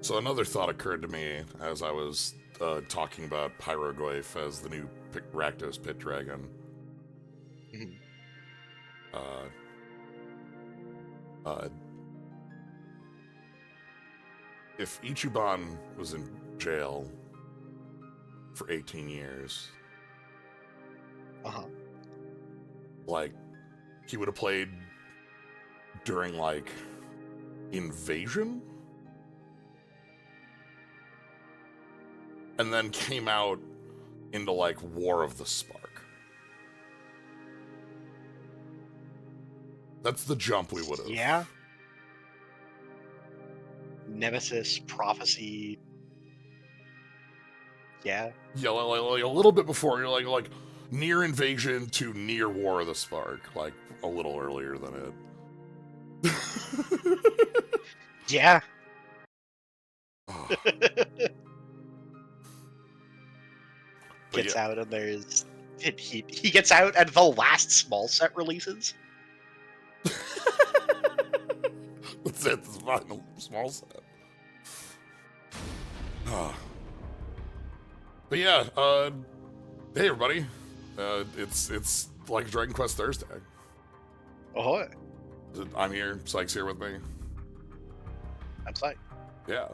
So another thought occurred to me as I was talking about Pyroglyph as the new Rakdos Pit Dragon. Mhm. Uh, uh, if Ichiban was in jail for 18 years, Uh-huh. like, he would have played during, like, Invasion? And then came out into, like, War of the Spark. That's the jump we would have. Yeah. Nemesis, Prophecy. Yeah. Yeah, like a little bit before. You're like near Invasion to near War of the Spark. Like, a little earlier than it. Yeah. Oh, Gets yeah. out and there's he gets out and the last small set releases. That's it. This final small set. But yeah, hey everybody. It's like Dragon Quest Thursday. Ahoy. I'm here. Psyche's here with me. I'm psyched. Yeah.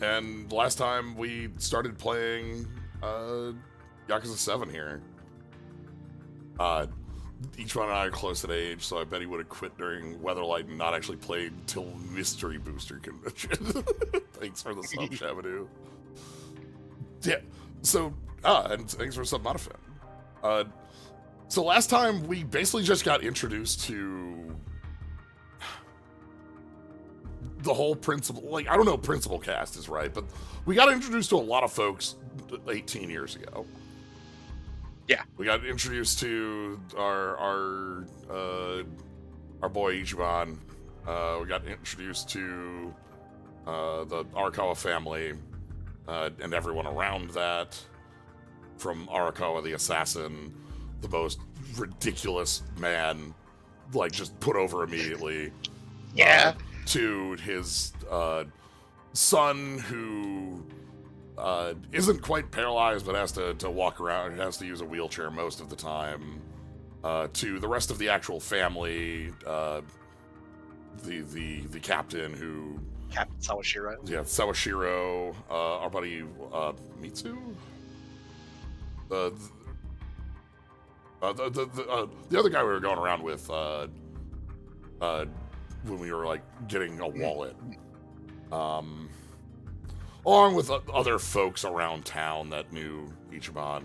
And last time we started playing Yakuza 7 here. Each one and I are close at age, so I bet he would have quit during Weatherlight and not actually played till Mystery Booster Convention. Thanks for the sub, Shabadoo. Yeah, so, and thanks for sub, Modifin. So last time we basically just got introduced to the whole principal, like, I don't know, principal cast is right, but we got introduced to a lot of folks 18 years ago. Yeah. We got introduced to our boy Ichiban. We got introduced to the Arakawa family and everyone around that. From Arakawa the assassin, the most ridiculous man, like just put over immediately. Yeah. To his son who isn't quite paralyzed but has to walk around, has to use a wheelchair most of the time, to the rest of the actual family, the captain who... Captain Sawashiro. Yeah, Sawashiro, our buddy Mitsu? The other guy we were going around with when we were like getting a wallet, along with other folks around town that knew Ichiban.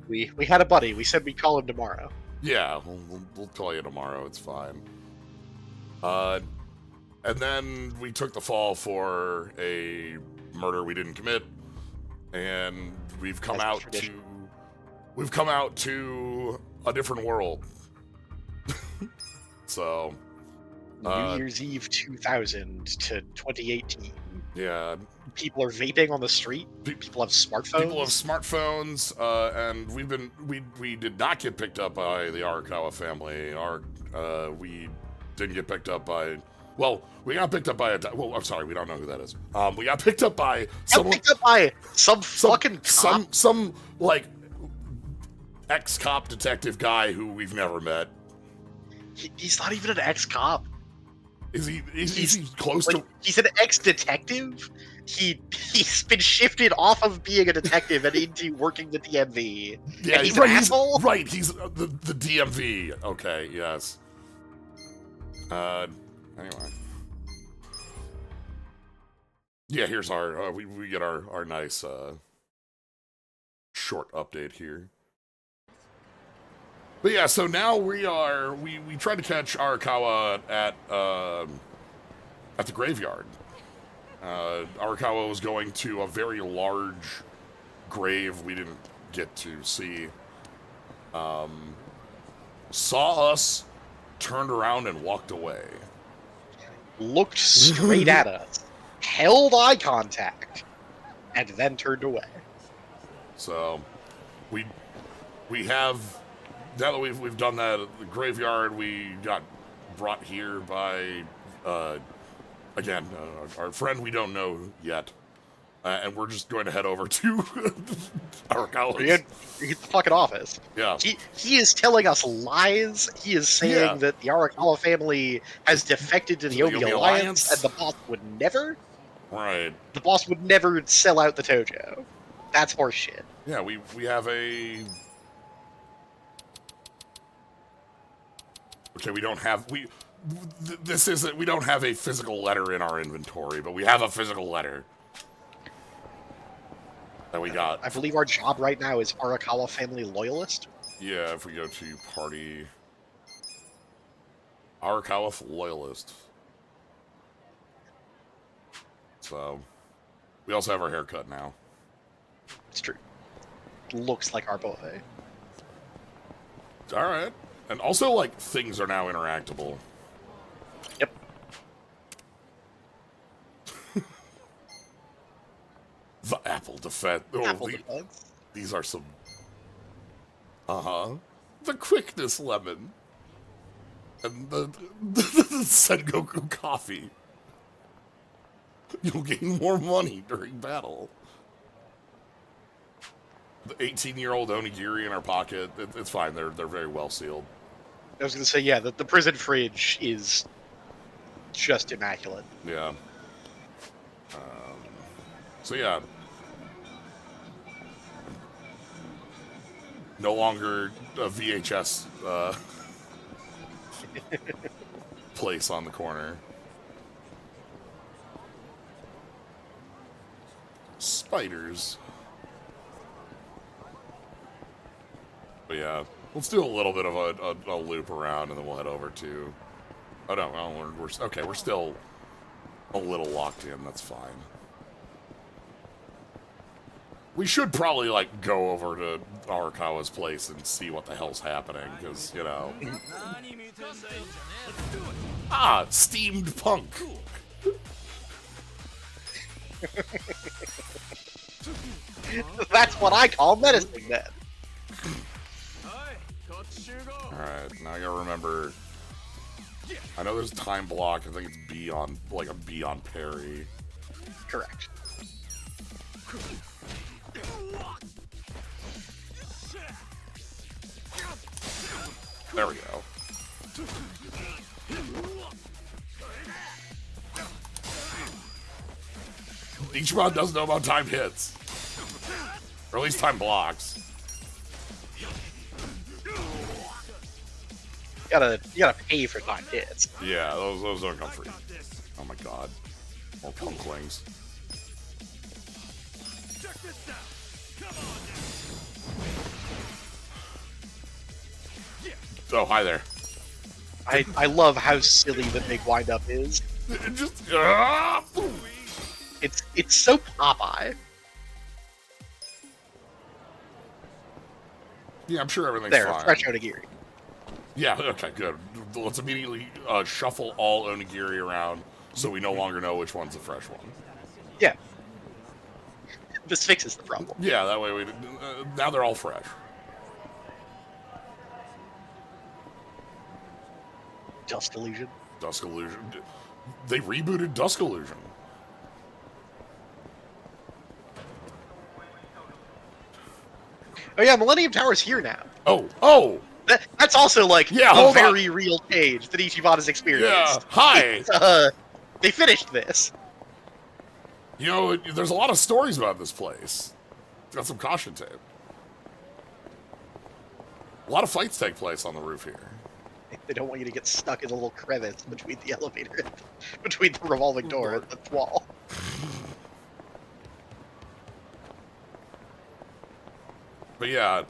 We had a buddy. We said we'd call him tomorrow. Yeah, we'll call you tomorrow. It's fine. And then we took the fall for a murder we didn't commit, and we've come out to a different world. So New Year's Eve 2000 to 2018. Yeah. People are vaping on the street. People have smartphones. People have smartphones, and we did not get picked up by the Arakawa family. We didn't get picked up by... Well, we got picked up by well, I'm sorry, we don't know who that is. We got picked up by someone... Picked up by some fucking cop. Some like, ex-cop detective guy who we've never met. He's not even an ex-cop. Is he close to... He's an ex-detective? He's been shifted off of being a detective and into working the DMV. Yeah, and he's an asshole? He's the DMV. Okay, yes. Anyway. Yeah, here's our... we get our nice short update here. But yeah, so now we tried to catch Arakawa at the graveyard. Arakawa was going to a very large grave we didn't get to see. Saw us, turned around and walked away. Looked straight at us, held eye contact, and then turned away. So, we have... Now that we've done that at the graveyard, we got brought here by again, our friend we don't know yet. And we're just going to head over to Arakawa's. Get the fucking office. Yeah. He is telling us lies. He is saying that the Arakawa family has defected to the Yomi Alliance, and the boss would never. Right. The boss would never sell out the Tojo. That's horseshit. Yeah, we have a. Okay, we don't have This isn't. We don't have a physical letter in our inventory, but we have a physical letter. That we got. I believe our job right now is Arakawa family loyalist. Yeah, if we go to party, Arakawa loyalist. So, we also have our haircut now. It's true. Looks like our boy. All right, and also like things are now interactable. Yep. The apple defense. Oh, Apple defense. These are some. The quickness lemon. And the Sengoku coffee. You'll gain more money during battle. The 18-year-old onigiri in our pocket. It's fine. They're very well sealed. I was going to say, yeah, the prison fridge is just immaculate. Yeah. So yeah. No longer a VHS place on the corner. Spiders. But yeah, let's do a little bit of a loop around, and then we'll head over to. Oh no, well, we're okay. We're still a little locked in. That's fine. We should probably like go over to Arakawa's place and see what the hell's happening, because you know. Steamed punk. That's what I call medicine man. Alright, now I gotta remember. I know there's a time block. I think it's B on, like a B on parry. Correct. There we go. Ichiban does know about time hits. Or at least time blocks. You gotta pay for time hits. Yeah, those don't come free. Oh my god. More punklings. Oh, hi there. I love how silly the big windup is. Just It's so Popeye. yeah, I'm sure everything's There, fine. fresh onigiri. Yeah, okay, good. Let's immediately shuffle all onigiri around so we no longer know which one's the fresh one. Yeah. This fixes the problem. Yeah, that way we now they're all fresh. Dusk Illusion. Dusk Illusion. They rebooted Dusk Illusion. Oh yeah, Millennium Tower's here now. Oh! That's also like Yeah, a very real change that Ichiban has experienced. Yeah, hi! They finished this. You know, there's a lot of stories about this place. Got some caution tape. A lot of fights take place on the roof here. They don't want you to get stuck in a little crevice between the elevator, between the revolving door and the wall. But yeah,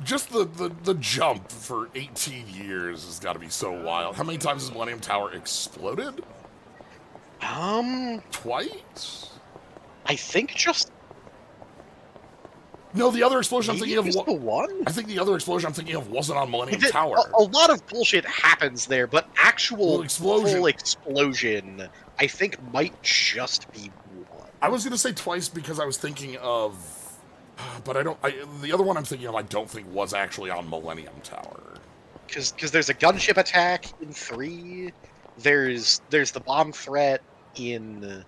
just the jump for 18 years has got to be so wild. How many times has Millennium Tower exploded? Twice? I think just. No, the other explosion I'm Maybe thinking of. just the one? I think the other explosion I'm thinking of wasn't on Millennium Tower. A lot of bullshit happens there, but actual explosion. full explosion, I think, might just be one. I was gonna say twice because I was thinking of, but I don't. The other one I'm thinking of, I don't think was actually on Millennium Tower. Because there's a gunship attack in 3. there's the bomb threat in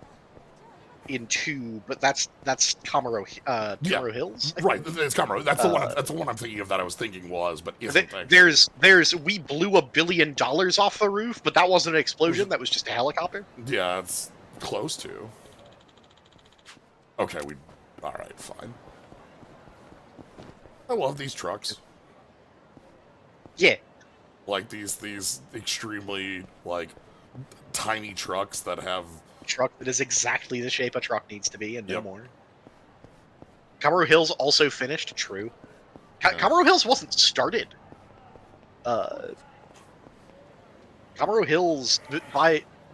2, but that's Kamaro Hills. I right. think. It's Camera. That's the one. That's the one I'm thinking of that I was thinking was, but isn't There's we blew $1 billion off the roof, but that wasn't an explosion. That was just a helicopter. Yeah, it's close to. Okay, we. All right, fine. I love these trucks. Yeah. Like these extremely like tiny trucks that have Truck that is exactly the shape a truck needs to be, and no Yep. more. Kamaro Hills also finished. True. Yeah. Kamaro Hills wasn't started. Kamaro Hills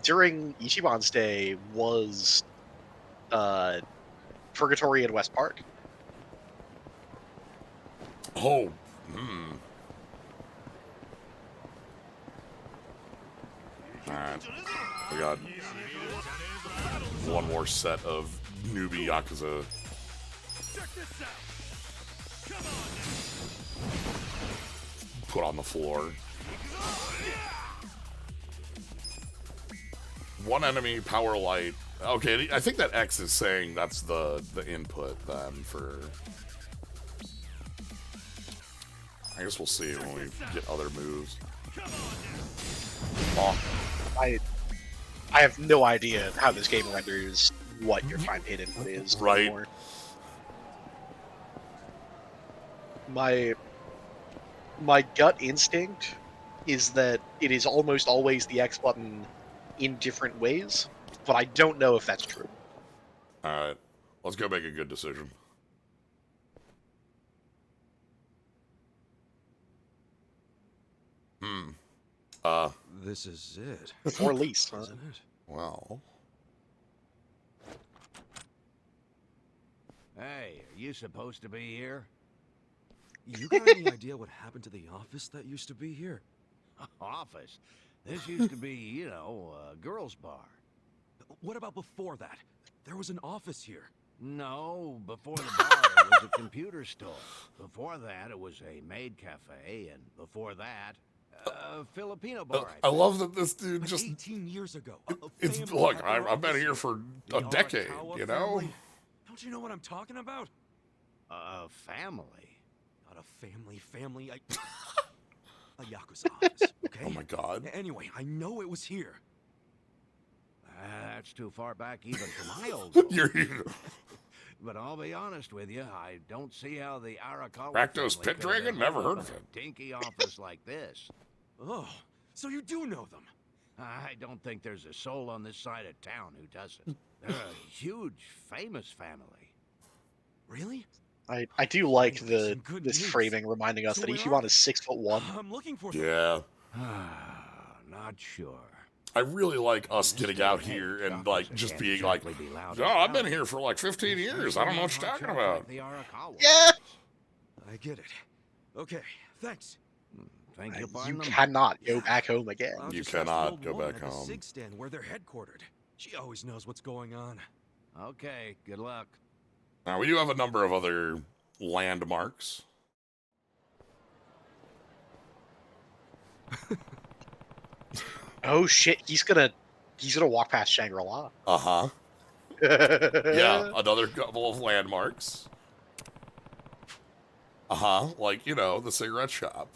during Ichiban's day was Purgatory in West Park. Oh. Alright. We got one more set of newbie Yakuza. Put on the floor. One enemy, power light. Okay, I think that X is saying that's the input then for. I guess we'll see when we get other moves. Oh. I have no idea how this game renders what your time hit input is right. anymore. My gut instinct is that it is almost always the X button in different ways, but I don't know if that's true. Alright, let's go make a good decision. This is it. Or least, huh? Isn't it? Well. Hey, are you supposed to be here? You got any idea what happened to the office that used to be here? Office? This used to be, you know, a girls' bar. What about before that? There was an office here. No, before the bar it was a computer store. Before that it was a maid cafe, and before that, a Filipino bar. I love that this dude Like just. 18 years ago. It's look. I've been here for a decade. Arakawa You know. family. Don't you know what I'm talking about? A family? Not a family. A Yakuza office, okay? Oh my god. Anyway, I know it was here. That's too far back even for my old folks. You're But I'll be honest with you, I don't see how the Arakawa Rakdos family Pit could have Dragon? Never heard of a it. dinky office like this. Oh, so you do know them? I don't think there's a soul on this side of town who doesn't. They're a huge, famous family. Really? I do like Some good this news. framing reminding us So that where Ichiban are is 6'1". I'm looking for them. Yeah. Not sure. I really like us getting out here and like just being like, "Oh, I've been here for like 15 years. I don't know what you're talking about." The Arakawa. Yeah. I get it. Okay, thanks. Think you'll You find them? cannot go back home again. I'll You just ask the cannot old go woman back at the home. Sig stand where they're headquartered. She always knows what's going on. Okay, good luck. Now we do have a number of other landmarks. Oh shit, he's gonna walk past Shangri-La. Uh-huh. Yeah, another couple of landmarks. Uh-huh, like, you know, the cigarette shop.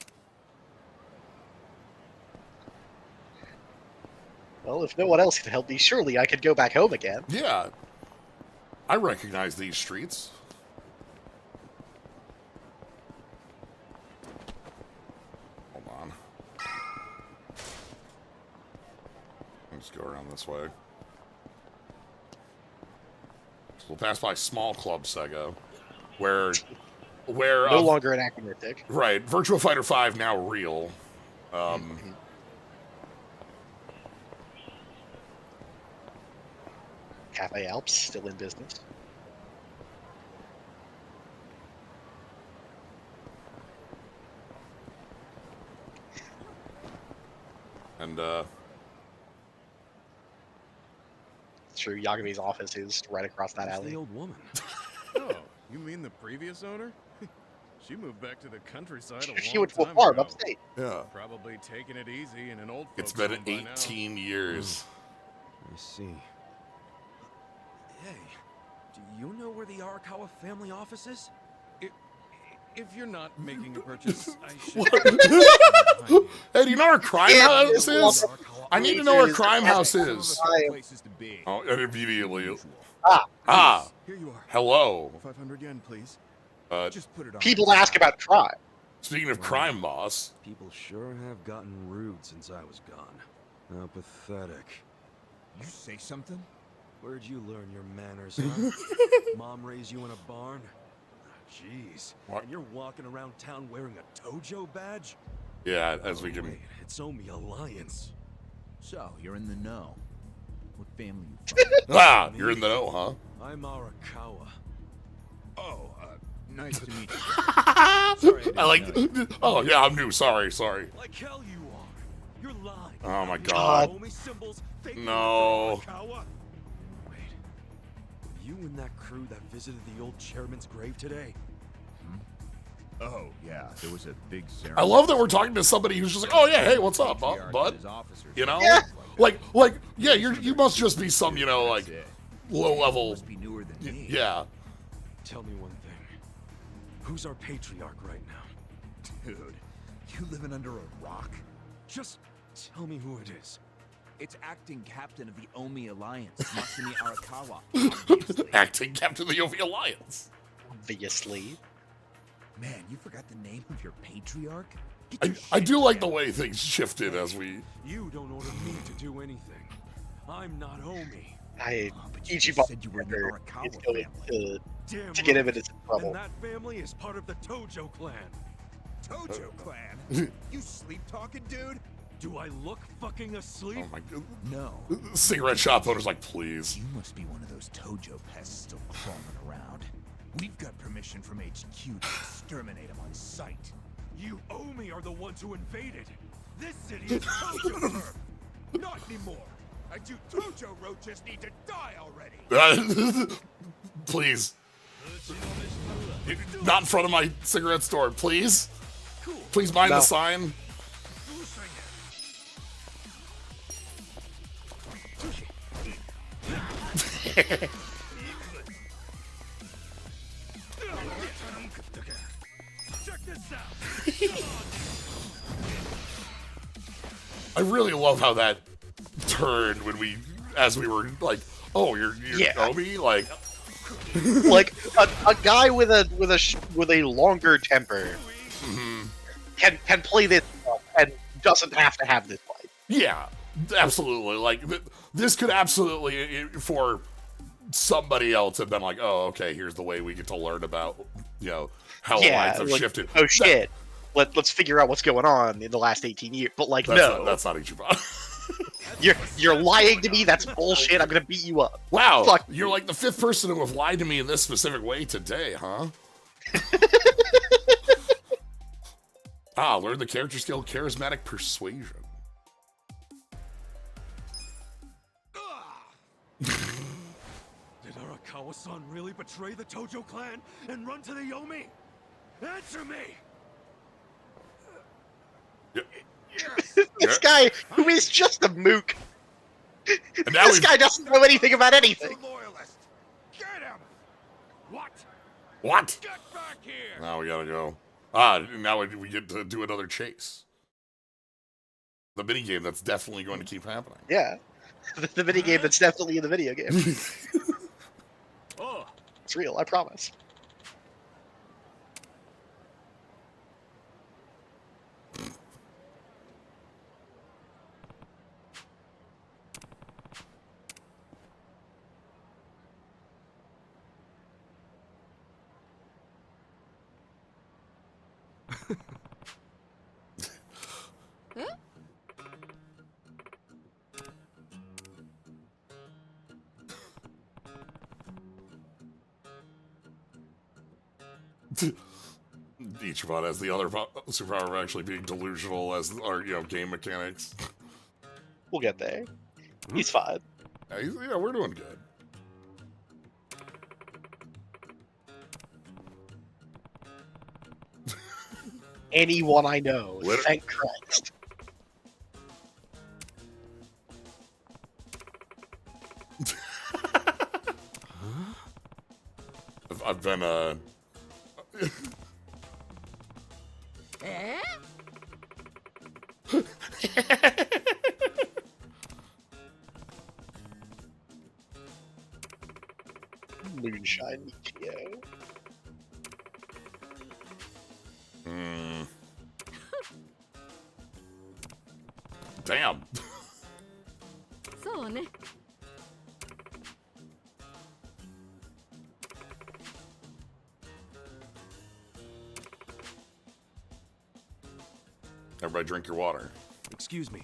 Well, if no one else can help me, surely I could go back home again. Yeah. I recognize these streets. Hold on. Let's go around this way. So we'll pass by Small Club Sego, where No longer anachronistic. right, Virtua Fighter 5 now real. Cafe Alps still in business. And It's true, Yagami's office is right across that Who's the alley. old woman? Oh, you mean the previous owner? She moved back to the countryside a She long went to a time farm ago. upstate. Yeah. Probably taking it easy in an old It's folks' been home by now. 18 years. I see. Hey, do you know where the Arakawa family office is? If you're not making a purchase, I should. What? Hey, do you know where Crime Yeah, House well, is? I need to know where Crime House Some of is. us have places to be. Oh, and immediately. Ah, Ah, Here you are. hello. 500 yen, please. Uh, Just put it on. people ask about crime. speaking of crime, boss. People sure have gotten rude since I was gone. How pathetic. You say something? Where'd you learn your manners, huh? Mom raised you in a barn? Jeez. What? And you're walking around town wearing a Tojo badge? Yeah, as we Oh, can. wait, it's Omi Alliance. So, you're in the know. What family you from? Ah, you're in the know, huh? I'm Arakawa. Oh, nice to meet you. I like. Oh yeah, I'm new. Sorry. Like hell you are. You're lying. Oh my You God. Omi symbols, fake No. Arakawa. Wait. Were you and that crew that visited the old chairman's grave today? Oh, yeah, there was a big ceremony. I love that we're talking to somebody who's just like, oh yeah, hey, what's up, Patriarch bud? and his officers You know, Yeah. like, yeah, you must just be some, you know, like That's it. low You level. must be newer than me. Yeah. Tell me one thing. Who's our patriarch right now? Dude, you living under a rock? Just tell me who it is. It's acting captain of the Omi Alliance, Masumi Arakawa, obviously. Acting Captain of the OV Alliance. Obviously. Man, you forgot the name of your patriarch? Get I, your I shit do like the together. way things shifted as we. You don't order me to do anything. I'm not Omi. I Oh, but you just Ichiban said you were in the is Arakawa going family. Damn to get right. him into some trouble. And that family is part of the Tojo clan. Tojo clan? You sleep talking, dude? Do I look fucking asleep? Oh my god. No. Cigarette shop owner's like, please. You must be one of those Tojo pests still crawling around. We've got permission from HQ to exterminate him on sight. You Omi are the ones who invaded. This city is Tojo turf. Not anymore. And you Tojo roaches need to die already. Please. Not in front of my cigarette store, please. Please mind No. the sign. Check this out. I really love how that turned when as we were like, oh, you're Yeah. Omi? Like, Like a guy with a longer temper can play this and doesn't have to have this fight. yeah, absolutely. Like, this could absolutely, for somebody else, have been like, oh, okay, here's the way we get to learn about, you know, how lines have like, shifted. oh shit. Let's figure out what's going on in the last 18 years. But like, That's no, that's not Ichiban. you're lying to me. That's bullshit. I'm gonna beat you up. Wow, Fuck you're like the fifth person who have lied to me in this specific way today, huh? Learn the character skill, charismatic persuasion. Did Arakawa-san really betray the Tojo clan and run to the Yomi? Answer me! This guy who is just a mook. And now This we've- guy doesn't know anything about anything. Loyalist! Get him! What? What? Get back here! Now we gotta go. Now we get to do another chase. The minigame that's definitely going to keep happening. Yeah, the mini game that's definitely in the video game. Oh, It's real. I promise. Ichiban as the other superpower actually being delusional as our, game mechanics. We'll get there. He's fine. Yeah, we're doing good. anyone I know. Liter- Thank Christ. I've been Moonshine Ichiban. Damn. そうね Everybody drink your water. Excuse me.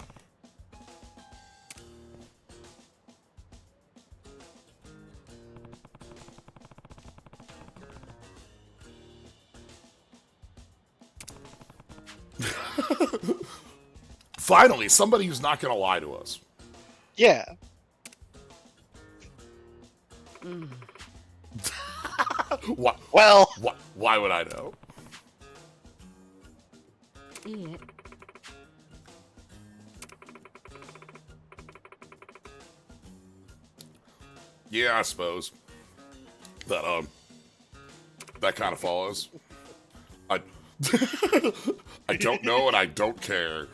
Finally, somebody who's not gonna lie to us. Yeah. What? Well, What? Why would I know? いいえ Yeah, I suppose. That that kind of follows. I I don't know and I don't care.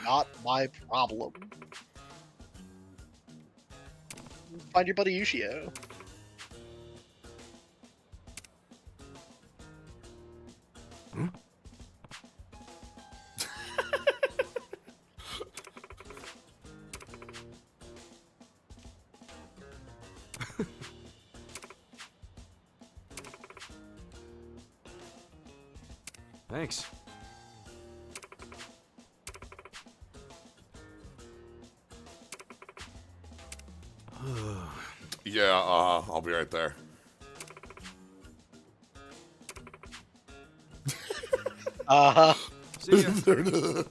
not my problem. Find your buddy Yushio. Thanks. Yeah, I'll be right there. Uh-huh. See ya.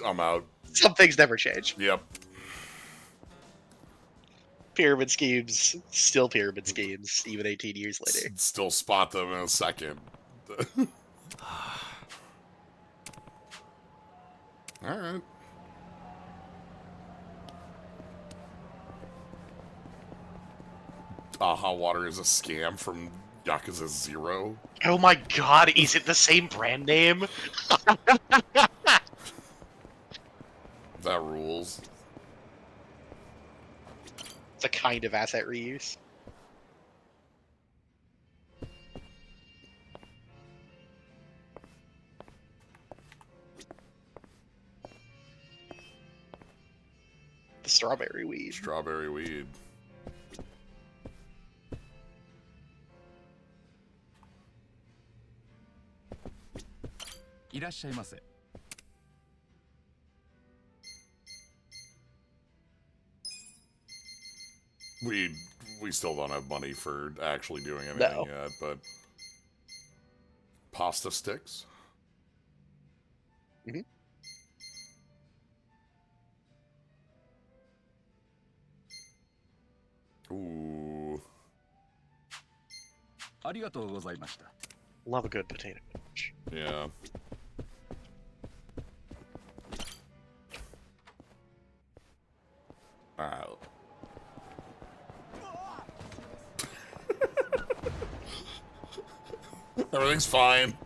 I'm out. Some things never change. Yep. Pyramid schemes, still pyramid schemes, even 18 years later. Still spot them in a second. Alright. Hot water is a scam from Yakuza 0. Oh my god, is it the same brand name? That rules. It's a kind of asset reuse. The strawberry weed. Strawberry weed. We still don't have money for actually doing anything No. yet, but pasta sticks. Mhm. Ooh. Love a good potato patch. Yeah. Alright. Everything's fine.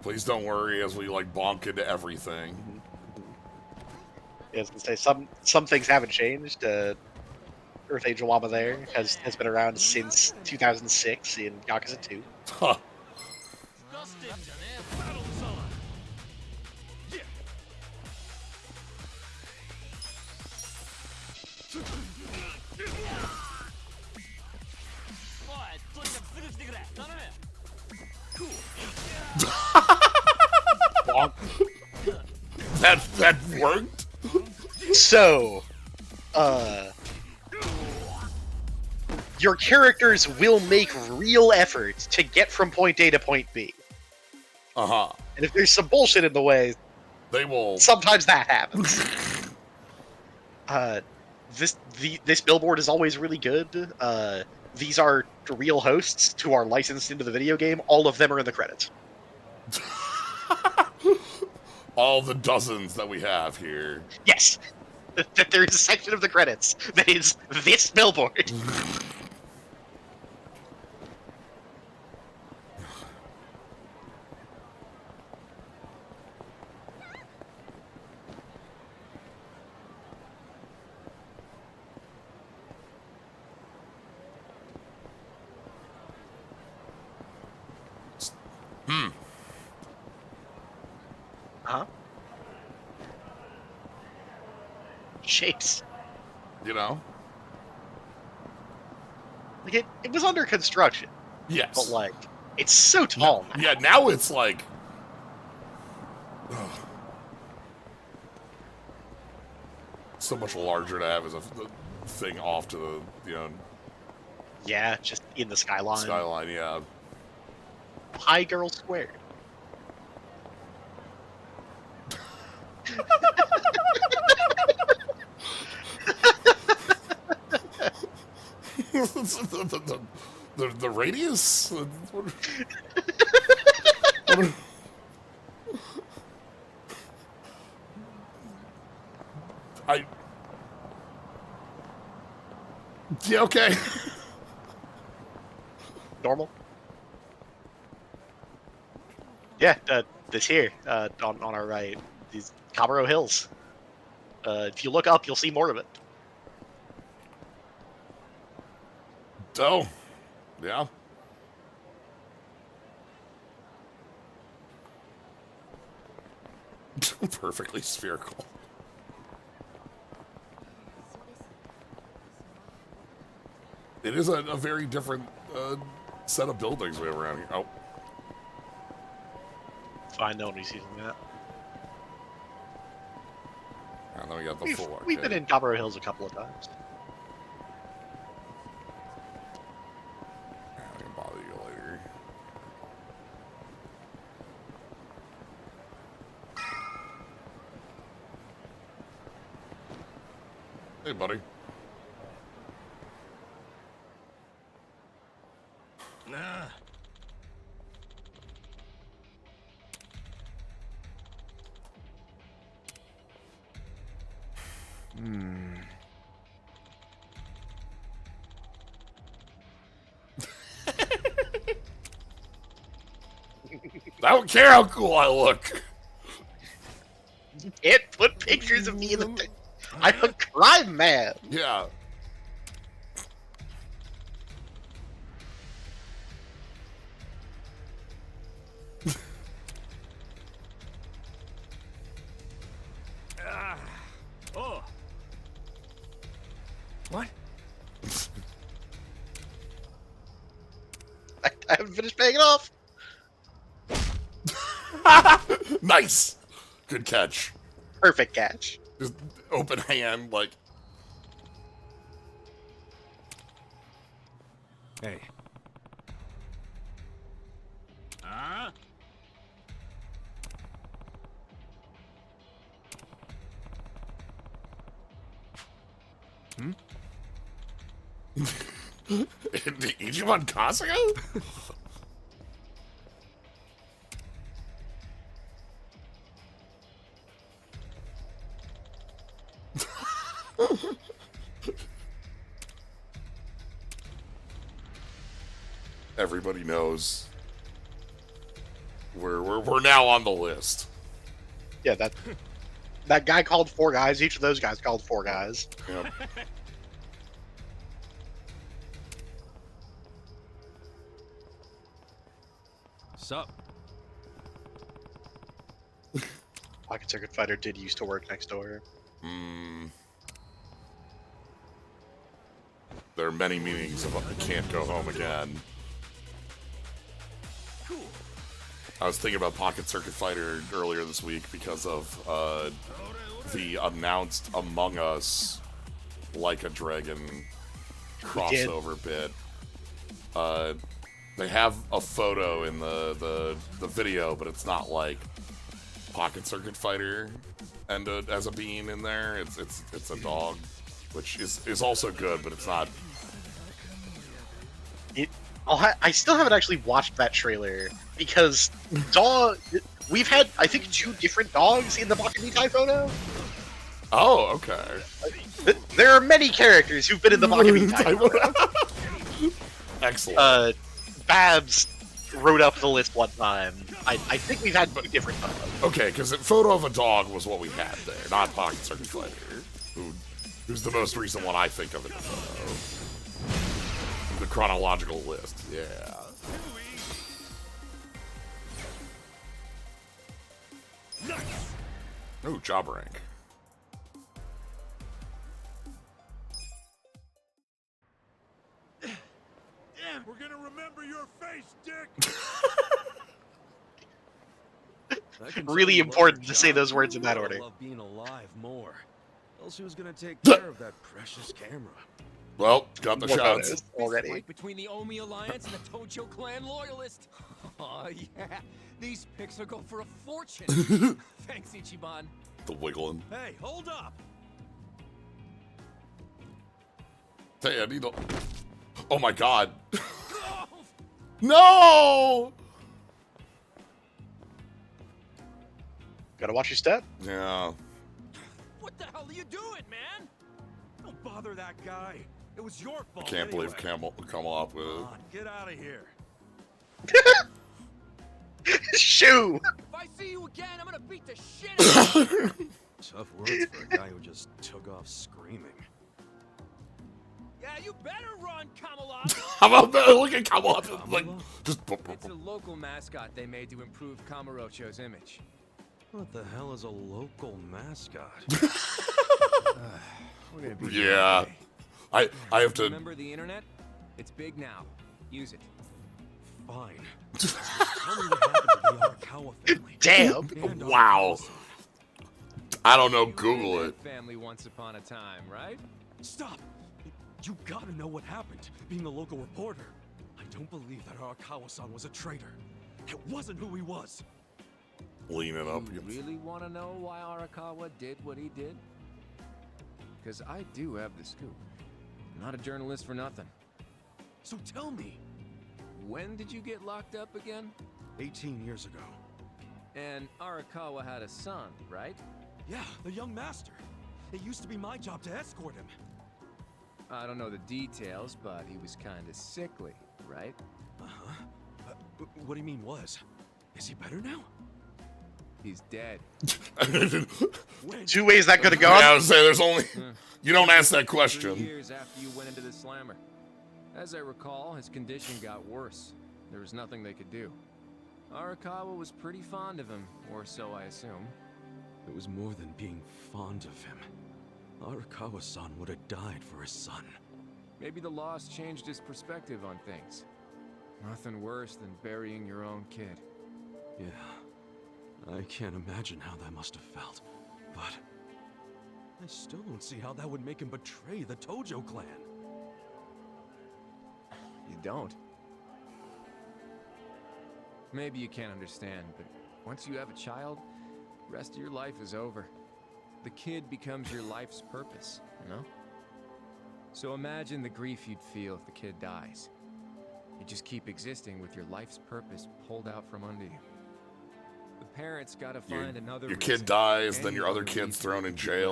Please don't worry as we like bonk into everything. Yeah, I was gonna say some things haven't changed. Earth Angel Wama there has been around since 2006 in Yakuza 2. Huh. That worked? So, your characters will make real efforts to get from point A to point B. Uh-huh. And if there's some bullshit in the way, They will sometimes that happens. this billboard is always really good. These are real hosts who are licensed into the video game. All of them are in the credits. All the dozens that we have here. Yes, that there is a section of the credits that is this billboard. Huh? Shapes. You know? Like it was under construction, Yes. but like it's so tall now. Yeah, now it's like... so much larger to have as a thing off to the, you know, Yeah, just in the skyline. skyline, yeah. High Girl Squared. the radius? Yeah, okay. Normal. Yeah, this here, on our right, these Cabarro Hills. If you look up, you'll see more of it. Oh, yeah. Perfectly spherical. It is a very different set of buildings we have around here. Oh. Fine, no one is using that. And then we got the We've, full we've been in Cabarro Hills a couple of times. I can bother you later. Hey, buddy. Nah. I don't care how cool I look. You can't put pictures of me in the thing. I'm a crime man. Yeah. Oh. What? I haven't finished paying it off. Nice. Good catch. Perfect catch. Just open hand, like. Hey. Huh? Ichiban Kasuga? Everybody knows we're now on the list. Yeah, that guy called 4 guys. Each of those guys called 4 guys. Yep. Sup? Pocket Circuit Fighter did used to work next door. There are many meanings of I can't go home again. I was thinking about Pocket Circuit Fighter earlier this week because of the announced Among Us Like a Dragon crossover bit. They have a photo in the video, but it's not like Pocket Circuit Fighter and as a bean in there. It's a dog. which is also good, but it's not. I still haven't actually watched that trailer because we've had I think 2 different dogs in the Bakamitai photo. Oh, okay. There are many characters who've been in the Bakamitai photo. Excellent. Babs wrote up the list one time. I think we've had 2 different photos. Okay, because a photo of a dog was what we had there, not Pocket Circuit Fighter, who's the most recent one I think of in the photo. The chronological list, yeah. Ooh, job rank. Damn, we're gonna remember your face, Dick. Really important to say those words in that order. I love being alive more. Else who's gonna take care of that precious camera? Well, got the More shots. photos already. Fight between the Omi Alliance and the Tojo Clan loyalists. Oh yeah, these pics will go for a fortune. Thanks, Ichiban. The wiggling. Hey, hold up! Hey, I need a... Oh my god. No! Gotta watch your step. Yeah. What the hell are you doing, man? Don't bother that guy. It was your fault. Can't believe anyway. come up with Come on, get out of here. Shoo! If I see you again, I'm gonna beat the shit out of you. Tough words for a guy who just took off screaming. Yeah, you better run, Camelot. How about that? Look at Camelot. Like, just... It's a local mascot they made to improve Kamurocho's image. What the hell is a local mascot? We're gonna be Yeah. I have to... Remember the internet? It's big now. Use it. Fine. Tell me what happened to the Arakawa family. Damn. And Wow. Arakawa-san. I don't know. You were in Google that it. Family once upon a time, right? Stop! You gotta know what happened, being a local reporter. I don't believe that Arakawa-san was a traitor. It wasn't who he was. Leaning up. You really want to know why Arakawa did what he did? Because I do have the scoop. I'm not a journalist for nothing. So tell me. When did you get locked up again? 18 years ago. And Arakawa had a son, right? Yeah, the young master. It used to be my job to escort him. I don't know the details, but he was kind of sickly, right? What do you mean was? Is he better now? He's dead. When? 2 ways that could have Yeah, gone. I would say there's only... Hmm. You don't ask that 3 question. years after you went into the slammer. As I recall, his condition got worse. There was nothing they could do. Arakawa was pretty fond of him, or so I assume. It was more than being fond of him. Arakawa-san would have died for his son. Maybe the loss changed his perspective on things. Nothing worse than burying your own kid. Yeah. I can't imagine how that must have felt. But I still don't see how that would make him betray the Tojo clan. You don't. Maybe you can't understand, but once you have a child, the rest of your life is over. The kid becomes your life's purpose, you know? So imagine the grief you'd feel if the kid dies. You just keep existing with your life's purpose pulled out from under you. The parents gotta find another Your reason, kid dies, then any your other other kid's reason thrown in to keep living.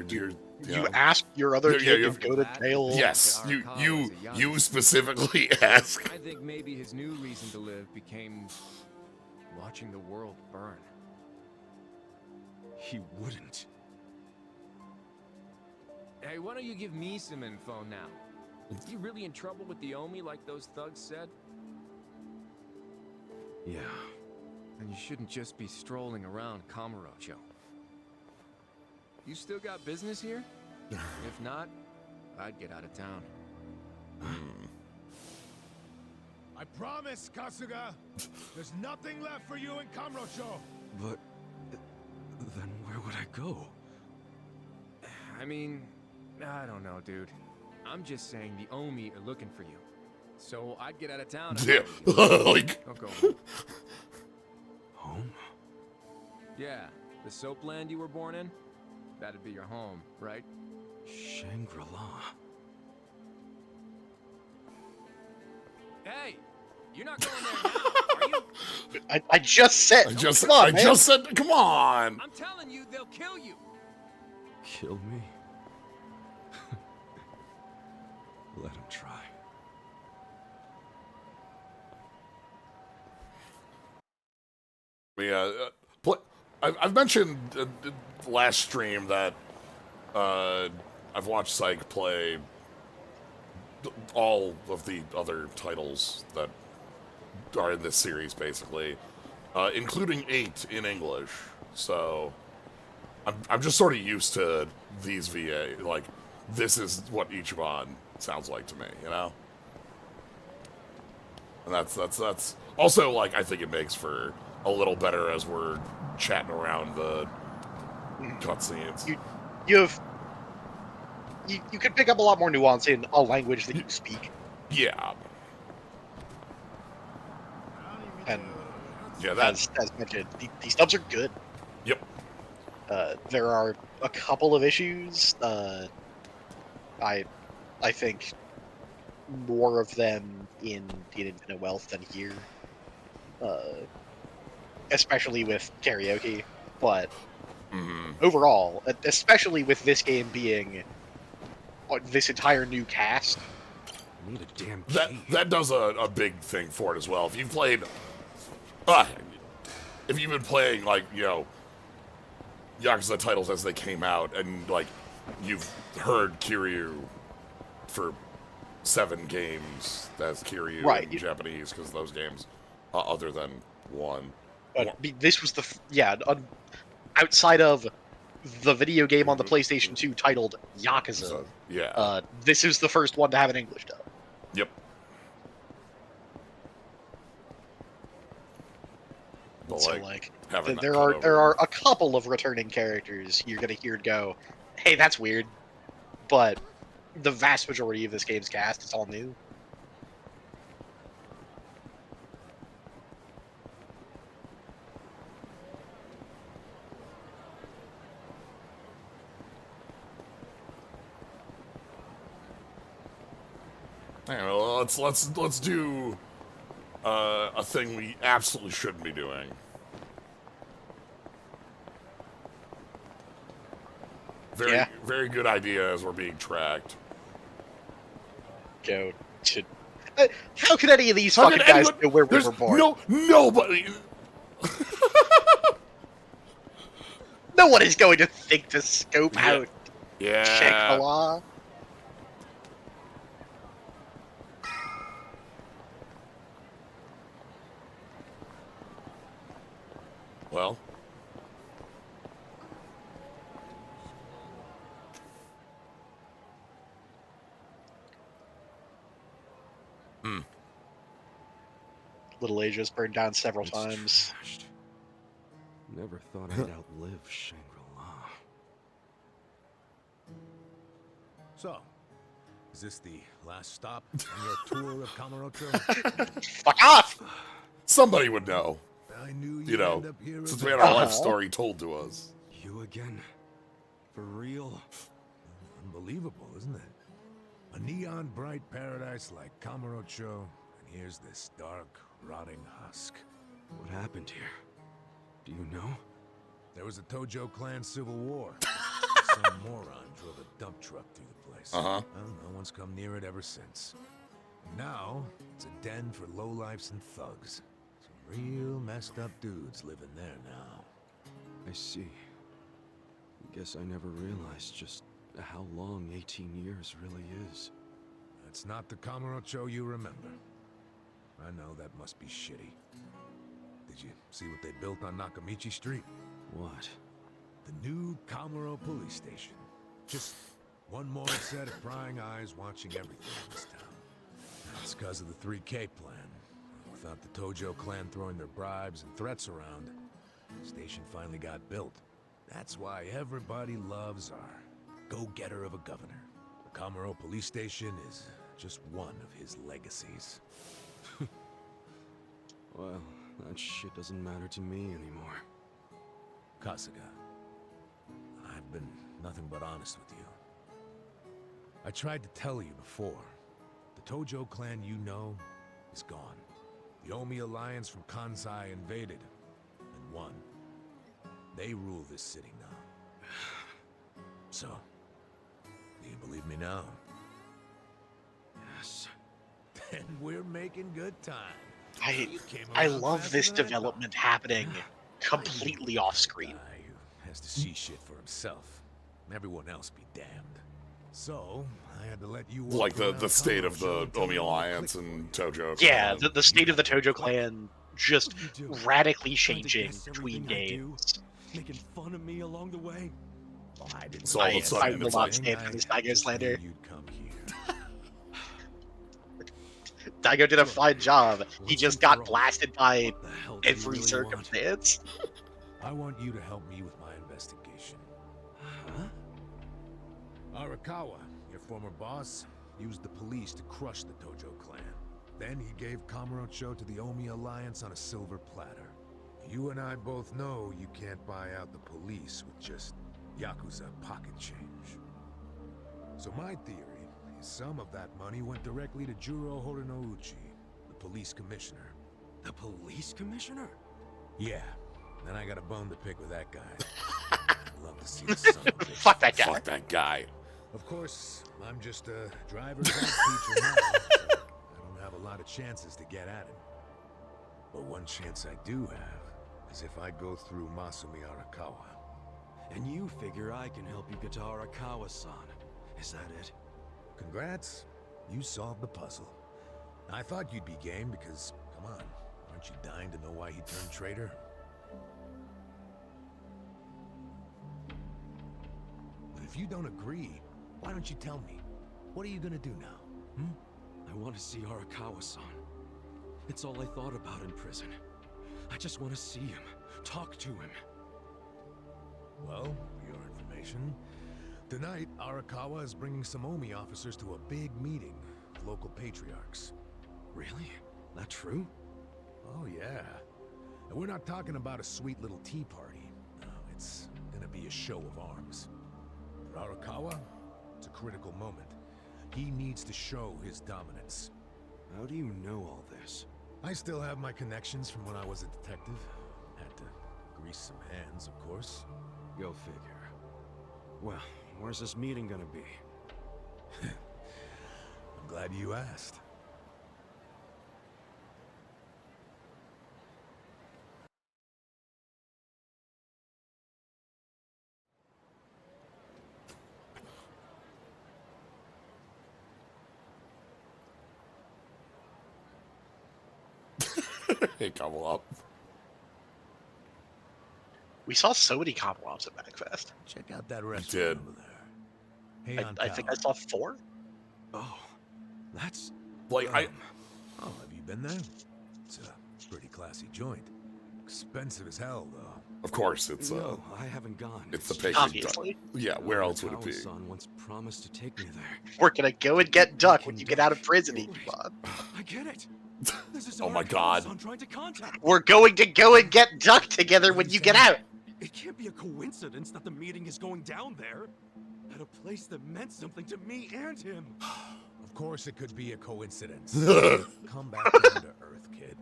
jail. You ask your other Yeah, kid yeah, to go to jail. Yes, Arakawa was a young you man. specifically ask. I think maybe his new reason to live became watching the world burn. He wouldn't. Hey, why don't you give me some info now? You really in trouble with the Omi like those thugs said? Yeah. And you shouldn't just be strolling around Kamurocho. You still got business here? If not, I'd get out of town. I promise, Kasuga. There's nothing left for you in Kamurocho. But then where would I go? I mean, I don't know, dude. I'm just saying the Omi are looking for you. So I'd get out of town. Yeah, like Don't go home. Home? Yeah, the soap land you were born in? that'd be your home, right? Shangri-La. Hey, you're not going there now, are you? I just said. I just Come on, I man. just said, come on. I'm telling you, they'll kill you. Kill me? Let him try. Yeah, I've mentioned last stream that I've watched Psyche play all of the other titles that are in this series, basically, including 8 in English. So I'm just sort of used to these VA. Like, this is what Ichiban sounds like to me, you know? And that's also, like, I think it makes for a little better as we're chatting around the cutscenes. You can pick up a lot more nuance in a language that you speak. Yeah. And Yeah, that. as mentioned, these dubs are good. Yep. There are a couple of issues. I think more of them in Infinite Wealth than here. Especially with karaoke, but overall, especially with this game being this entire new cast, I need a damn key. That does a big thing for it as well. If you've played, if you've been playing, like, you know, Yakuza titles as they came out, and, like, you've heard Kiryu for 7 games as Kiryu Right. in Japanese, because those games, other than one. but this was outside of the video game on the PlayStation 2 titled Yakuza. So, yeah. This is the first one to have an English dub. Yep. But, So like, having that there cut are over. there are a couple of returning characters you're gonna hear go, hey, that's weird, but the vast majority of this game's cast is all new. Alright, well, let's do a thing we absolutely shouldn't be doing. Very good idea as we're being tracked. Go to. How could any of these fucking guys know where we were born? Nobody. No one is going to think to scope out Yeah. Shangri-La. Well. Little Asia's burned down several It's times. trashed. Never thought I'd outlive Shangri-La. So, is this the last stop on your tour of Kamurocho? Fuck off! Somebody would know, I knew you'd you know, end up here since again. we had our life story told to us. You again? For real? Unbelievable, isn't it? A neon bright paradise like Kamurocho, and here's this dark, rotting husk. What happened here? Do you know? There was a Tojo clan civil war. Some moron drove a dump truck through the place. Uh-huh. Well, no one's come near it ever since. Now, it's a den for lowlifes and thugs. Some real messed up dudes living there now. I see. Guess I never realized just how long 18 years really is. It's not the Kamurocho you remember. I know that must be shitty. Did you see what they built on Nakamichi Street? What? The new Kamuro police station. Just one more set of prying eyes watching everything in this town. That's because of the 3K plan. Without the Tojo clan throwing their bribes and threats around, the station finally got built. That's why everybody loves our go-getter of a governor. The Kamuro police station is just one of his legacies. Well, that shit doesn't matter to me anymore. Kasuga, I've been nothing but honest with you. I tried to tell you before. The Tojo clan you know is gone. The Omi alliance from Kansai invaded and won. They rule this city now. So, do you believe me now? Yes. Then we're making good time. I You came I around love faster this than I thought. development happening completely off screen. Guy who has to see shit for himself. Everyone else be damned. So, I had to let you walk Like the around state of Kamo the until Omi it all Alliance clicked and for you. Tojo. Yeah, Clan. the state of the Tojo clan just What are you doing? radically Trying to changing guess between everything I do? games. Making fun of me along the way? Well, I didn't So all of a guess sudden I will it's not like- stand for this I Daigo just slander. knew you'd come here. Daigo did a fine job. He Once just and got for all, blasted by What the hell do you every really circumstance. I want you to help me with my investigation. Want? Huh? Arakawa, your former boss, used the police to crush the Tojo clan. Then he gave Kamurocho to the Omi Alliance on a silver platter. You and I both know you can't buy out the police with just Yakuza pocket change. So my theory is some of that money went directly to Juro Horinouchi, the police commissioner. The police commissioner? Yeah, then I got a bone to pick with that guy. I'd love to see the son of a bitch. Fuck that guy. Fuck that guy. Of course, I'm just a driver's ed teacher now, so I don't have a lot of chances to get at him. But one chance I do have is if I go through Masumi Arakawa. And you figure I can help you get to Arakawa-san. Is that it? Congrats, you solved the puzzle. I thought you'd be game because, come on, aren't you dying to know why he turned traitor? But if you don't agree, why don't you tell me? What are you gonna do now? I want to see Arakawa-san. It's all I thought about in prison. I just want to see him, talk to him. Well, for your information, tonight Arakawa is bringing some Omi officers to a big meeting with local patriarchs. Really? That true? Oh yeah. And we're not talking about a sweet little tea party. No, it's gonna be a show of arms. For Arakawa, it's a critical moment. He needs to show his dominance. How do you know all this? I still have my connections from when I was a detective. Had to grease some hands, of course. Go figure. Well, where's this meeting gonna be? I'm glad you asked. Hey, couple up. We saw so many Commonwealths at MagFest. Check out that restaurant did. over there. Hey, I think I saw 4. Oh, that's... Like, I... Oh, have you been there? It's a pretty classy joint. Expensive as hell, though. Of course, it's No, I haven't gone. it's the just- patron. Obviously. Yeah, where else would it be? Arakawa-san once promised to take me there. We're gonna go and get Duck when you get out of prison, Ichiban. I get it. This is Oh my God. Arakawa-san trying to contact. We're going to go and get Duck together when you get out. It can't be a coincidence that the meeting is going down there. At a place that meant something to me and him. Of course it could be a coincidence. Come back down to earth, kid.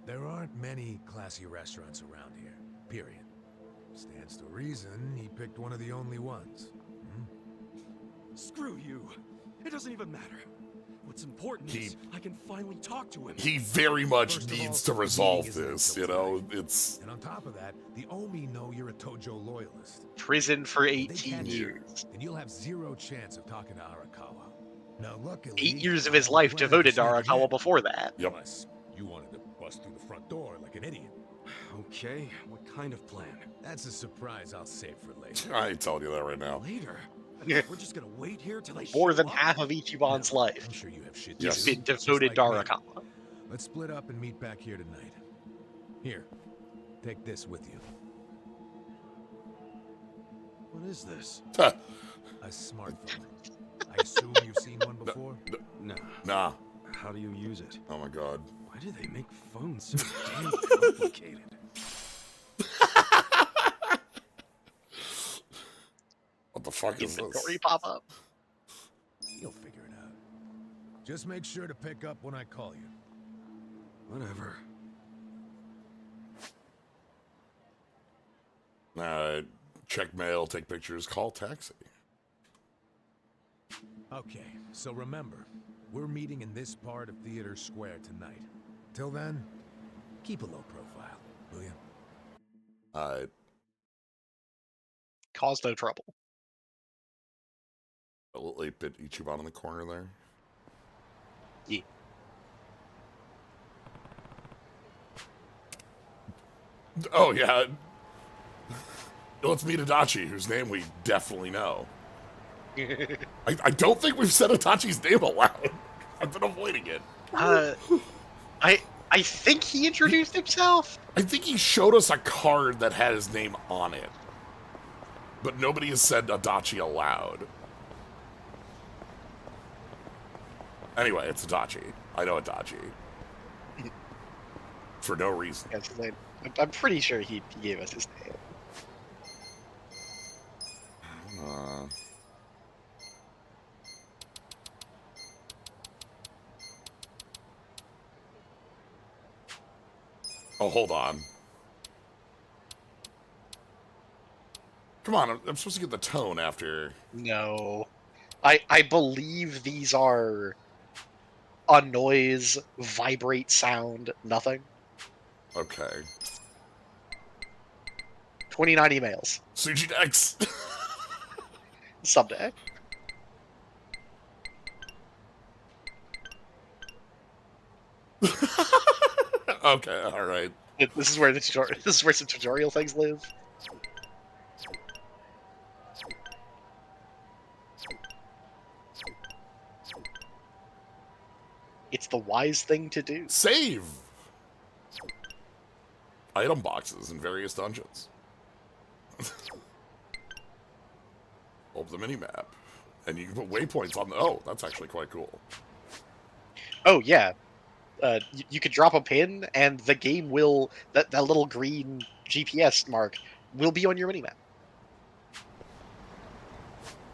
There aren't many classy restaurants around here, period. Stands to reason he picked one of the only ones. Screw you. It doesn't even matter. What's important is I can finally talk to him. He very much First of needs all, to the resolve meeting isn't this, until you know? It's... And on top of that, the Omi know you're a Tojo loyalist. Prison for If they 18 catch you, years. then you'll have zero chance of talking to Arakawa. Now, luckily, 8 years of I his don't life plan devoted to sneak Arakawa in. before that. Yep. Unless you wanted to bust through the front door like an idiot. Okay, what kind of plan? That's a surprise I'll save for later. I ain't telling you that right now. Later? Yeah. We're just gonna wait here till they More show than up? half of Ichiban's life. I'm sure you have shit Yes. He's to been do, just devoted to like me. Arakawa. Let's split up and meet back here tonight. Here, take this with you. What is this? Huh. A smartphone. I assume you've seen one before? Nah. Nah. How do you use it? Oh my god. Why do they make phones so damn complicated? What the fuck? fuck is this? inventory pop up. You'll figure it out. Just make sure to pick up when I call you. Whatever. Check mail, take pictures, call taxi. Okay, so remember, we're meeting in this part of Theater Square tonight. Till then, keep a low profile, will you? Cause no trouble. A little 8-bit Ichiban in the corner there. Yeah. Oh, yeah. Let's meet Adachi, whose name we definitely know. I don't think we've said Adachi's name aloud. I've been avoiding it. I think he introduced himself. I think he showed us a card that had his name on it. But nobody has said Adachi aloud. Anyway, it's Adachi. I know Adachi. For no reason. Yes, I'm pretty sure he gave us his name. Oh, hold on. Come on, I'm supposed to get the tone after. No. I believe these are a noise, vibrate sound, nothing. Okay. 29 emails. Suji Dex. Someday. Okay, alright. This is where this is where some tutorial things live. It's the wise thing to do. Save! Item boxes in various dungeons. Open the minimap. And you can put waypoints on the... Oh, that's actually quite cool. Oh, yeah. You could drop a pin, and the game will... That little green GPS mark will be on your minimap.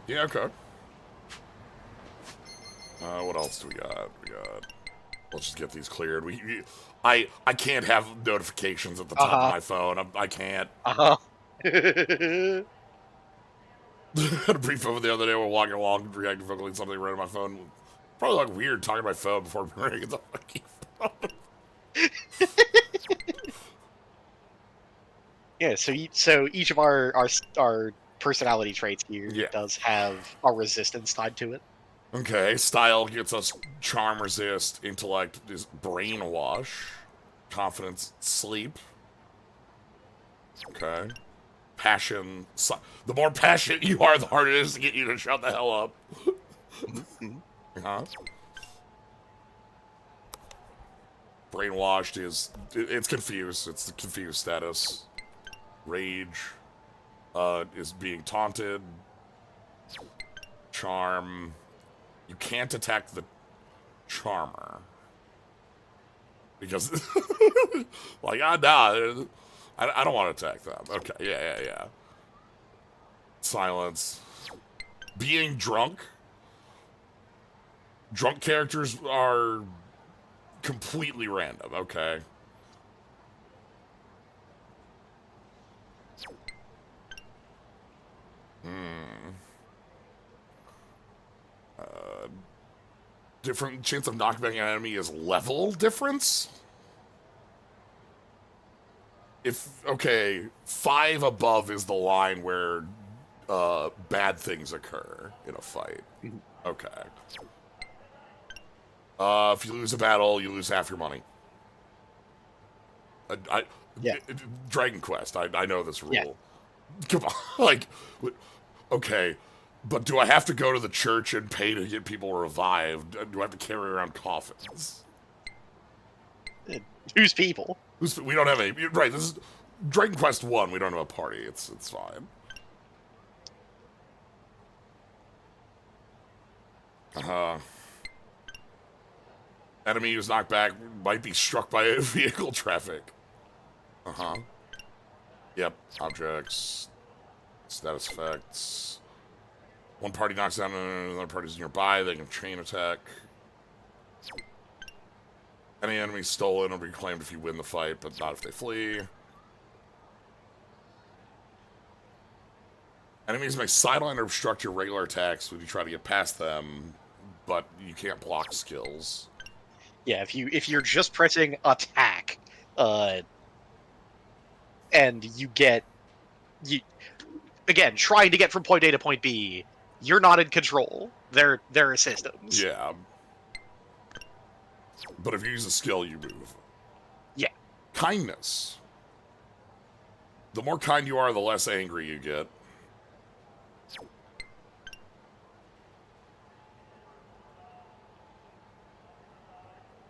Yeah, okay. What else do we got? Let's just get these cleared. I can't have notifications at the top of my phone. I can't. Uh-huh. I had a brief moment the other day. We're walking along, reacting vocally to something right on my phone. Probably like weird talking to my phone before ringing the fucking phone. Yeah, so each of our personality traits here does have a resistance tied to it. Okay, style gets us charm resist, intellect is brainwash, confidence, sleep. Okay. Passion. The more passionate you are, the harder it is to get you to shut the hell up. Brainwashed is... It's confused. It's the confused status. Rage is being taunted. Charm... You can't attack the charmer. Because... like, nah, I don't want to attack them. Okay, yeah. Silence. Being drunk. Drunk characters are completely random, okay? Different chance of knockback an enemy is level difference? Okay, 5 above is the line where bad things occur in a fight. Okay. If you lose a battle, you lose half your money. Dragon Quest, I know this rule. Yeah. Come on, like, okay, but do I have to go to the church and pay to get people revived? Do I have to carry around coffins? Who's people? We don't have any. Right, this is Dragon Quest 1. We don't have a party. It's fine. Enemy who's knocked back might be struck by vehicle traffic. Yep. Objects. Status effects. One party knocks down another party's nearby, they can chain attack. Any enemy stolen will be claimed if you win the fight, but not if they flee. Enemies may sideline or obstruct your regular attacks when you try to get past them, but you can't block skills. Yeah, if you're just pressing attack, and you again trying to get from point A to point B, you're not in control. There are systems. Yeah. But if you use a skill, you move. Yeah. Kindness. The more kind you are, the less angry you get.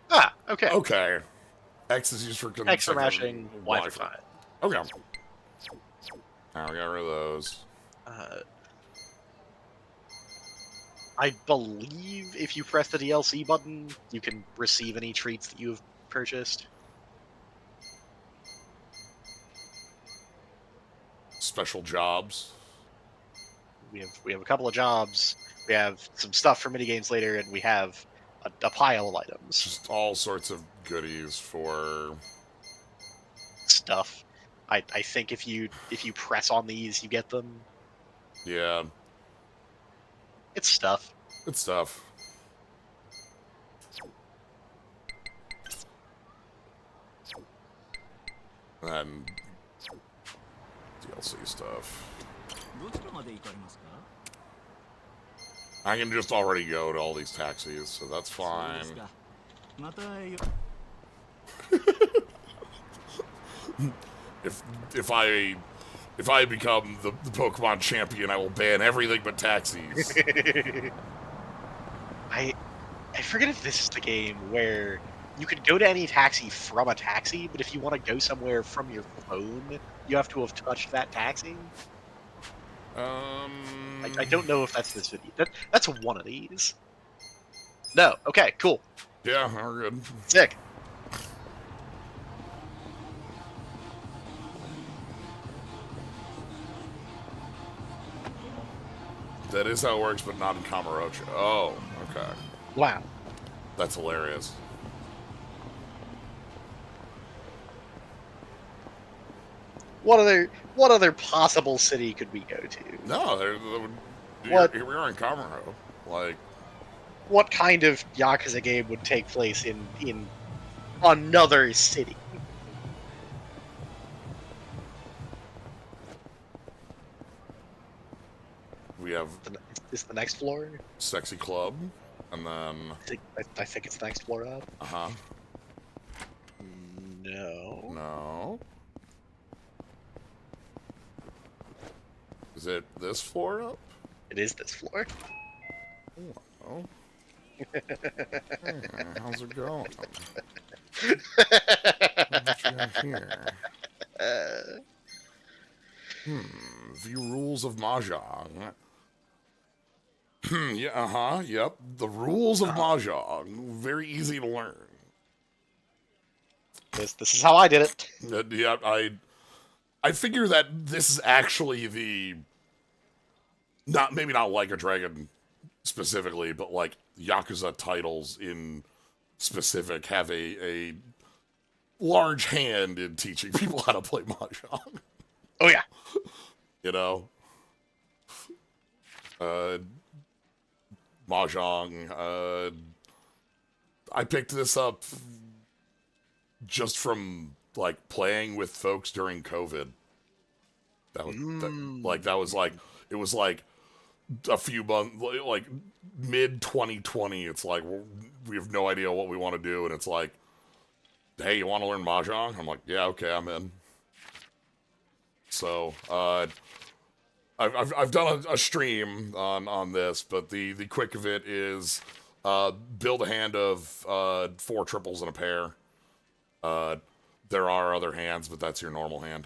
Ah, okay. Okay. X is used for X for mashing, Y for fire. Okay. Now we got rid of those. I believe if you press the DLC button, you can receive any treats that you have purchased. Special jobs. We have a couple of jobs. We have some stuff for minigames later, and we have a pile of items. Just all sorts of goodies for Stuff. I think if you press on these, you get them. yeah. It's stuff. Good stuff. And DLC stuff. I can just already go to all these taxis, so that's fine. If I become the Pokemon champion, I will ban everything but taxis. I forget if this is the game where you could go to any taxi from a taxi, but if you want to go somewhere from your phone, you have to have touched that taxi. I don't know if that's this video. That's one of these. No. Okay. Cool. Yeah, we're good. Sick. That is how it works, but not in Kamurocho. Oh, okay. Wow. That's hilarious. What other possible city could we go to? No, What? Here we are in Kamuro. Like, What kind of Yakuza game would take place in another city? we have Is the next floor? Sexy Club, and then I think it's the next floor up. No. No. Is it this floor up? It is this floor. Oh. Hey, how's it going? What you got here? View rules of Mahjong. Yeah, yep. The rules of Mahjong. Very easy to learn. This is how I did it. Yeah, I figure that this is actually the maybe not like a dragon specifically, but like Yakuza titles in specific have a large hand in teaching people how to play Mahjong. Oh yeah. You know? Mahjong, I picked this up just from like playing with folks during COVID. That was it was like a few months, like mid 2020. It's like we have no idea what we want to do, and it's like, hey, you want to learn Mahjong? I'm like, yeah, okay, I'm in. So I've done a stream on this, but the quick of it is build a hand of 4 triples and a pair. There are other hands, but that's your normal hand.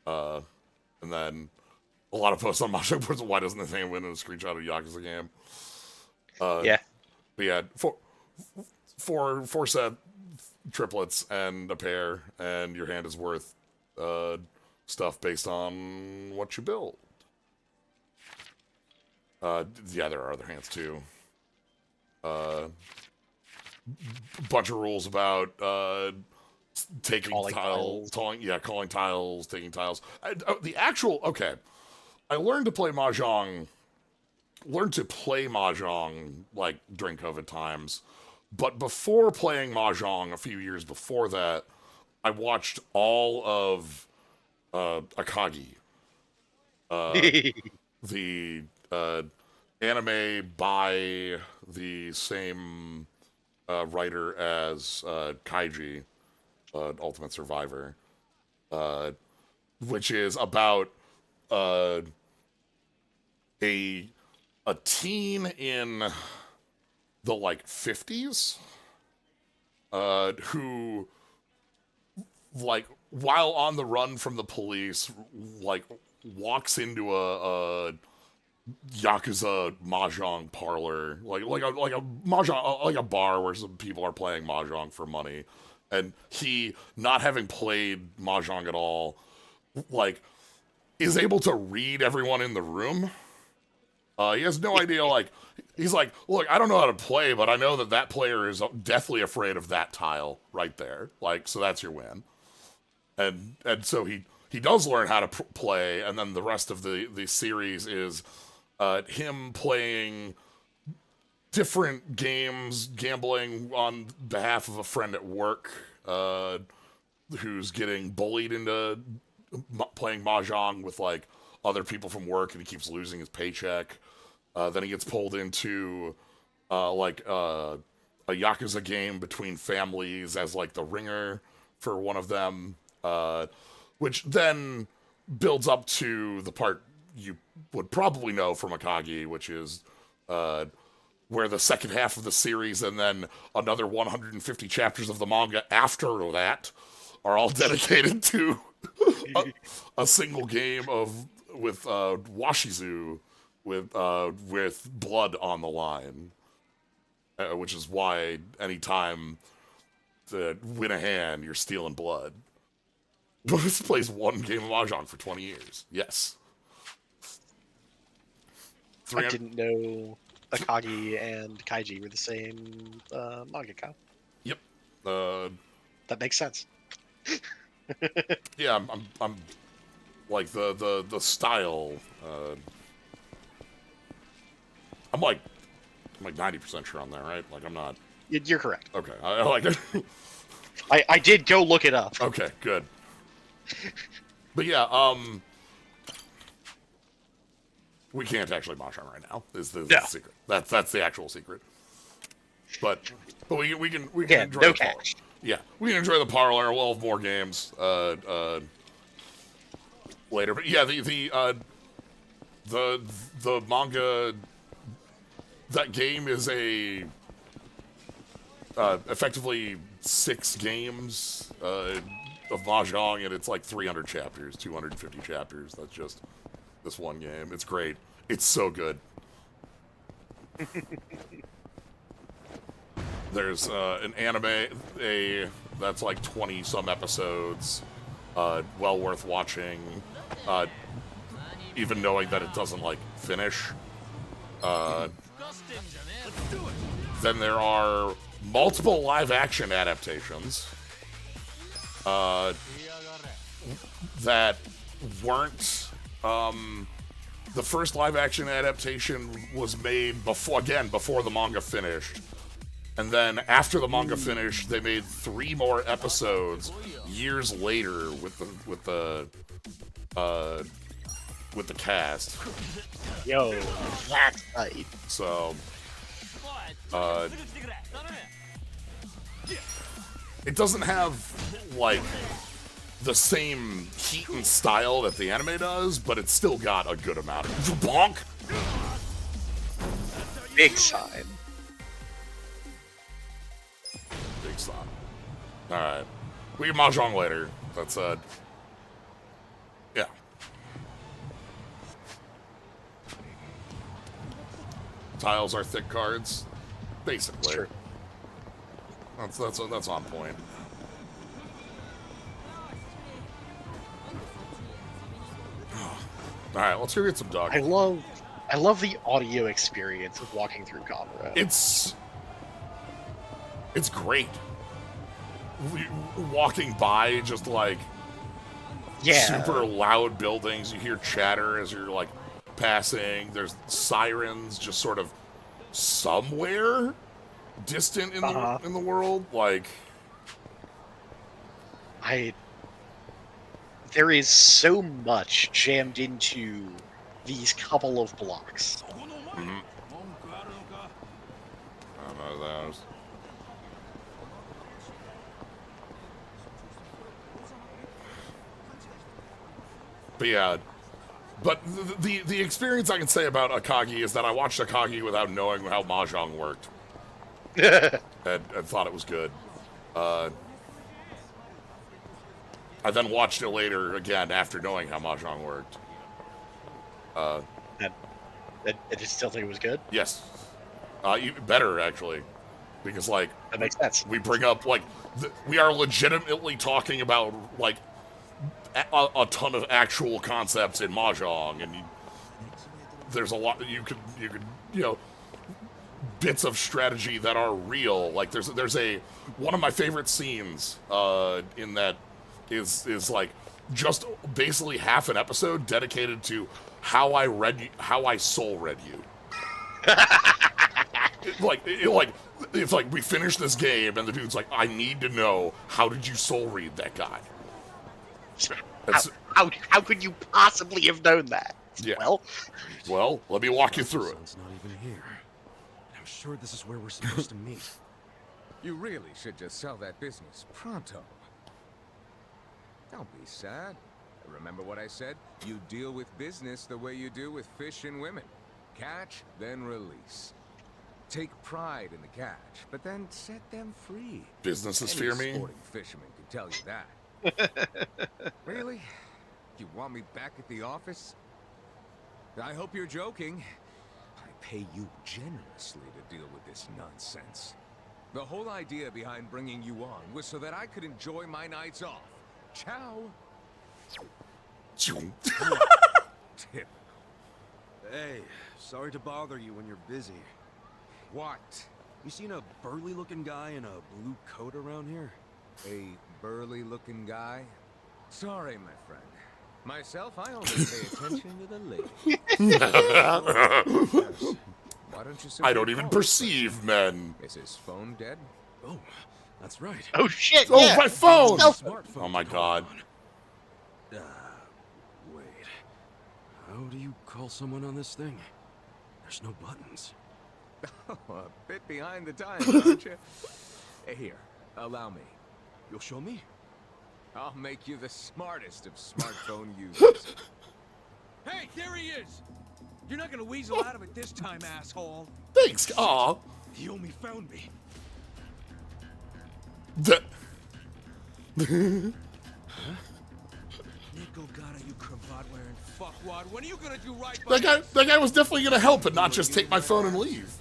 And then a lot of posts on Mahjong boards, why doesn't this hand win in a screenshot of a Yakuza game? Yeah. But yeah, four set triplets and a pair, and your hand is worth stuff based on what you build. Yeah, there are other hands too. Bunch of rules about taking Calling tiles, tiles. calling tiles, taking tiles. Okay. I learned to play mahjong. Learned to play mahjong like during COVID times, but before playing mahjong, a few years before that, I watched all of Akagi, the anime by the same writer as Kaiji, Ultimate Survivor, which is about a teen in the like 50s who, like, while on the run from the police, like walks into a Yakuza mahjong parlor, like a mahjong, like a bar where some people are playing mahjong for money, and he, not having played mahjong at all, like, is able to read everyone in the room. He has no idea, like, he's like, look, I don't know how to play, but I know that player is deathly afraid of that tile right there. Like, so that's your win. And so he does learn how to play, and then the rest of the series is him playing different games, gambling on behalf of a friend at work who's getting bullied into playing mahjong with, like, other people from work, and he keeps losing his paycheck. Then he gets pulled into a Yakuza game between families as, like, the ringer for one of them, which then builds up to the part you would probably know from Akagi, which is where the second half of the series and then another 150 chapters of the manga after that are all dedicated to a single game with Washizu with blood on the line, which is why anytime to win a hand, you're stealing blood. This plays one game of mahjong for 20 years. Yes. I didn't know Akagi and Kaiji were the same mangaka. Yep. That makes sense. Yeah, I'm like the style. I'm like 90% sure on that, right? Like, I'm not. You're correct. Okay, I like it. I did go look it up. Okay, good. But yeah, we can't actually mahjong right now. Is the secret? That's the actual secret. But we can enjoy no the cash. parlor. Yeah, we can enjoy the parlor. We'll have more games later. But yeah, the manga, that game is effectively 6 games of mahjong, and it's like 300 chapters, 250 chapters. That's just this one game. It's great. It's so good. There's an anime that's like 20 some episodes, well worth watching, even knowing that it doesn't like finish. Then there are multiple live action adaptations that weren't. The first live action adaptation was made before the manga finished. And then after the manga finished, they made 3 more episodes years later with the cast. Yo, that's tight. So, it doesn't have, like, the same heat and style that the anime does, but it's still got a good amount of bonk. Big sign. Big sign. All right, we can mahjong later. That's yeah. Tiles are thick cards, basically. Sure. That's on point. All right, let's go get some dog. I I love the audio experience of walking through Kamura. It's great. Walking by just like Yeah. super loud buildings, you hear chatter as you're like passing. There's sirens just sort of somewhere distant in the world. Like there is so much jammed into these couple of blocks. I don't know those. But yeah, but the experience I can say about Akagi is that I watched Akagi without knowing how mahjong worked, and thought it was good. I then watched it later again after knowing how mahjong worked. I just still think it was good. Yes, even better actually, because like That makes sense. we bring up like we are legitimately talking about like a ton of actual concepts in mahjong, and there's a lot you could bits of strategy that are real. Like there's a one of my favorite scenes in that is like just basically half an episode dedicated to how I soul read you. It's like we finish this game and the dude's like, I need to know, how did you soul read that guy? How could you possibly have known that? Yeah. Well, let me walk you through it. Son's not even here. I'm sure this is where we're supposed to meet. You really should just sell that business pronto. Don't be sad. Remember what I said? You deal with business the way you do with fish and women. Catch, then release. Take pride in the catch, but then set them free. Businesses Any fear me. sporting fisherman can tell you that. Really? You want me back at the office? I hope you're joking. I pay you generously to deal with this nonsense. The whole idea behind bringing you on was so that I could enjoy my nights off. Ciao. Tip. Hey, sorry to bother you when you're busy. What? You seen a burly-looking guy in a blue coat around here? A burly-looking guy? Sorry, my friend. Myself, I only pay attention to the lady. Why don't you simply I don't even call her? perceive men. Is his phone dead? Oh, that's right. oh shit! Oh, yeah. my phone! Smartphone Oh my to call god. on. Wait. How do you call someone on this thing? There's no buttons. Oh, a bit behind the times, aren't you? Hey, here, allow me. You'll show me? I'll make you the smartest of smartphone users. Hey, there he is! You're not gonna weasel out of it this time, asshole. Thanks. Aw. He only found me. That- Nickel Gata, you cravat-wearing fuckwad. When are you gonna do right by that guy was definitely gonna help and not just take my phone and leave.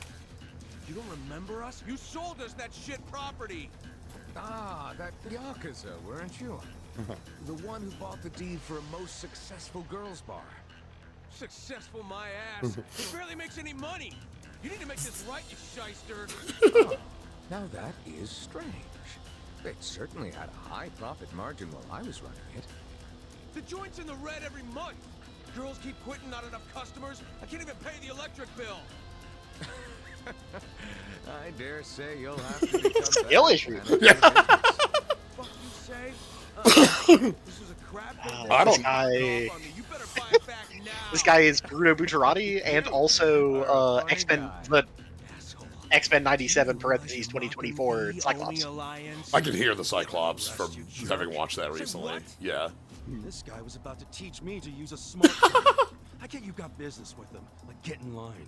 You don't remember us? You sold us that shit property. Ah, that Yakuza, weren't you? The one who bought the deed for a most successful girls' bar. Successful my ass. It barely makes any money. You need to make this right, you shyster. Huh. Now that is strange. It certainly had a high profit margin while I was running it. The joint's in the red every month. Girls keep quitting, not enough customers. I can't even pay the electric bill. I dare say you'll have to become Skill better issue. at managing your business. Fuck you say? This is a crap business. I don't- This guy, You better buy it back now. this guy is Bruno Bucciarati and also X-Men, the Asshole. X-Men 97 parentheses 2024 Cyclops. I can hear the Cyclops from having watched that recently. Yeah. This guy was about to teach me to use a smartphone. I get you got business with him. Like, get in line.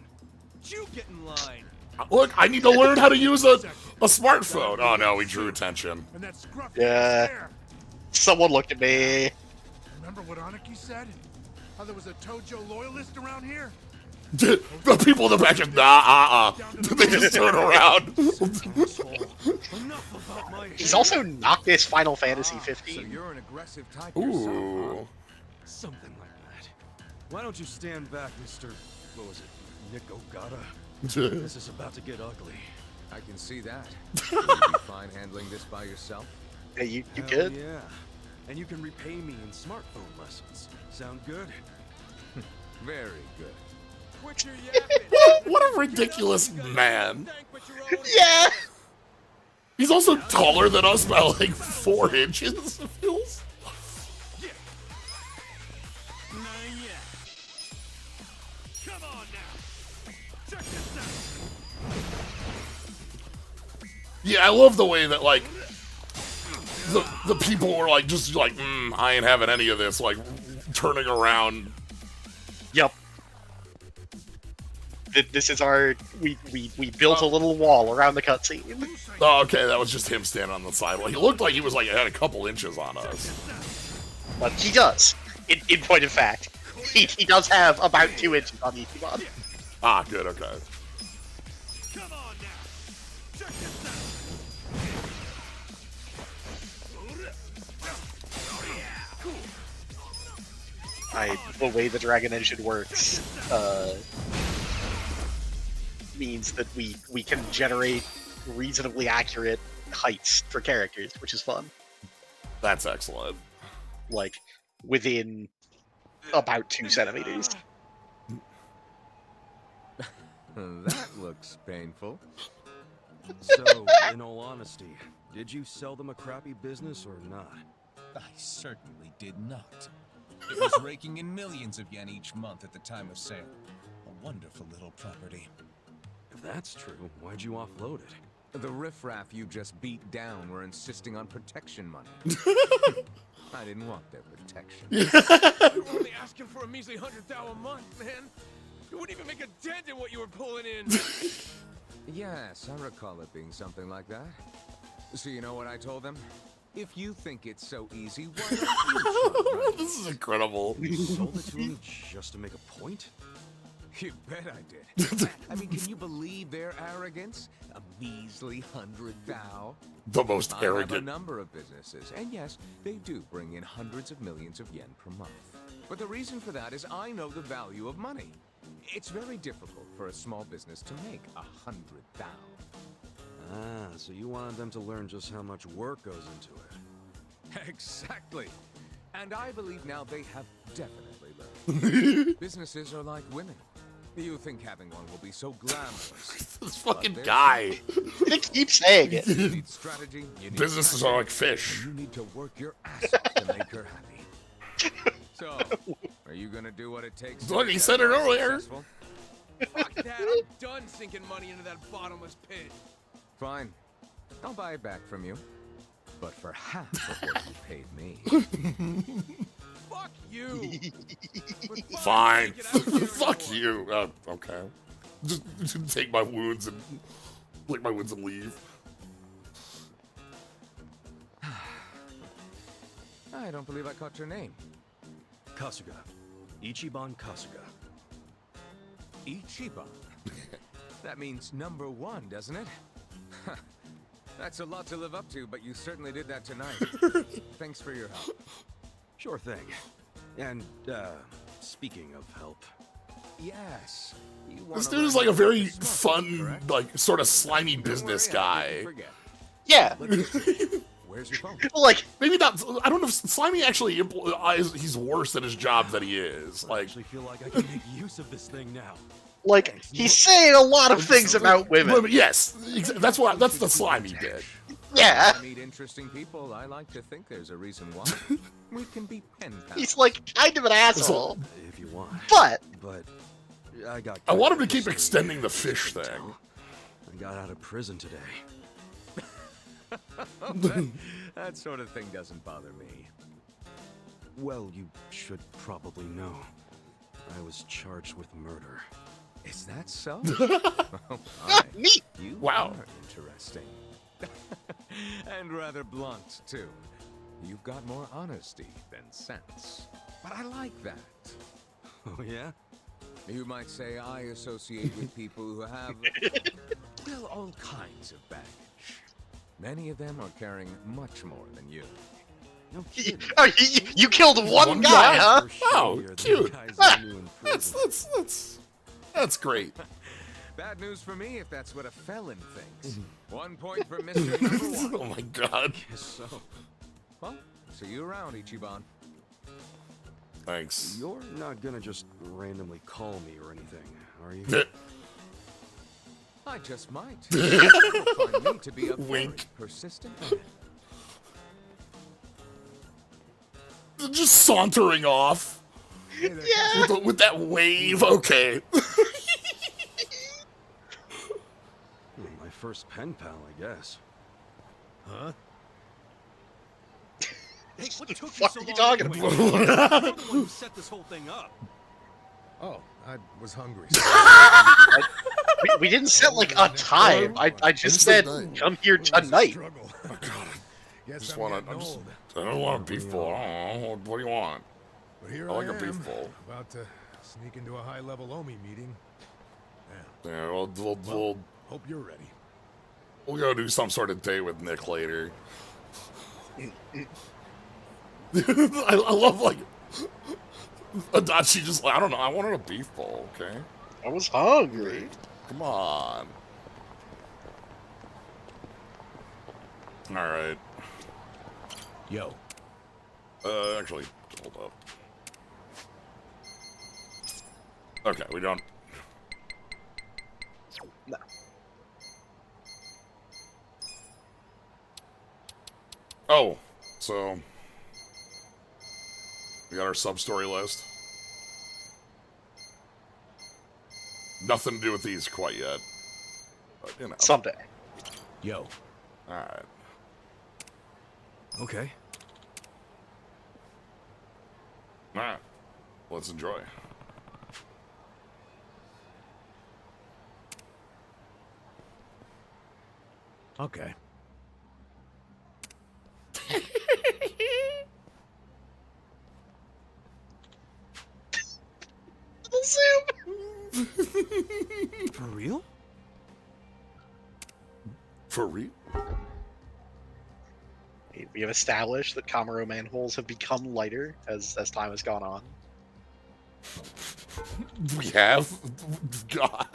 You get in line. Look, I need to learn how to use a smartphone. Oh no, he drew attention. And that scruffy Yeah. there. Someone looked at me. Remember what Aniki said? How there was a Tojo loyalist around here? The people in the back just they just turn around. Enough about my He's also Noctis Final Fantasy So 15. you're an aggressive type yourself, huh? Ooh. Something like that. Why don't you stand back, Mr. What was it? Nick Ogata. This is about to get ugly. I can see that. Will you be fine handling this by yourself? Hey, you Hell good? Yeah. And you can repay me in smartphone lessons. Sound good? Very good. Quit your yapping. What a ridiculous man. Thank but your own Yeah. He's also taller than us by like 4 inches, it feels. Not yet. Come on now. Check this out. Yeah, I love the way that like the people were like just like, I ain't having any of this, like turning around. Yep. This is our we built a little wall around the cutscene. Oh, okay, that was just him standing on the sidewalk. He looked like he was like had a couple inches on us. But he does. In point of fact, he does have about 2 inches on Ichiban. Ah, good, okay. Come on now. Check this out. The way the Dragon Engine works means that we can generate reasonably accurate heights for characters, which is fun. That's excellent. Like within about 2 centimeters. That looks painful. So, in all honesty, did you sell them a crappy business or not? I certainly did not. It was raking in millions of yen each month at the time of sale. A wonderful little property. If that's true, why'd you offload it? The riffraff you just beat down were insisting on protection money. I didn't want their protection. You were only asking for a measly 100,000 a month, man. You wouldn't even make a dent in what you were pulling in. Yes, I recall it being something like that. So you know what I told them? If you think it's so easy, why don't you try? This is incredible. You sold it to him just to make a point? You bet I did. I mean, can you believe their arrogance? A measly 100,000. The most I have a arrogant. number of businesses, and yes, they do bring in hundreds of millions of yen per month. But the reason for that is I know the value of money. It's very difficult for a small business to make 100,000. Ah, so you wanted them to learn just how much work goes into it. Exactly. And I believe now they have definitely learned. Businesses are like women. You think having one will be so glamorous. This fucking But guy. They keep saying it. You need strategy. You need Businesses tactics, are like fish. and you need to work your ass off to make her happy. So, are you gonna do what it takes? To Look, make he that said it guy earlier. successful? Fuck that. I'm done sinking money into that bottomless pit. Fine. I'll buy it back from you. But for half of what you paid me. Fuck you. But Fine. get out of here Fuck anymore. you. Okay. Just take my wounds and lick my wounds and leave. I don't believe I caught your name. Kasuga. Ichiban Kasuga. Ichiban. That means #1, doesn't it? That's a lot to live up to, but you certainly did that tonight. Thanks for your help. Sure thing. And, speaking of help, Yes. You This wanna dude is learn like a how to very be smart, fun, correct? like sort of slimy Don't business worry, I guy. didn't forget. Yeah. Where's your phone? Like, Maybe not. I don't know if Slimy actually implies he's worse at his job than he is. I Like, actually feel like I can make use of this thing now. he's saying a lot of things about women. yes, that's why. That's the Slimy bit. Yeah. I meet interesting people. I like to think there's a reason why. We can be pen pals. He's like kind of an asshole. If you want. But But I got. I want him to caught keep this extending the thing. fish thing. I got out of prison today. That sort of thing doesn't bother me. Well, you should probably know. I was charged with murder. Is that so? Oh, my. neat. You Wow. are interesting. And rather blunt, too. You've got more honesty than sense. But I like that. Oh, yeah? You might say I associate with people who have, well, all kinds of baggage. Many of them are carrying much more than you. No kidding. Oh, you killed one guy, huh? For Oh, shittier than cute. guys I knew in That's prison. that's that's That's great. Bad news for me if that's what a felon thinks. 1 point for Mr. Number 1. Oh my god. Guess so. Well, see you around, Ichiban. Thanks. You're not gonna just randomly call me or anything, are you? I just might. You'll find me to be a very Wink. persistent man. Just sauntering off. Yeah. With that wave. Okay. My first pen pal, I guess. Huh? Hey, what took fuck you are you so long talking anyway? about? You're the one who set this whole thing up. Oh, I was hungry. We didn't set like a time. I just said come here tonight. Struggle. Guess Just I'm wanna. getting old. I don't want a beef bowl. What do you want? But here I like a am, beef bowl. about to sneak into a high-level OMI meeting. Yeah, we'll Hope you're ready. go do some sort of date with Nick later. I love like Adachi just like I don't know. I wanted a beef bowl. Okay, I was hungry. come on. All right. Yo. Actually, hold up. Okay, we don't. No. Oh, so we got our sub-story list. Nothing to do with these quite yet, but you know. Someday. Yo. All right. Okay. All right. Let's enjoy. Okay. For real? For real? We have established that Kamuro manholes have become lighter as time has gone on. We have. God.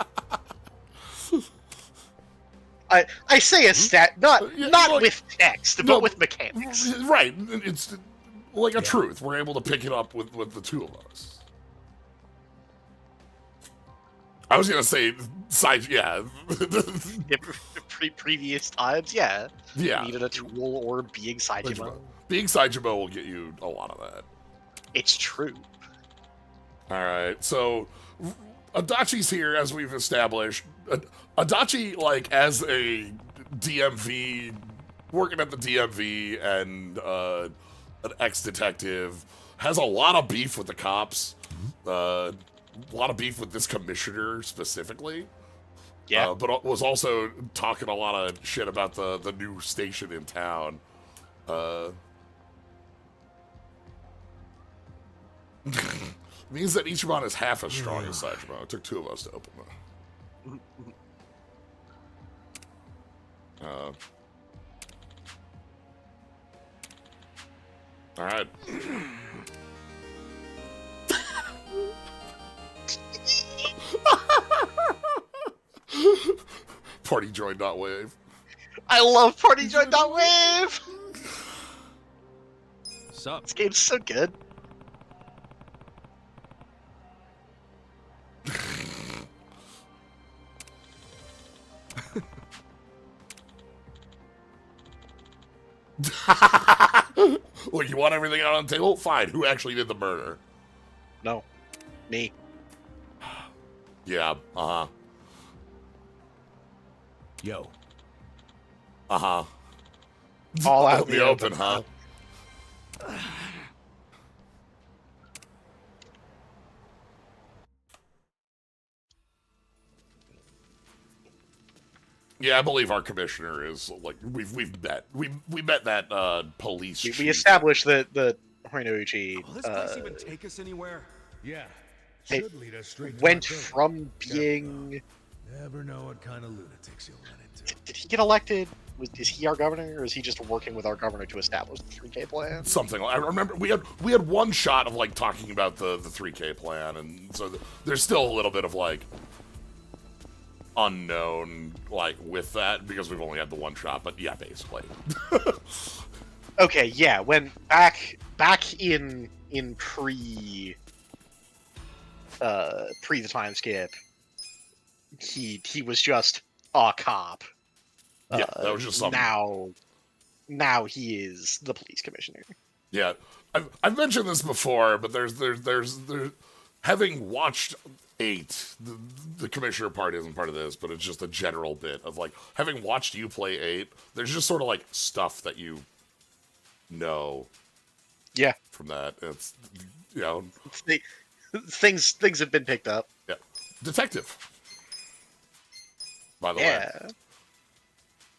I say a stat, not Yeah, not like- with text, No, but with mechanics. Right. It's like a truth. We're able to pick it up with the two of us. I was gonna say, Psyche, yeah. Previous times, yeah. Yeah. You needed a tool or being Saijima. Being Saijima will get you a lot of that. It's true. Alright, so Adachi's here, as we've established. Adachi, like, as a DMV, working at the DMV and an ex-detective, has a lot of beef with the cops. A lot of beef with this commissioner specifically. Yeah. But was also talking a lot of shit about the new station in town. Means that Ichiban is half as strong as Saijima. It took two of us to open that. Alright. Party join.wave. I love Party Join.wave! Sup? This game's so good. Look, you want everything out on the table? Fine. Who actually did the murder? No. Me. Yeah, uh-huh. Yo. Uh-huh. All out in the open, huh? Yeah, I believe our commissioner is like we've met. We met that police We chief. established that Horinouchi Will this place even take us anywhere? Yeah. Hey, Should lead us straight to went our building. from being... Never know what kind of lunatics you'll run into. Did he get elected is he our governor, or is he just working with our governor to establish the 3K plan? Something like, I remember we had one shot of like talking about the 3K plan, and so there's still a little bit of like unknown like with that because we've only had the one shot. But yeah, basically. Okay, yeah. When back in pre the time skip, he was just a cop. Yeah, that was just something. Now he is the police commissioner. Yeah, I've mentioned this before, but there's having watched 8, the commissioner part isn't part of this, but it's just a general bit of like having watched you play 8. There's just sort of like stuff that you know. Yeah. From that, it's you know things have been picked up. Yeah, detective. By the way. Yeah.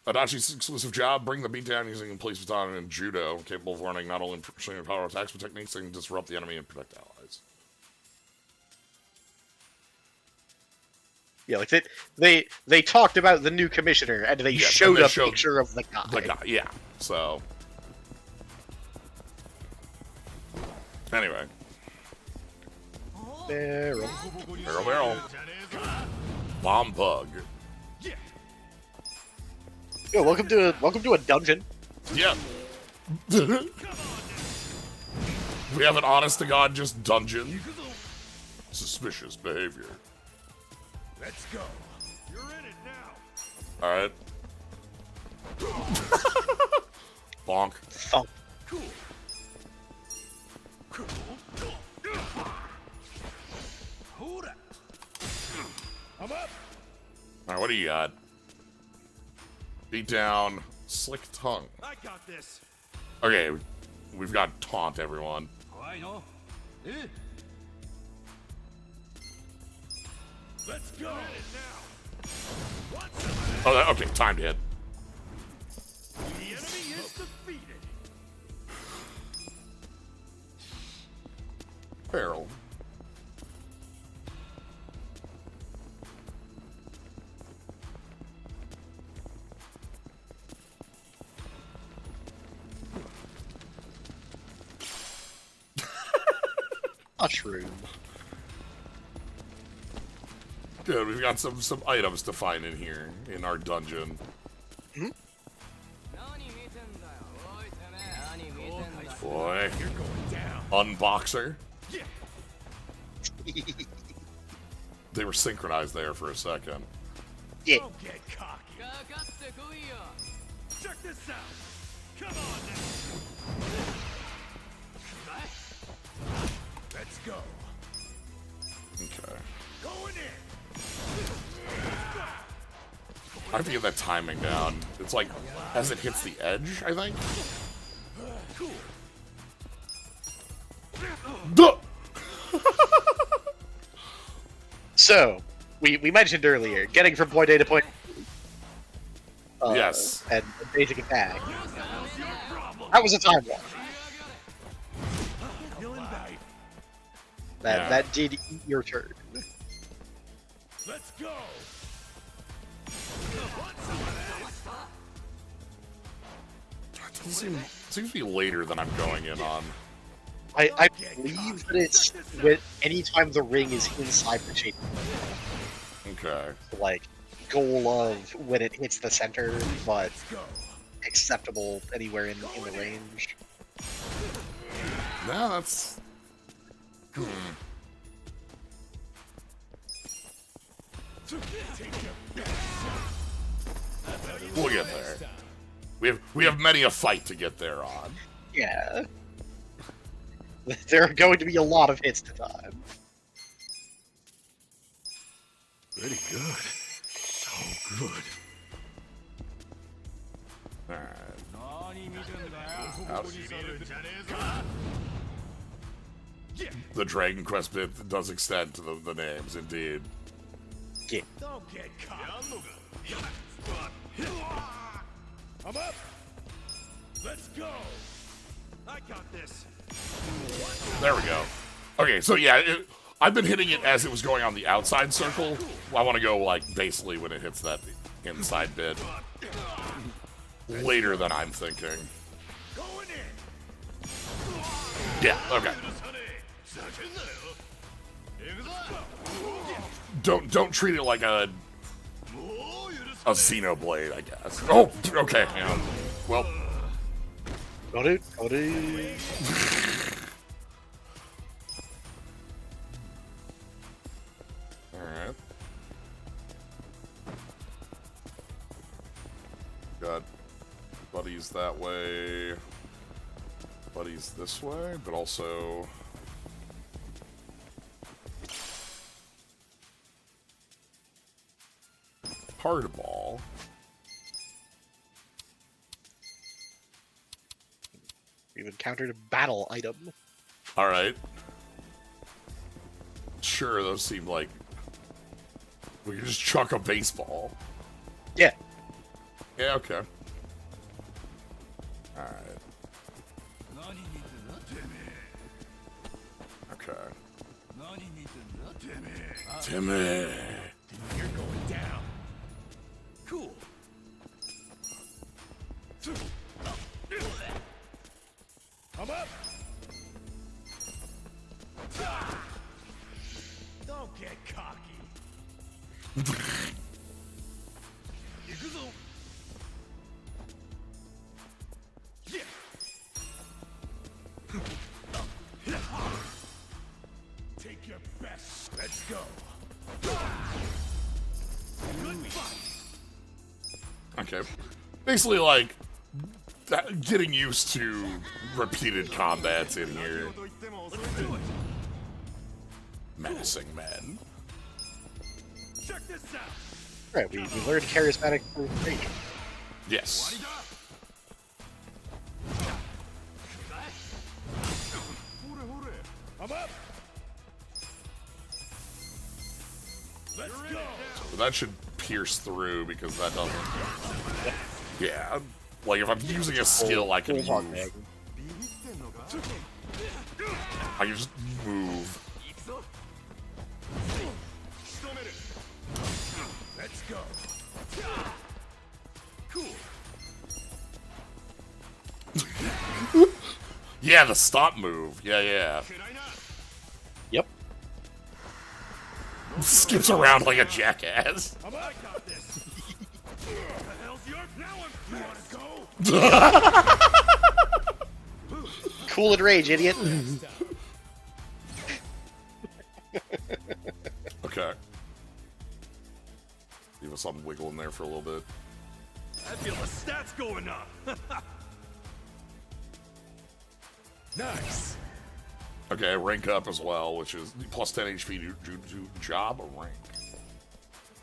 Adachi's exclusive job, bring the beat down using police baton and judo, capable of learning not only pursuing power attacks, but techniques that can disrupt the enemy and protect allies. Yeah, like they talked about the new commissioner, and they showed a picture of the guy. The guy, yeah. So, anyway. Barrel. Bomb bug. Yo, welcome to a dungeon. Yeah. We have an honest-to-God just dungeon. Suspicious behavior. Let's go. You're in it now. All right. Bonk. Oh. Cool. Hold up. I'm up. All right, what do you got? Beat down, slick tongue. I got this. Okay, we've got taunt everyone. I know. Let's go. Oh, okay, time to hit. The enemy is defeated. Barrel. Mushroom. Good, we've got some items to find in here in our dungeon. Boy, You're going down. unboxer. Yeah. They were synchronized there for a second. Yeah. Don't get cocky. Check this out. Come on now. Let's go. Okay. Going in. I have to get that timing down. It's like as it hits the edge, I think. Cool. Duh! So, we mentioned earlier, getting from point A to point B. Yes. And basic attack. That was a time warp. That did eat your turn. Let's go. It seems to be later than I'm going in on. I believe that it's anytime the ring is inside the shape. Okay. Like, goal of when it hits the center, but acceptable anywhere in the range. No, that's... We'll get there. We have many a fight to get there on. Yeah. There are going to be a lot of hits to time. Pretty good. So good. Alright. The Dragon Quest bit does extend to the names, indeed. Yeah. Don't get caught. I'm up. Let's go. I got this. There we go. Okay, so yeah, I've been hitting it as it was going on the outside circle. I want to go, like, basically when it hits that inside bit. later than I'm thinking. Going in. Yeah, okay. Don't treat it like a Xenoblade, I guess. Oh, okay. Yeah. Well, Got it. alright. Got buddies that way, buddies this way, but also hard ball. We've encountered a battle item. Alright. Sure, those seem like we can just chuck a baseball. Yeah. Yeah, okay. Alright. Okay. Timmy. You're going down. Cool. I'm up. Don't get cocky. Yakuza. Yeah. Take your best. Let's go. Good fight. Okay. Basically, like, getting used to repeated combats in here. Let's do it. Menacing men. Check this out. Right, we learned charismatic through rage. Yes. I'm up. Let's go. That should pierce through because that doesn't. Yeah. Like, if I'm using a skill, I can move. I can just move. Let's go. Cool. Yeah, the stop move. Yeah. Yep. Skips around like a jackass. I got this. The hell's yours now? You wanna go? Cool and rage, idiot. Okay. Leave us on wiggle in there for a little bit. I feel the stats going up. Nice. Okay, rank up as well, which is plus 10 HP to job rank.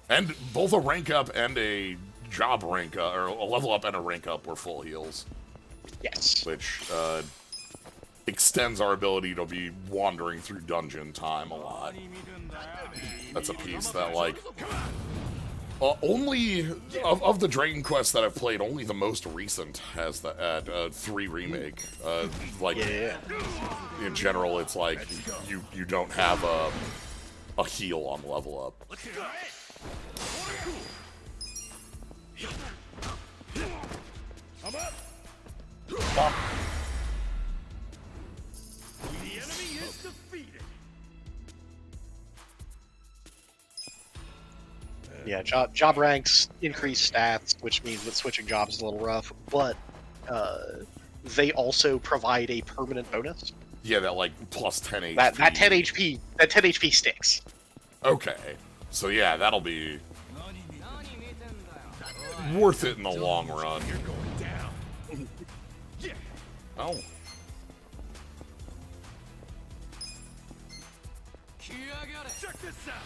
And both a rank up and a job rank up, or a level up and a rank up were full heals. Yes. Which extends our ability to be wandering through dungeon time a lot. That's a piece that, like, only of the Dragon Quest that I've played, only the most recent has the 3 remake. Like, Yeah. in general, it's like you don't have a heal on level up. Let's go. I'm up. The enemy is defeated. Yeah, job ranks increase stats, which means that switching jobs is a little rough, but they also provide a permanent bonus. Yeah, that like plus 10 HP. That 10 HP sticks. Okay, so yeah, that'll be worth it in the long run. You're going down. Yeah. Oh. Check this out.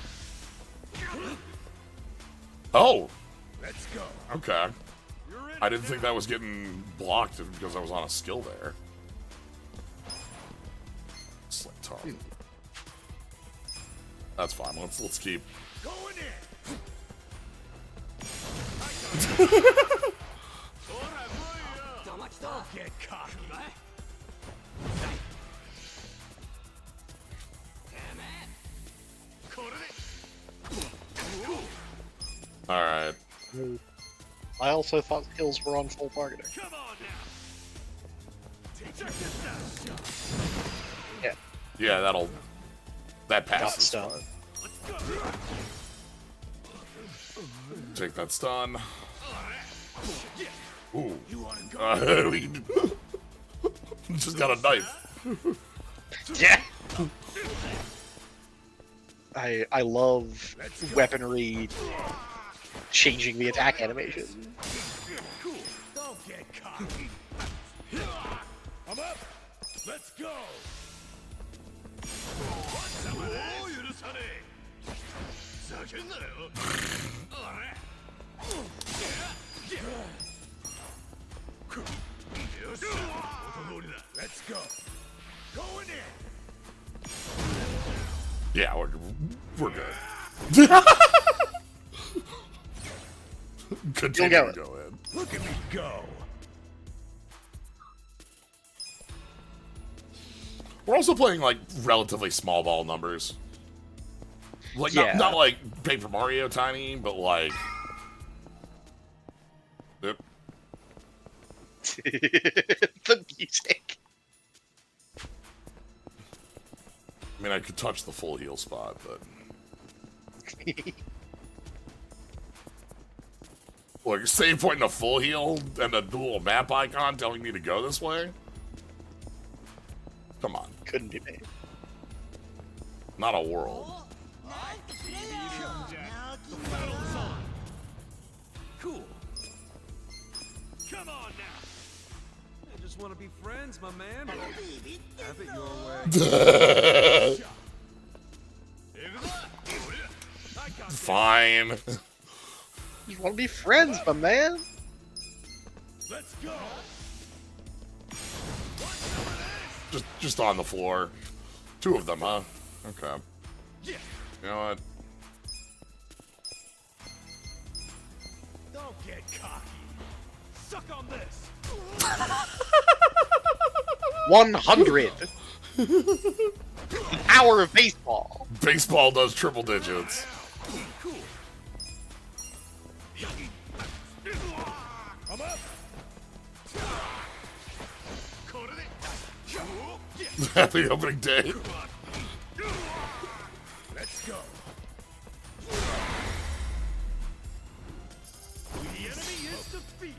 Oh. Let's go. Okay. You're in. I didn't think that was getting blocked because I was on a skill there. Slick tongue. That's fine. Let's keep. Going in. Don't get cocky. All right. I also thought skills were on full targeting. Come on now. Check this out. Yeah, Yeah, that got passes. stun. Let's go. Take that stun. Ooh. You wanna go? We just got a knife. Yeah. I love weaponry changing the attack animation. Cool. Don't get cocky. I'm up. Let's go. Let's go. Going in. Yeah, we're good. Continue You'll to get go in. Look at me go. We're also playing like relatively small ball numbers. Like Yeah. not like Paper Mario tiny, but like. Yep. The music. I mean, I could touch the full heal spot, but look, save point in a full heal and a dual map icon telling me to go this way. Come on, Couldn't be me. not a world. Cool. Come on now. I just want to be friends, my man. Have it your way. Fine. You want to be friends, my man? Let's go. Just on the floor. Two of them, huh? Okay. Yeah. You know what? Don't get cocky. Suck on this. 100. The power of baseball. Baseball does triple digits. Cool. I'm up. Happy opening day. Let's go. The enemy is defeated.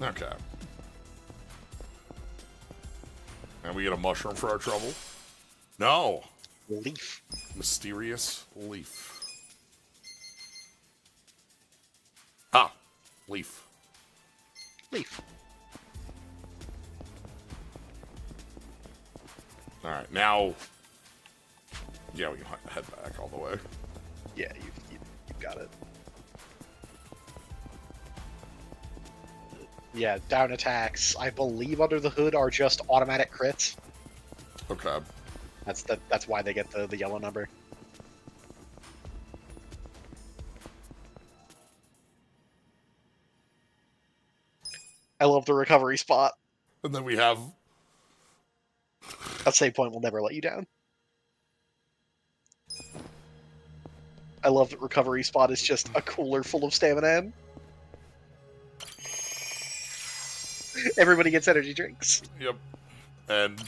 Okay. And we get a mushroom for our trouble? No. Leaf. Mysterious leaf. Ah, leaf. Leaf. Alright, now... Yeah, we can head back all the way. Yeah, you got it. Yeah, down attacks, I believe under the hood are just automatic crits. Okay. That's why they get the yellow number. I love the recovery spot. And then we have... That save point will never let you down. I love that recovery spot is just a cooler full of stamina in. Everybody gets energy drinks. Yep. And...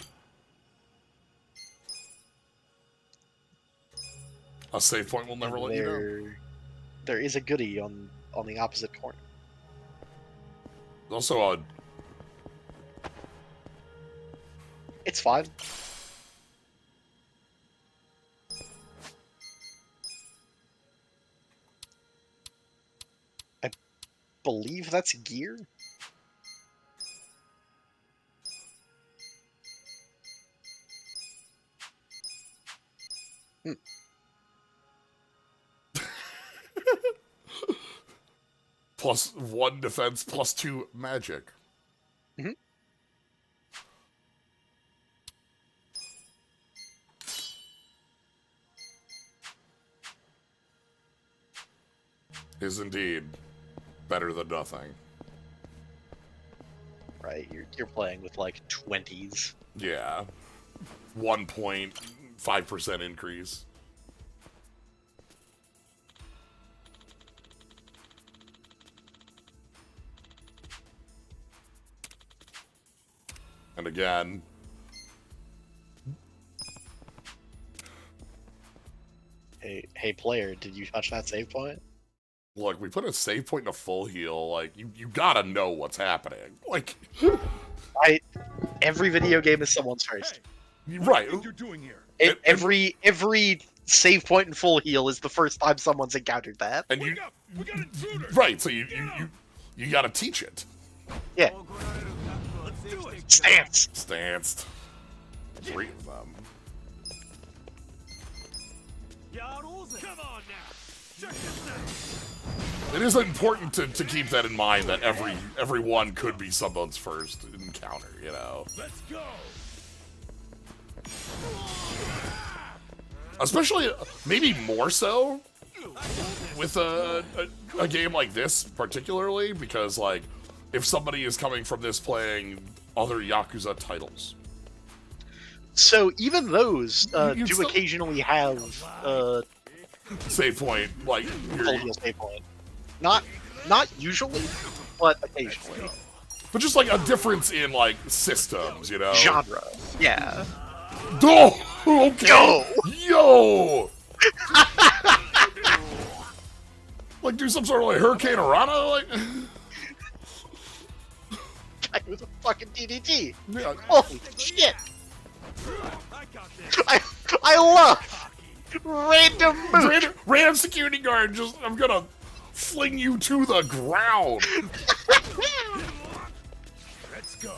a save point will never let you down. There is a goodie on the opposite corner. There's also a... It's fine. I believe that's gear. Plus 1 defense, plus 2 magic. Mhm. Is indeed better than nothing. Right, you're playing with like 20s. Yeah. 1.5% increase. And again. Hey, player, did you touch that save point? Look, we put a save point in a full heal. Like, you gotta know what's happening. Like, Every video game is someone's first. right. What you're doing here? Every save point in full heal is the first time someone's encountered that. And you, Wake up! We got intruders! right? So you gotta teach it. Yeah. Let's do it! Stanced. 3 of them. Come on now! Check this out! It is important to keep that in mind that everyone could be someone's first encounter. You know. Let's go! Especially, maybe more so with a game like this, particularly, because, like, if somebody is coming from this playing other Yakuza titles. So even those do still occasionally have save point, like, full heal save point. Not usually, but occasionally. but just, like, a difference in, like, systems, you know? Genre. Yeah. Oh, okay. Yo! Like, do some sort of, like, Hurricane Arana, like... Guy with a fucking DDT. Yeah. Holy shit! I love random moves. Random security guard, just, I'm gonna fling you to the ground. Let's go!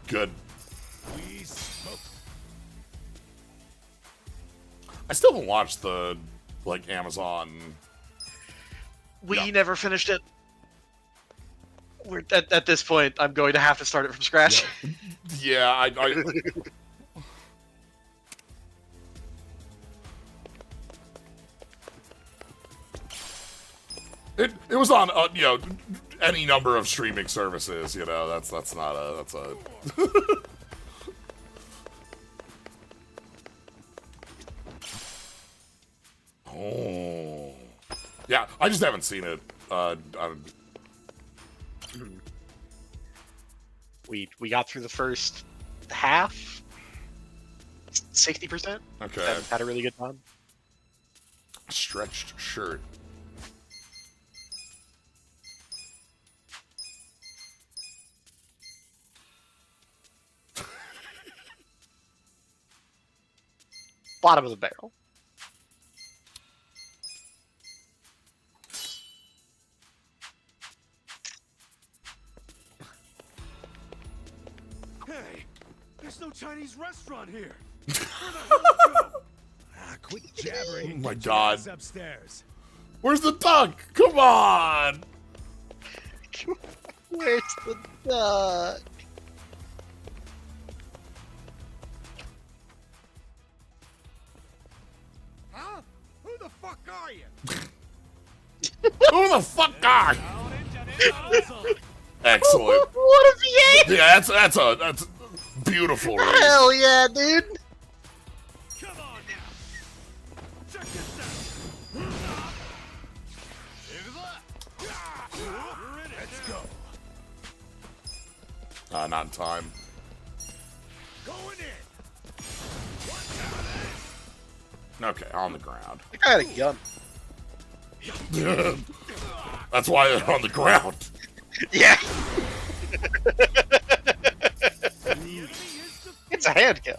Good. We smoke. I still haven't watched the, like, Amazon. We never finished it. We're at this point. I'm going to have to start it from scratch. Yeah, I It was on, you know, any number of streaming services, you know, that's not a, that's a... Oh. Yeah, I just haven't seen it. We got through the first half, 60%. Okay. Had a really good time. Stretched shirt. Bottom of the barrel. Hey, there's no Chinese restaurant here. Where the hell did you go? Quit jabbering. Oh and my get your God. ass upstairs. Where's the duck? Come on! Where's the duck? Huh? Who the fuck are you? Who the fuck are you? Excellent. What a VA! Yeah, that's beautiful. Read. Hell yeah, dude! Come on now! Check this out! Let's go! Not in time. Going in! Okay, on the ground. I had a gun. That's why they're on the ground. Yeah. It's a handgun.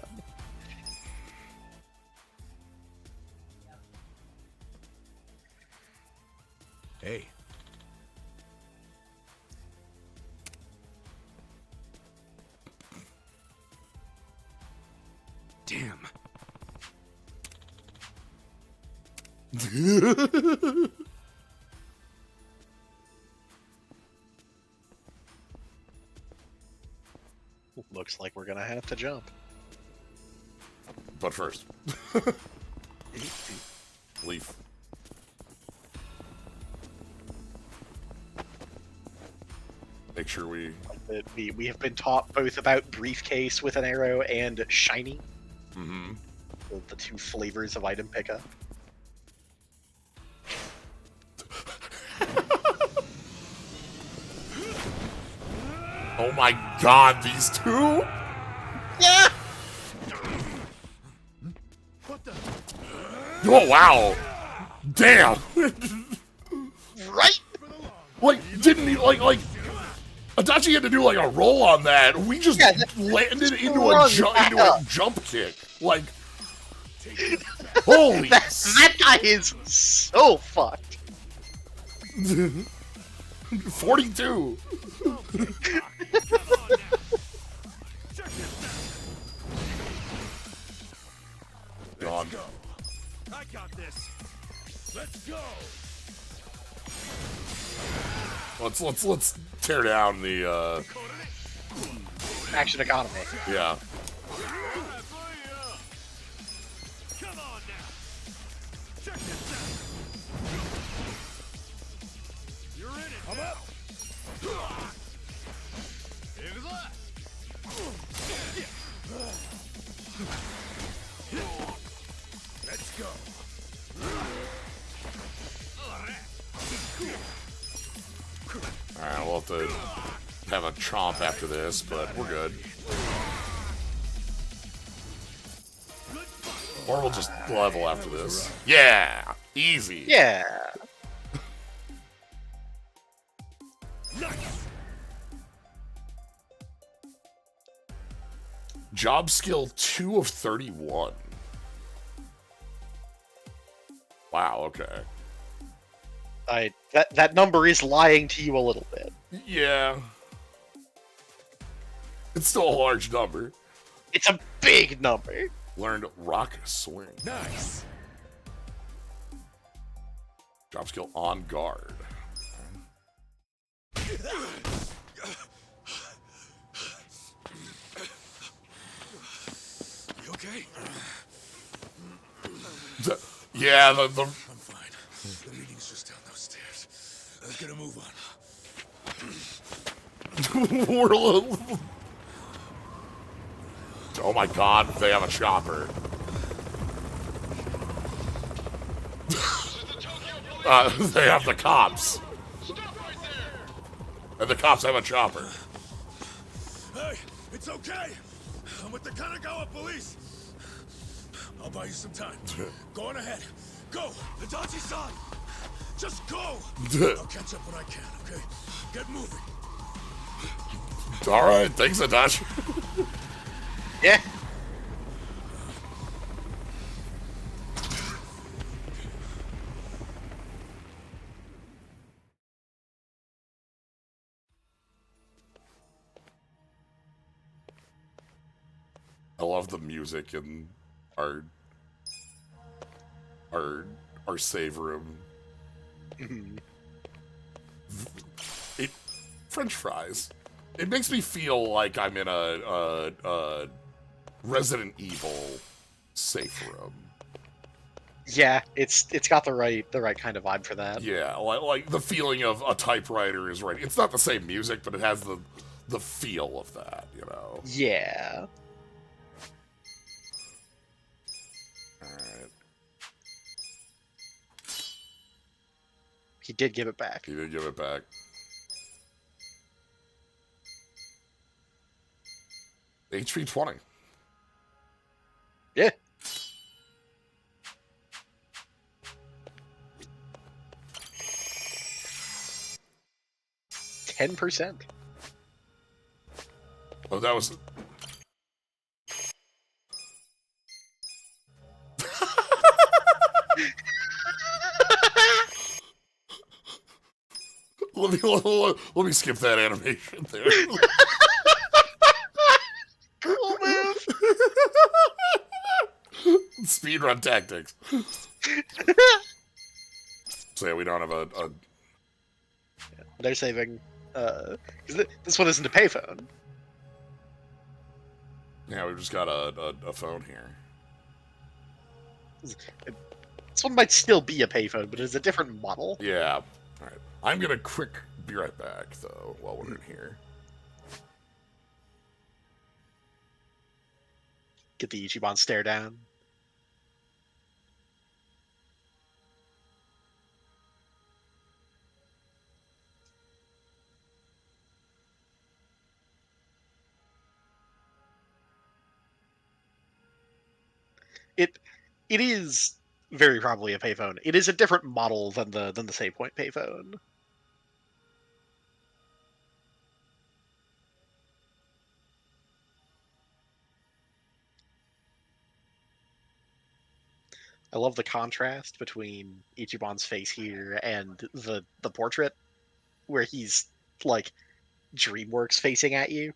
Hey. Damn. Looks like we're gonna have to jump. But first. Leaf. Make sure we... We have been taught both about briefcase with an arrow and shiny. Mm-hmm. The two flavors of item pickup. Oh my god, these two? Yeah. Oh wow. Damn. Right. Like, didn't he, like, Adachi had to do, like, a roll on that. We just landed into a jump kick. Like, holy... that guy is so fucked. 42. Gone. I got this. Let's go. Let's tear down the Action economy. yeah. Come on now. Check this out. You're in it. I'm up. Let's go. Alright, we'll have to have a chomp after this, but we're good. Or we'll just level after this. Yeah! Easy! Yeah. Job skill 2 of 31. Wow, okay. That number is lying to you a little bit. Yeah. It's still a large number. It's a big number. Learned rock swing. Nice. Job skill on guard. You okay? Yeah, the I'm fine. The meeting's just down those stairs. Let's get a move on. we're a little... Oh my god, they have a chopper. They have the cops. And the cops have a chopper. Hey, it's okay. I'm with the Kanagawa police. I'll buy you some time. Go on ahead. Go, Adachi-san. Just go. I'll catch up when I can, okay? Get moving. Alright, thanks, Adachi. Yeah. I love the music in our save room. It French fries. It makes me feel like I'm in a Resident Evil safe room. Yeah, it's got the right kind of vibe for that. Yeah, like the feeling of a typewriter is right. It's not the same music, but it has the feel of that, you know. Yeah. Alright. He did give it back. He did give it back. HP 20. Yeah. %. Oh, that was... let me skip that animation there. Cool move. Speedrun tactics. So yeah, we don't have a They're saving. 'Cause this one isn't a payphone. yeah, we've just got a phone here. This one might still be a payphone, but it's a different model. Yeah. All right. I'm gonna be right back though while we're in here. Get the Ichiban stare down. It is very probably a payphone. It is a different model than the Save Point payphone. I love the contrast between Ichiban's face here and the portrait, where he's like DreamWorks facing at you.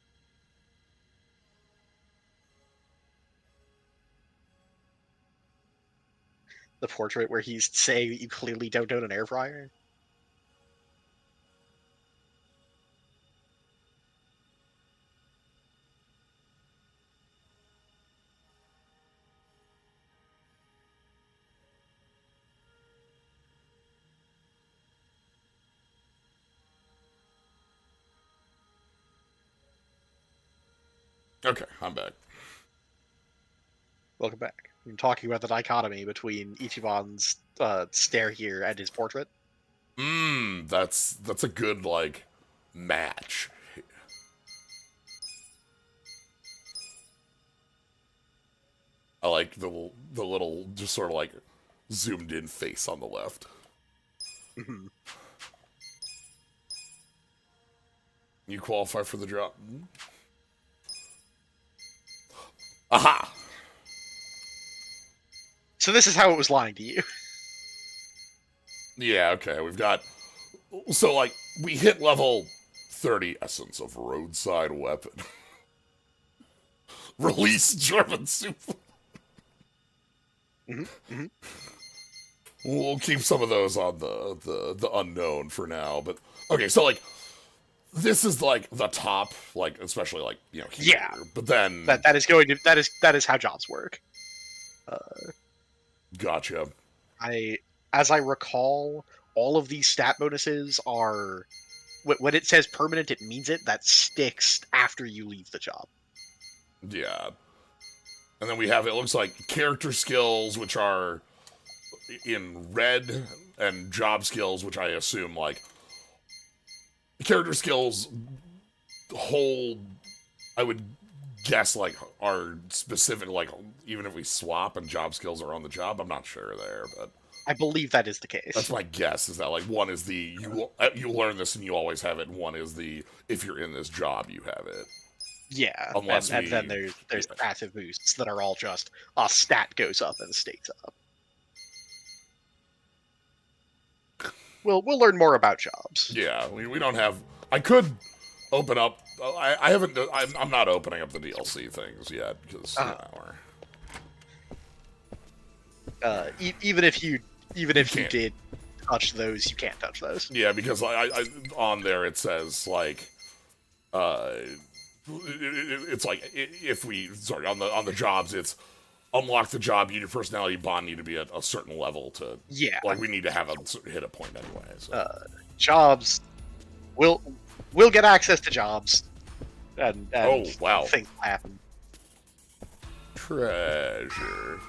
The portrait where he's saying that you clearly don't own an air fryer. Okay, I'm back. Welcome back. I'm talking about the dichotomy between Ichiban's stare here and his portrait. That's a good, like, match. I like the little, just sort of like, zoomed in face on the left. You qualify for the job. Aha! So this is how it was lying to you. Yeah, okay, we've got... So, like, we hit level 30 essence of roadside weapon. Release German soup. We'll keep some of those on the unknown for now, but... Okay, so, like, this is, like, the top, like, especially, like, you know, here, yeah. But then... That is how jobs work. Gotcha. As I recall, all of these stat bonuses are... When it says permanent, it means it. That sticks after you leave the job. Yeah. And then we have, it looks like, character skills, which are in red, and job skills, which I assume, like... Character skills hold, I would guess, like, are specific, like, even if we swap and job skills are on the job, I'm not sure there, but... I believe that is the case. That's my guess, is that, like, one is the, you learn this and you always have it, and one is the, if you're in this job, you have it. Yeah, Unless and then there's passive boosts that are all just, a stat goes up and stays up. We'll learn more about jobs. Yeah, we don't have... I could open up... I haven't... I'm not opening up the DLC things yet, because, even if you did touch those, you can't touch those. Yeah, because I on there it says, like... it's like, if we... Sorry, on the jobs, it's... Unlock the job, your personality bond need to be at a certain level to... Yeah. Like, we need to have hit a point anyway, so... Jobs... We'll get access to jobs. And oh, wow. Things happen. Treasure.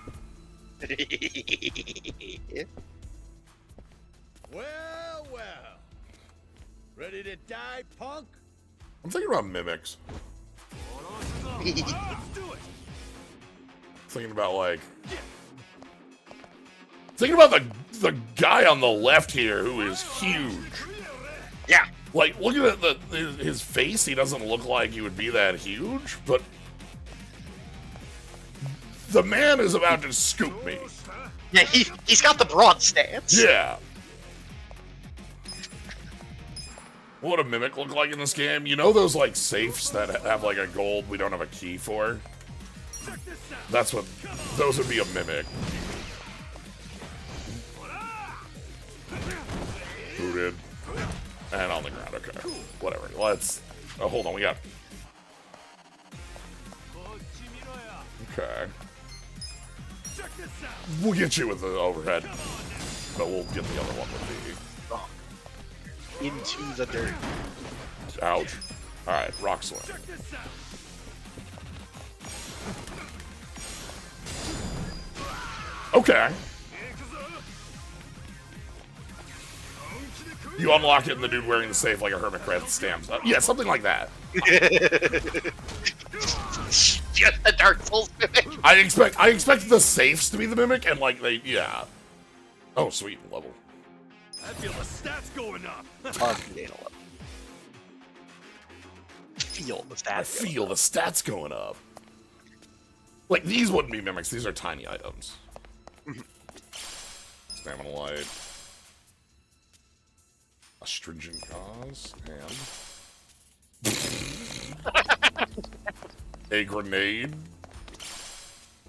Well. Ready to die, punk? I'm thinking about mimics. Let's do it. Thinking about, like... Thinking about the guy on the left here who is huge. Yeah. Like, look at his face. He doesn't look like he would be that huge, but... The man is about to scoop me. Yeah, he's got the broad stance. Yeah. What would a mimic look like in this game? You know those, like, safes that have, like, a gold we don't have a key for? That's what... Those would be a mimic. Booted. And on the ground, okay. Whatever. Let's... Oh, hold on, we got... Okay. We'll get you with the overhead. But we'll get the other one with the... Into the dirt. Ouch. Alright, rock swing. Okay. You unlock it and the dude wearing the safe like a hermit crab stands up. Yeah, something like that. just a Dark Souls mimic. I expect the safes to be the mimic, and like yeah. Oh, sweet level. I feel the stats going up. Feel the stats. I feel the stats going up. Like these wouldn't be mimics; these are tiny items. Stamina light, astringent gauze, and a grenade.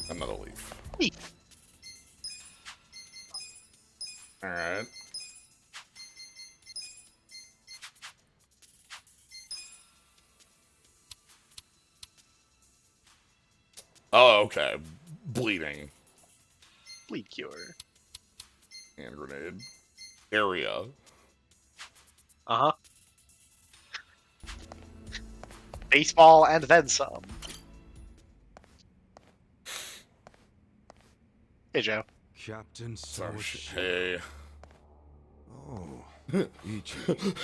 Another leaf. All right. Oh, okay. Bleeding. Bleed cure. Hand grenade. Area. Uh-huh. Baseball and then some. Hey, Joe. Captain Hey. Oh, Ichi.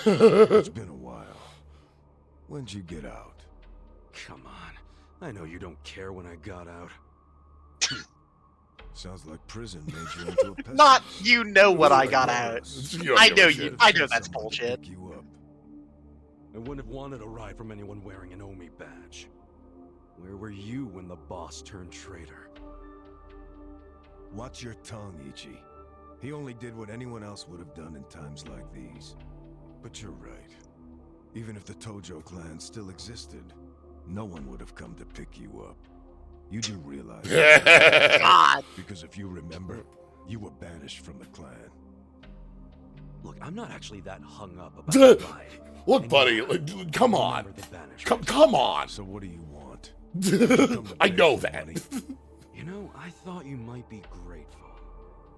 It's been a while. When'd you get out? Come on. I know you don't care when I got out. Sounds like prison made you into a pessimist. Not you know what I got out. You don't I give know a you. shit. I know that's bullshit. Pick you up. I wouldn't have wanted a ride from anyone wearing an Omi badge. Where were you when the boss turned traitor? Watch your tongue, Ichi. He only did what anyone else would have done in times like these. But you're right. Even if the Tojo clan still existed, no one would have come to pick you up. You do realize that. God. Because if you remember, you were banished from the clan. Look, I'm not actually that hung up about the ride. Look, buddy, like, come on. Remember the banishment. Come on. So what do you want? I know that. You know, I thought you might be grateful.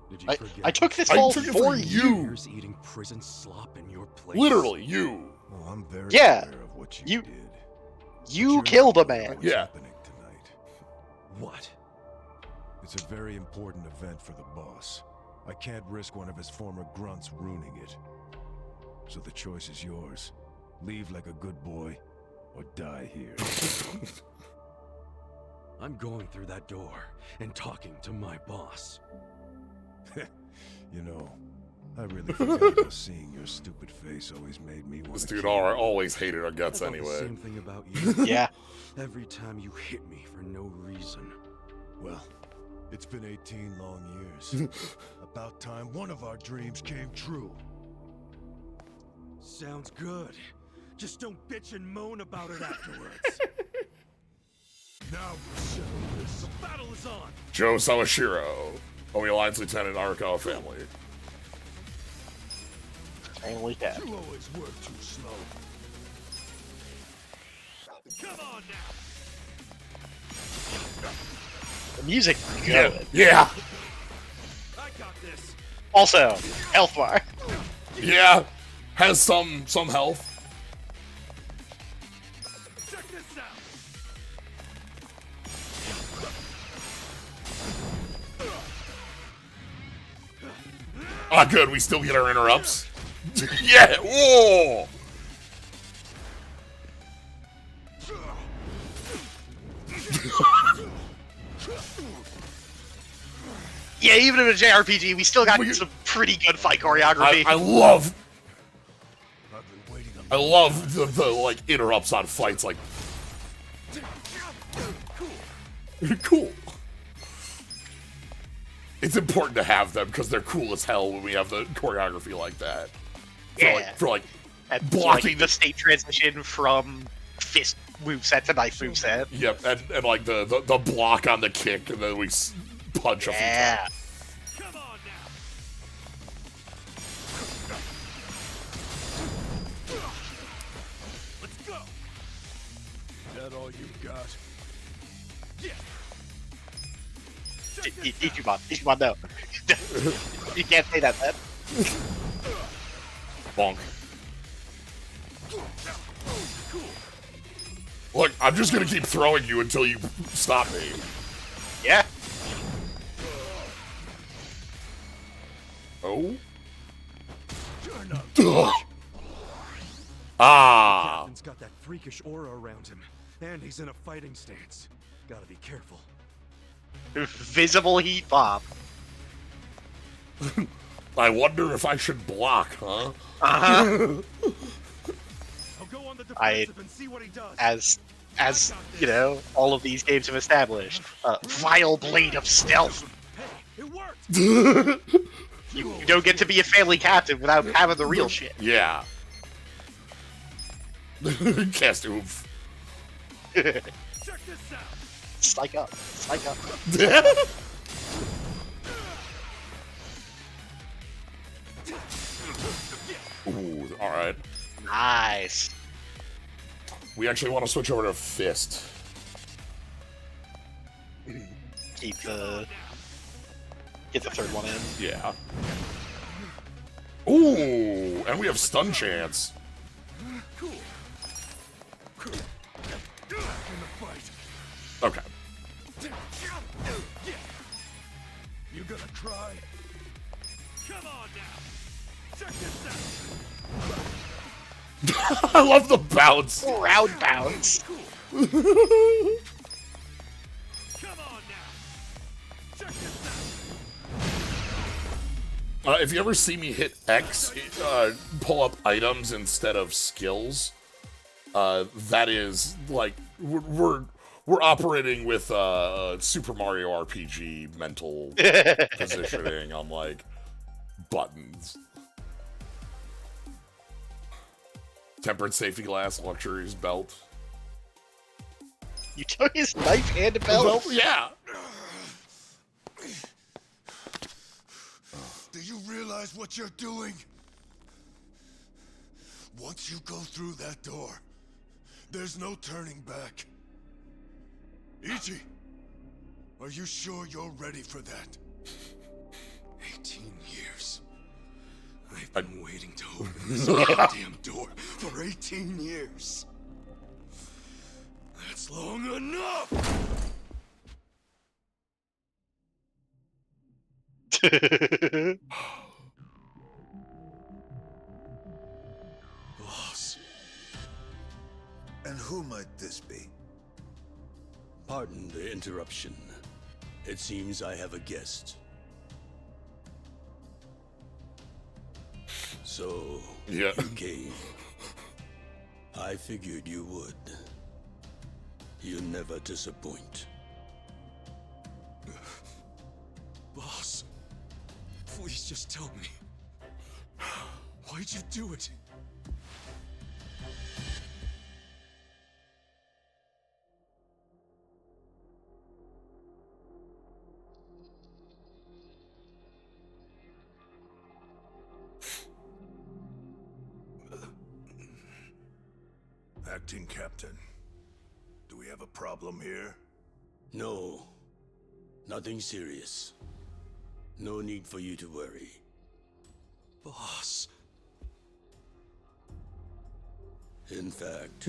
Did you I forget? took this I all took it for for you. Years eating prison slop in your place. Literally, you. Oh, I'm very Yeah. aware of what You- did. You killed a man. What's Yeah. happening tonight? What? It's a very important event for the boss. I can't risk one of his former grunts ruining it. So the choice is yours. Leave like a good boy, or die here. I'm going through that door and talking to my boss. You know, I really forgot how seeing your stupid face always made me want This to dude kill you. always hated our I guts thought the anyway. same thing about you. Yeah. Every time you hit me for no reason. Well, it's been 18 long years. About time one of our dreams came true. Sounds good. Just don't bitch and moan about it afterwards. Now we'll settle this. The battle is on. Joe Sawashiro, Omi Alliance Lieutenant, Arakawa family. Family cat. You always work too slow. Come on now. The music is Yeah, good. yeah, I got this. Also, health bar. yeah. Has some health. Check this out. Ah, good. We still get our interrupts. Yeah. Whoa. Yeah, even in a JRPG, we still got some pretty good fight choreography. I love I've been waiting on I love the like interrupts on fights. Like, cool. It's important to have them because they're cool as hell when we have the choreography like that. For like And, blocking like, the state transition from fist moveset to knife moveset. Yep, and like the block on the kick, and then we punch a few Yeah. times. Come on now. Let's go. Is that all you got? Ichiban, no. You can't say that, man. Bonk. Look, I'm just gonna keep throwing you until you stop me. Yeah. Oh? Ah. Captain's got that freakish aura around him, and he's in a fighting stance. Gotta be careful. Visible heat bomb. I wonder if I should block, huh? Uh-huh. I'll go on the I- defensive and see what he does. As you know, all of these games have established. Vile blade of stealth. Hey, it worked! You don't get to be a family captain without having the real shit. Yeah. Cast oomph. Check this out. Psych up. Psych up. Ooh, alright. Nice. We actually want to switch over to fist. Get the third one in. Yeah. Ooh, and we have stun chance. Cool. Back in the fight. Okay. You gonna try? Come on now. Check this out. I love the bounce. Round bounce. Come on now. Check this out. If you ever see me hit X, pull up items instead of skills, that is like we're operating with Super Mario RPG mental positioning on like buttons. Tempered safety glass, luxuries belt. You took his knife and a belt? Yeah. Do you realize what you're doing? Once you go through that door, there's no turning back. Ichi, are you sure you're ready for that? 18 years. I've been waiting to open this goddamn door for 18 years. That's long enough! Boss. And who might this be? Pardon the interruption. It seems I have a guest. So, Yeah. you came. I figured you would. You never disappoint. Boss, please just tell me. Why'd you do it? Acting Captain, do we have a problem here? No. Nothing serious. No need for you to worry. Boss. In fact,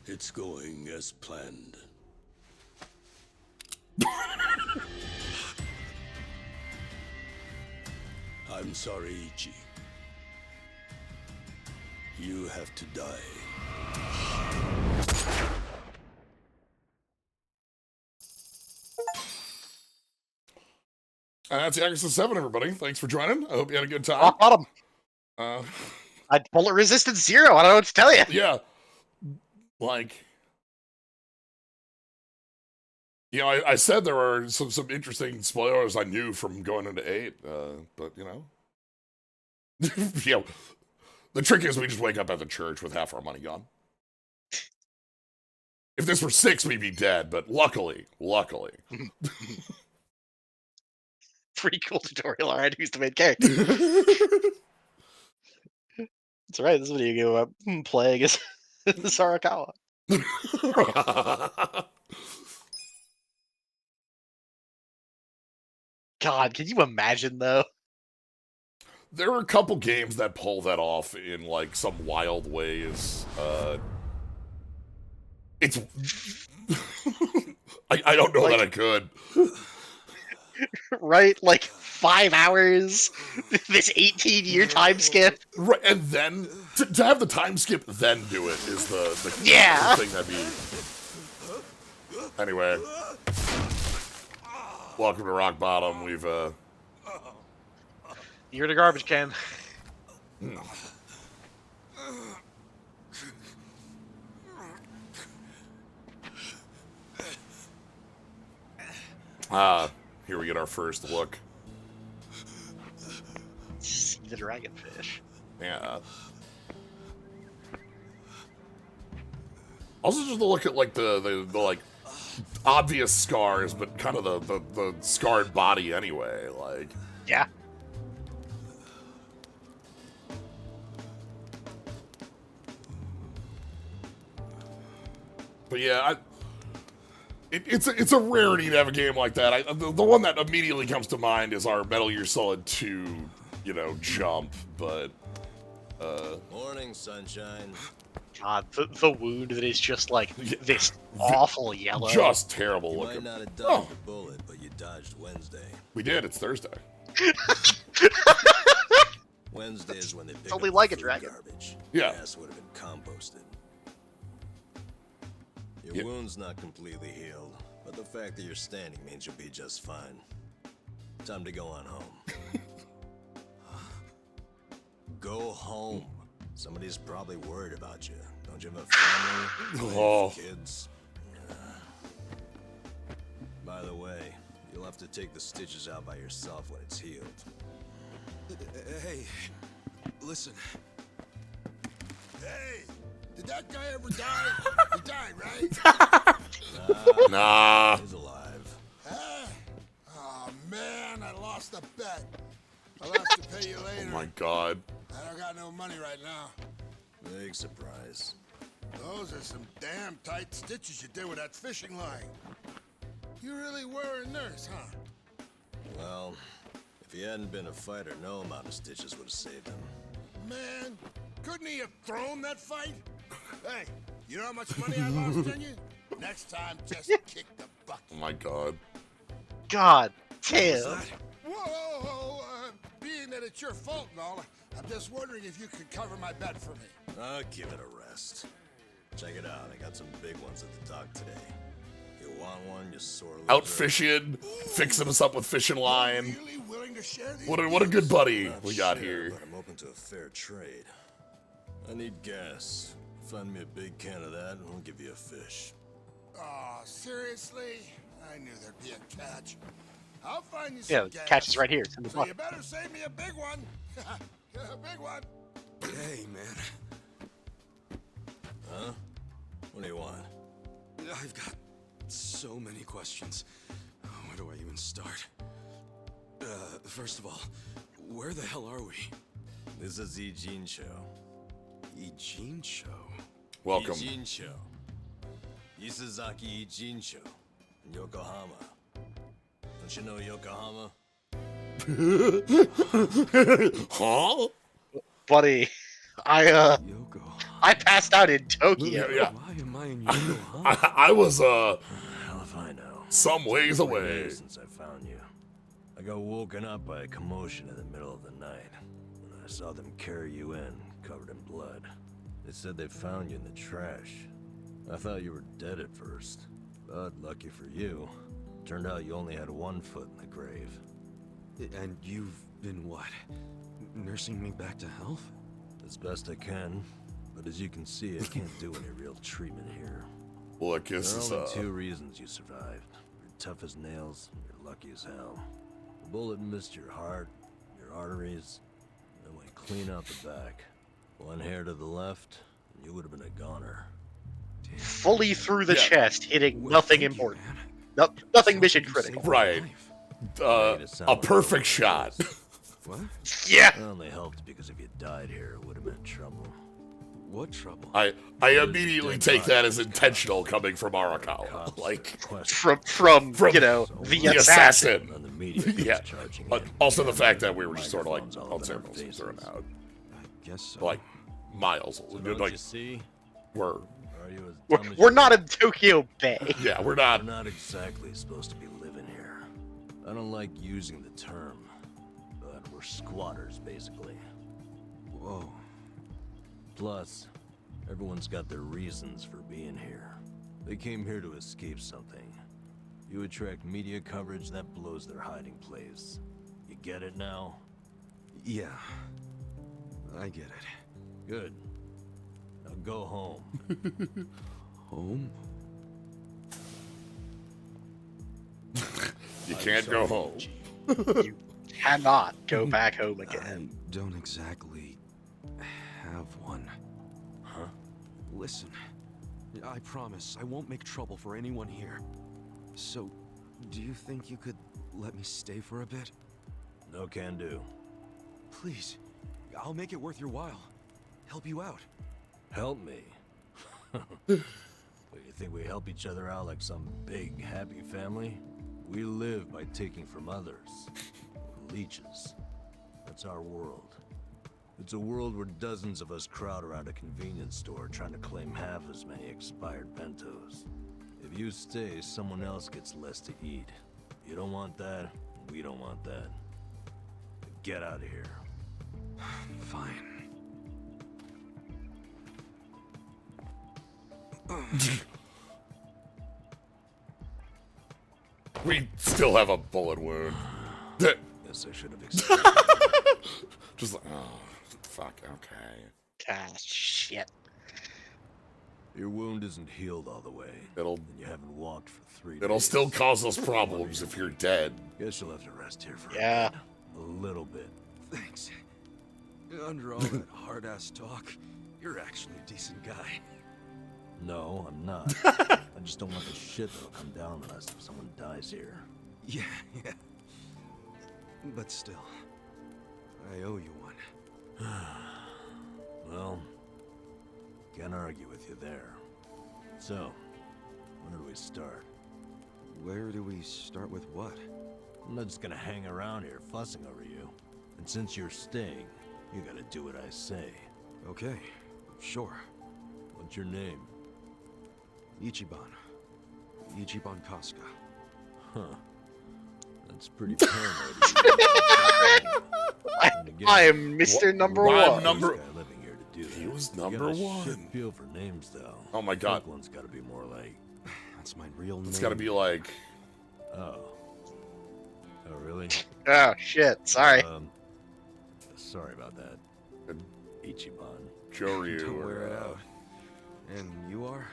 it's going as planned. I'm sorry, Ichi. You have to die. And that's Yakuza 7, everybody. Thanks for joining. I hope you had a good time. Rock bottom. Uh, Bullet resistance 0. I don't know what to tell you. yeah. Like, you know, I said there were some interesting spoilers I knew from going into 8, but, you know. You know, the trick is we just wake up at the church with half our money gone. If this were 6, we'd be dead, but luckily. Pretty cool tutorial. All right, who's the main character? That's right. This is a video game about playing as Arakawa. God, can you imagine though? There are a couple games that pull that off in like some wild ways. It's I don't know that I could. Right? Like 5 hours, this 18-year time skip. Right, and then to have the time skip, then do it is the Yeah. thing that'd be. Anyway, welcome to Rock Bottom. We've You're the garbage can. here we get our first look. See the dragonfish. Yeah. Also, just to look at like the like obvious scars, but kind of the scarred body anyway. Like, Yeah. but yeah, it's a rarity to have a game like that. The one that immediately comes to mind is our Metal Gear Solid 2, you know, jump. But Morning, sunshine. God, the wound that is just like this awful yellow. just terrible You looking. might not have dodged the bullet, but you dodged Wednesday. We did. It's Thursday. Wednesday is when they pick only up like the a food dragon. garbage. Yeah. Gas would have been composted. Your Yeah. wound's not completely healed, but the fact that you're standing means you'll be just fine. Time to go on home. Go home. Somebody's probably worried about you. Don't you have a family? Oh. Kids? By the way, you'll have to take the stitches out by yourself when it's healed. Hey, listen. Hey, did that guy ever die? He died, right? Nah. He's alive. Oh man, I lost a bet. I'll have to pay you Oh later. my god. I don't got no money right now. Big surprise. Those are some damn tight stitches you did with that fishing line. You really were a nurse, huh? Well, if he hadn't been a fighter, no amount of stitches would have saved him. Man, couldn't he have thrown that fight? Hey, you know how much money I lost on you? Next time, just kick the bucket. Oh my god. God damn. Whoa, being that it's your fault and all, I'm just wondering if you could cover my bet for me. I'll give it a rest. Check it out. I got some big ones at the dock today. You want one, you sore loser? Out fishing, fixing us up with fishing line. Really willing to share these What a good buddy Not we got sure, here. But I'm open to a fair trade. I need gas. Find me a big can of that, and I'll give you a fish. Oh, seriously? I knew there'd be a catch. I'll find you Yeah, some the gas. catch is right here. It's in the So book. you better save me a big one. A big one. Hey, man. Huh? What do you want? I've got so many questions. Where do I even start? First of all, where the hell are we? This is Eugene Show. Eugene Show? Welcome. Eugene Show. Isazaki Eugene Show. In Yokohama. Don't you know Yokohama? Huh? Buddy, Yokohama. I passed out in Tokyo. Yeah. Why am I in Yokohama? I was Hell if I know. some ways It's been away. years since I found you. I got woken up by a commotion in the middle of the night. And I saw them carry you in, covered in blood. They said they found you in the trash. I thought you were dead at first. But lucky for you, turned out you only had one foot in the grave. And you've been what? Nursing me back to health? As best I can. But as you can see, I can't do any real treatment here. Look, this There is are only two reasons you survived. You're tough as nails, and you're lucky as hell. The bullet missed your heart, your arteries, and went clean out the back. One hair to the left, and you would have been a goner. Fully through the Yeah. chest, hitting Well, nothing thank you, important. man. Nothing Sounds mission like you critical. saved my Right. life. a perfect shot. What? Yeah. It only helped because if you died here, it would have meant trouble. What trouble? I immediately take that as intentional coming from Arakawa. Cops Like, are questioning From you know, the assassin. on the media yeah. keeps charging But in. also the fact that we were just sort of like Microphones all on over our ceremonies thrown faces. out. I guess so. Like, miles. So don't Like, you see? we're, Or are you as dumb as We're you not look? in Tokyo Bay. yeah, we're We're not. not exactly supposed to be living here. I don't like using the term, but we're squatters, basically. Whoa. Plus, everyone's got their reasons for being here. They came here to escape something. You attract media coverage that blows their hiding place. You get it now? Yeah, I get it. Good. Now go home. Home? You can't go home. You cannot go back home again. I don't exactly have one. Huh? Listen, I promise I won't make trouble for anyone here. So, do you think you could let me stay for a bit? No can do. Please, I'll make it worth your while. Help you out. Help me? What, you think we help each other out like some big, happy family? We live by taking from others. Leeches. That's our world. It's a world where dozens of us crowd around a convenience store trying to claim half as many expired bentos. If you stay, someone else gets less to eat. You don't want that, we don't want that. Get out of here. Fine. We still have a bullet wound. Guess I should have expected. Just like, oh, fuck, okay. Ah, shit. Your wound isn't healed all the way. It'll and you haven't walked for 3 days. It'll still cause us problems if you're dead. Guess you'll have to rest here for Yeah. a little bit. Thanks. Under all that hard-ass talk, you're actually a decent guy. No, I'm not. I just don't want the shit that'll come down on us if someone dies here. Yeah. But still, I owe you one. Well, can't argue with you there. So, where do we start? Where do we start with what? I'm not just gonna hang around here fussing over you. And since you're staying, you gotta do what I say. Okay, sure. What's your name? Ichiban. Ichiban Casca. Huh. That's pretty paranoid. I am Mr. Number One. Number. Living here to do He that. was You number got a one. shit feel for names, though. Oh my god. One's got to be more like. That's my real name. It's gotta be like. Oh. Oh really? Oh shit! Sorry. Sorry about that. Ichiban. Joryu. Don't wear it out. And you are?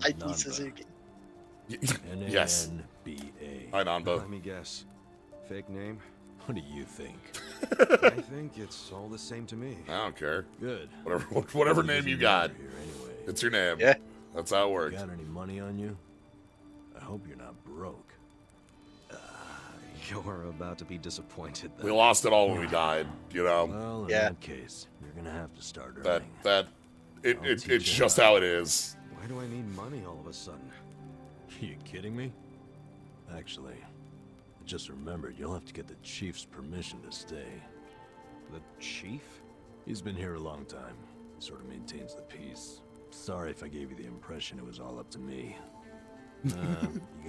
Aiki Suzuki. Yes. N-A-N-B-A. Hi, Nanba. Let me guess. Fake name? What do you think? I think it's all the same to me. I don't care. Good. Whatever name you got. Here anyway. It's your name. Yeah. That's how it works. Got any money on you? I hope you're not broke. You're about to be disappointed, though. We lost it all when we died, you know. Well, in Yeah. that case, you're gonna have to start earning. It's just how it is. Why do I need money all of a sudden? You kidding me? Actually, I just remembered you'll have to get the chief's permission to stay. The chief? He's been here a long time. He sort of maintains the peace. Sorry if I gave you the impression it was all up to me. You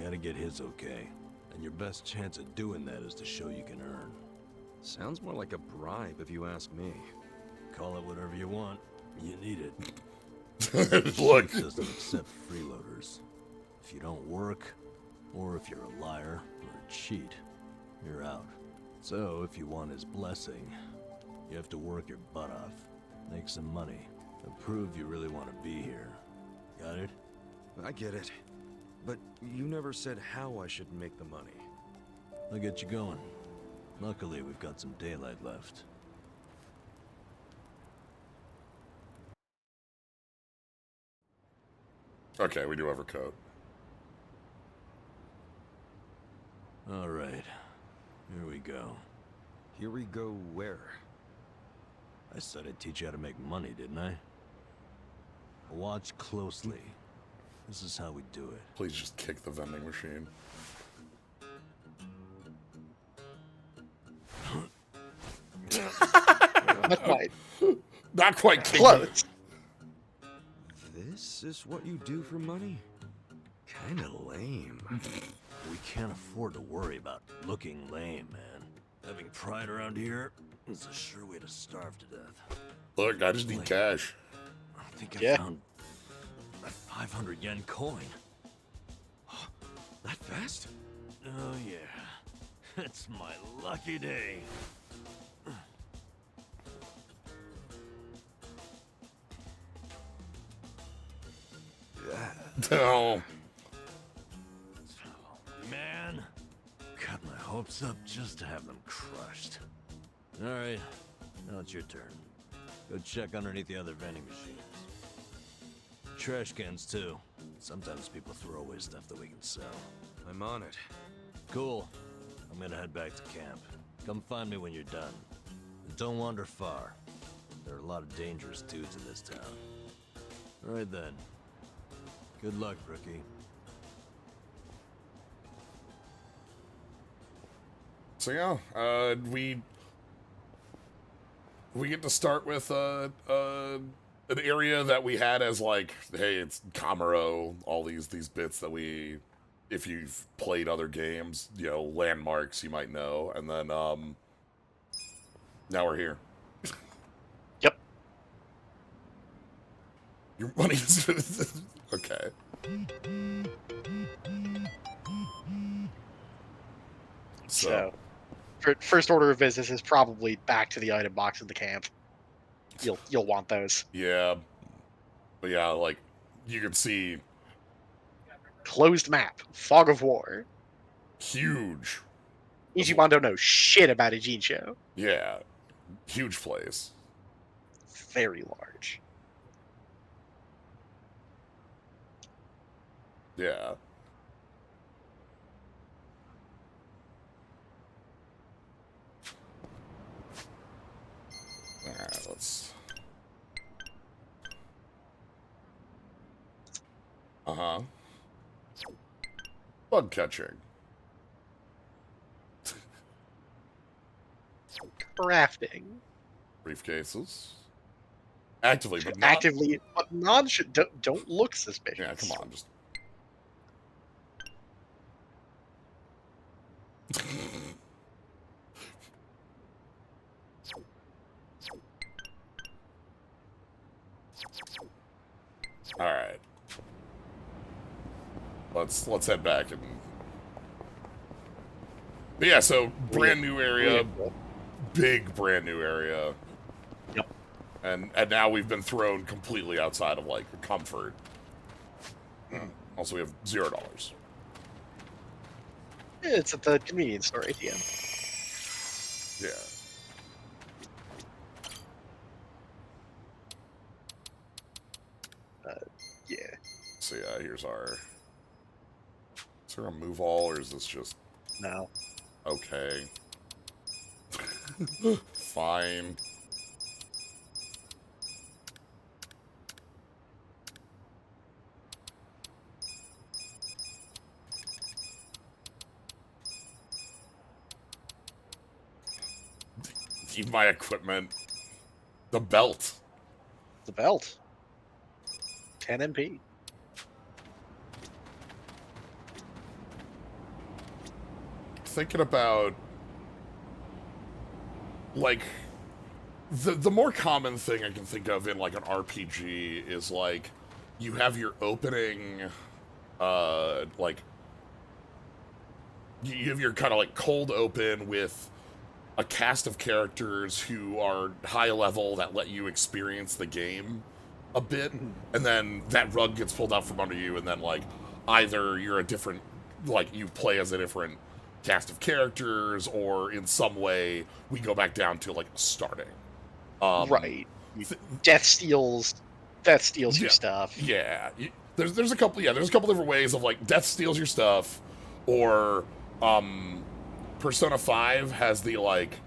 gotta get his okay. And your best chance of doing that is to show you can earn. Sounds more like a bribe if you ask me. Call it whatever you want. You need it. Look. Chief doesn't accept freeloaders. If you don't work, or if you're a liar or a cheat, you're out. So if you want his blessing, you have to work your butt off, make some money, and prove you really want to be here. Got it? I get it. But you never said how I should make the money. I'll get you going. Luckily, we've got some daylight left. Okay, we do have a coat. All right. Here we go. Here we go where? I said I'd teach you how to make money, didn't I? Watch closely. This is how we do it. Please just kick the vending machine. Not quite. Not quite kicking. Close. This is what you do for money? Kinda lame. We can't afford to worry about looking lame, man. Having pride around here is a sure way to starve to death. Look, I just need cash. I think I Yeah. found a 500 yen coin. That fast? Oh yeah, it's my lucky day. Oh, Man, got my hopes up just to have them crushed. All right, now it's your turn. Go check underneath the other vending machines. Trash cans too. Sometimes people throw away stuff that we can sell. I'm on it. Cool. I'm gonna head back to camp. Come find me when you're done. And don't wander far. There are a lot of dangerous dudes in this town. All right then. Good luck, rookie. so yeah, we get to start with an area that we had as like, hey, it's Kamuro, all these bits that we, if you've played other games, you know, landmarks you might know, and then now we're here. Yep. Your money's okay. So, first order of business is probably back to the item box in the camp. You'll want those. Yeah, but yeah, like you can see, Closed map, fog of war. huge. Ichiban don't know shit about a Jinsho. Yeah, huge place. Very large. Yeah. Alright, let's... Uh-huh. Bug catching. Crafting. Briefcases. Actively, but not... Actively, but non don't look suspicious. Yeah, come on, just... All right. Let's head back and. But yeah, so brand new area, big brand new area. Yep. And now we've been thrown completely outside of like comfort. Also, we have $0. It's at the convenience store ATM. Yeah. Yeah. So yeah, here's our. Is there a move all, or is this just No. okay? Fine. Need my equipment. The belt. The belt. 10 MP. Thinking about like the more common thing I can think of in like an RPG is like you have your opening like you have your kind of like cold open with a cast of characters who are high level that let you experience the game a bit, and then that rug gets pulled out from under you, and then like either you're a different, like you play as a different cast of characters, or in some way we go back down to like starting. Right. Death steals your stuff. Yeah, there's a couple. Yeah, there's a couple different ways of like death steals your stuff, or Persona 5 has the like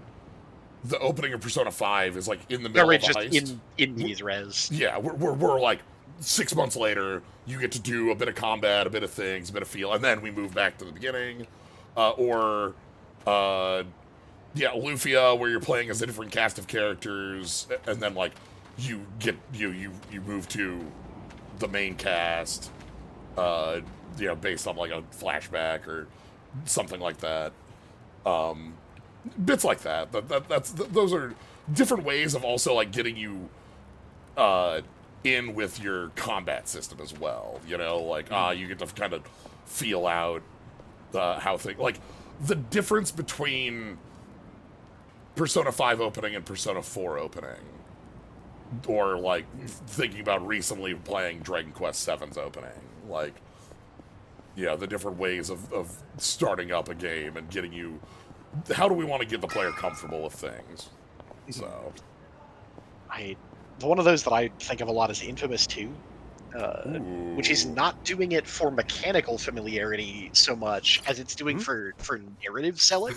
the opening of Persona 5 is like in the middle of the just heist. in these res. Yeah, we're like 6 months later. You get to do a bit of combat, a bit of things, a bit of feel, and then we move back to the beginning. Or Lufia, where you're playing as a different cast of characters, and then like you get you move to the main cast, based on like a flashback or something like that. Bits like that. Those are different ways of also like getting you in with your combat system as well. You know, like you get to kind of feel out how things like the difference between Persona 5 opening and Persona 4 opening, or like thinking about recently playing Dragon Quest VII's opening, like the different ways of starting up a game and getting you. How do we want to get the player comfortable with things? So, one of those that I think of a lot is Infamous 2. Which is not doing it for mechanical familiarity so much as it's doing for narrative selling,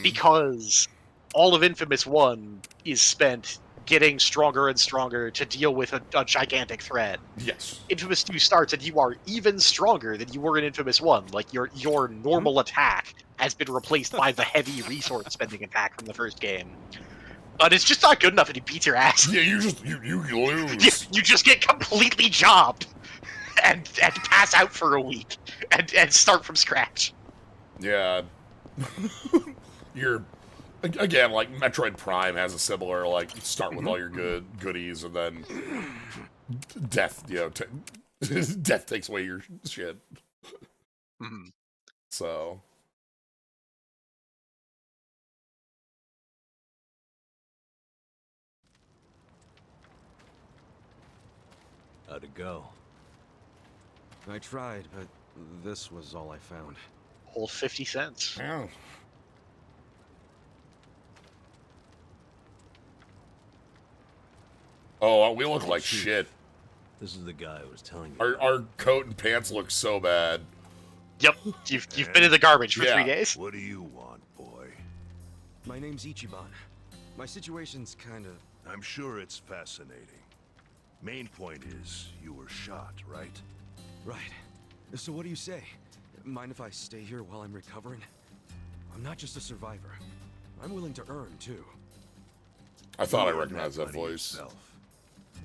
because all of Infamous 1 is spent getting stronger and stronger to deal with a gigantic threat. Yes. Infamous 2 starts and you are even stronger than you were in Infamous 1. Like, your normal attack has been replaced by the heavy resource spending attack from the first game. But it's just not good enough and he beats your ass. Yeah, you lose. You just get completely jobbed and pass out for a week and start from scratch. Yeah. You're again, like Metroid Prime has a similar, like, start with all your goodies and then death, death takes away your shit. So how'd it go? I tried, but this was all I found. Whole 50 cents. Yeah. Oh, we look like shit. This is the guy I was telling you. Our coat and pants look so bad. Yep, you've been in the garbage for 3 days. What do you want, boy? My name's Ichiban. My situation's kinda... I'm sure it's fascinating. Main point is, you were shot, right? Right. So what do you say? Mind if I stay here while I'm recovering? I'm not just a survivor. I'm willing to earn, too. I thought I recognized that voice. Yourself.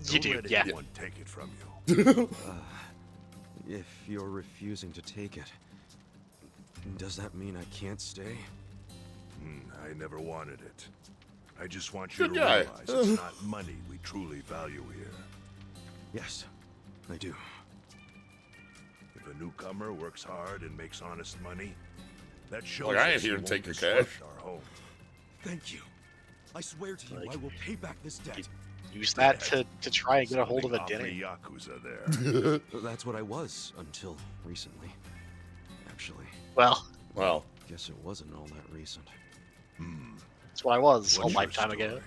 You do, yeah. Anyone take it from you. If you're refusing to take it, does that mean I can't stay? I never wanted it. I just want you Good to guy. realize it's not money we truly value here. Yes, I do. If a newcomer works hard and makes honest money, that shows Look, I ain't us here he to won't take your disrupt cash. our home. Thank you. I swear to you, I will pay back this debt. Use that to try and get a hold of a Sounding dinner. awfully Yakuza there. That's what I was until recently. Actually, Well, guess it wasn't all that recent. that's what I was What's a your lifetime ago.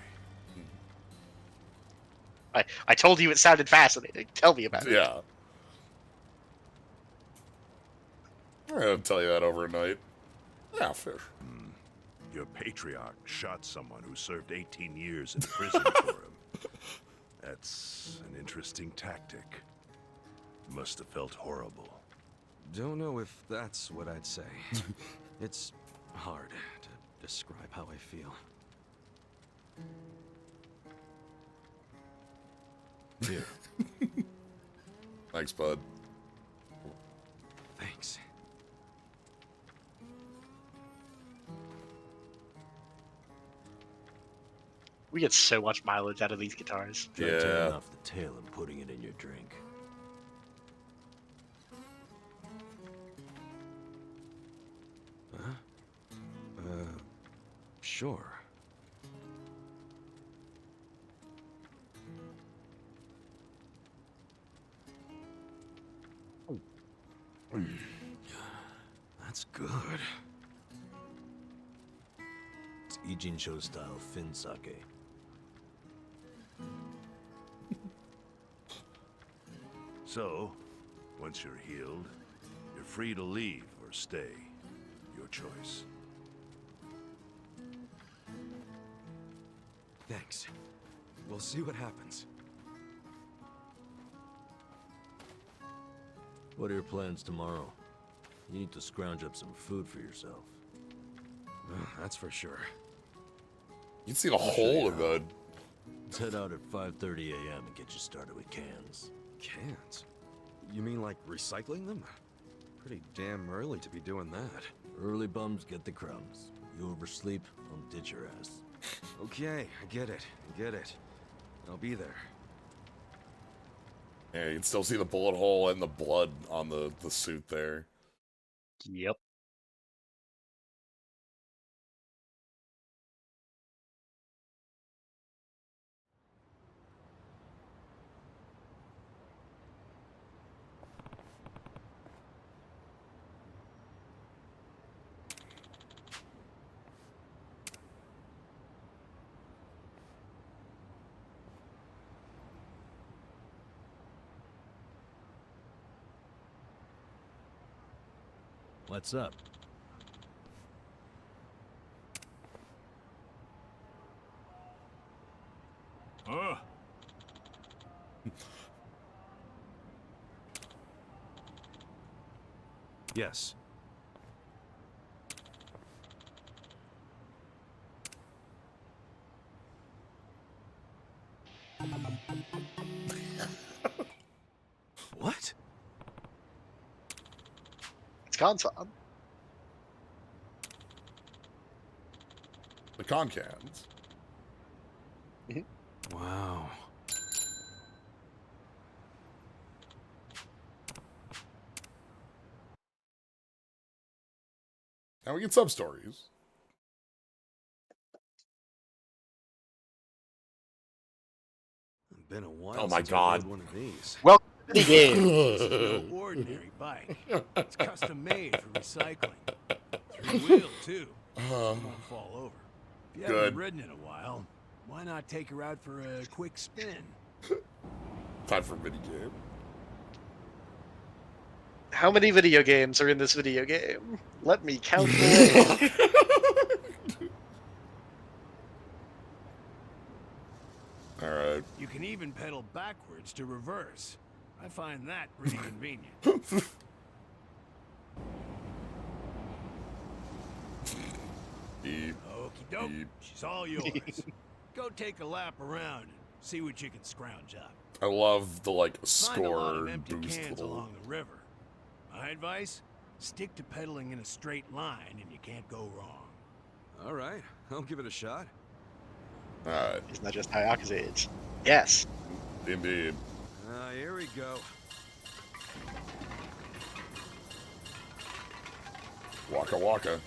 story? I told you it sounded fascinating. Tell me about it. Yeah. I'm gonna tell you that overnight. Yeah, fish. Your patriarch shot someone who served 18 years in prison for him. That's an interesting tactic. Must have felt horrible. Don't know if that's what I'd say. It's hard to describe how I feel. Here. Thanks, bud. Thanks. We get so much mileage out of these guitars. Try Yeah. tearing off the tail and putting it in your drink. Huh? Sure. That's good. It's Ijincho style Fin sake. So, once you're healed, you're free to leave or stay. Your choice. Thanks. We'll see what happens. What are your plans tomorrow? You need to scrounge up some food for yourself. That's for sure. You can see the hole in the. Let's head out at 5:30 a.m. and get you started with cans. Cans? You mean like recycling them? Pretty damn early to be doing that. Early bums get the crumbs. You oversleep, I'll ditch your ass. Okay, I get it. I'll be there. Yeah, you can still see the bullet hole and the blood on the suit there. Yep. What's up? Yes. What? It's Gonson. The Concans. Wow. Now we get sub stories. Been a while. Oh my since I God. rode one of these. Welcome to the game. No ordinary bike. It's custom made for recycling. Three-wheel, too. Won't fall over. If you Good. haven't ridden in a while, why not take her out for a quick spin? Time for minigame. How many video games are in this video game? Let me count away. All right. You can even pedal backwards to reverse. I find that pretty convenient. Beep. Okie doke, Beep. she's all yours. Go take a lap around and see what you can scrounge up. I love the like Find a lot score of empty boost cans little. along the river. My advice: stick to pedaling in a straight line, and you can't go wrong. All right, I'll give it a shot. All right. It's not just how Yakuza is. Yes. Indeed. Here we go. Waka waka.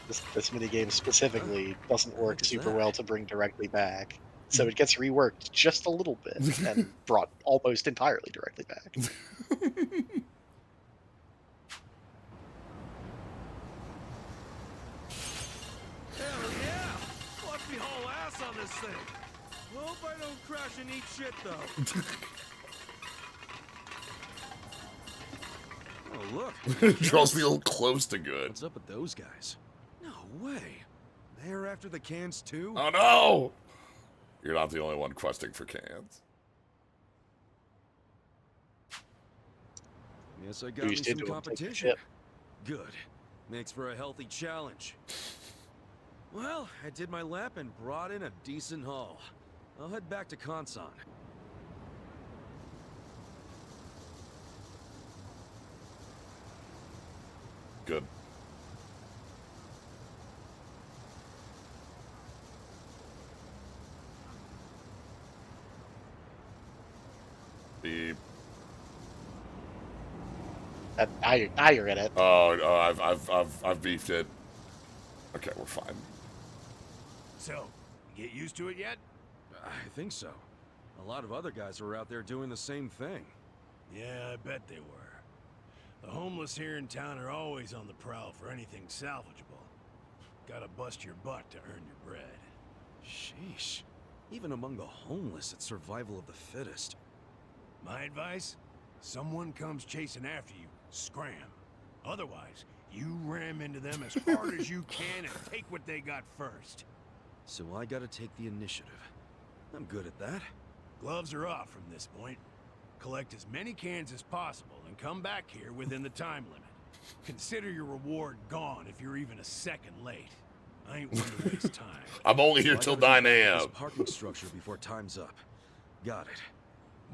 This minigame specifically doesn't work is super that? well to bring directly back. So it gets reworked just a little bit and brought almost entirely directly back. Hell yeah! Watch me haul ass on this thing. Hope I don't crash and eat shit though. Oh, look. Draws me a little close to good. What's up with those guys? No way. They're after the cans too? Oh no! You're not the only one questing for cans. Guess I got me Who's some into 'em, take the competition. tip. Good. Makes for a healthy challenge. Well, I did my lap and brought in a decent haul. I'll head back to Konsan. Good. Beep. Now you're in it. I've beefed it. Okay, we're fine. So, you get used to it yet? I think so. A lot of other guys are out there doing the same thing. Yeah, I bet they were. The homeless here in town are always on the prowl for anything salvageable. Gotta bust your butt to earn your bread. Sheesh. Even among the homeless, it's survival of the fittest. My advice? Someone comes chasing after you, scram. Otherwise, you ram into them as hard as you can and take what they got first. So I gotta take the initiative. I'm good at that. Gloves are off from this point. Collect as many cans as possible and come back here within the time limit. Consider your reward gone if you're even a second late. I ain't one to waste time. I'm only here So I till gotta 9 get back to a.m. this parking structure before time's up. Got it.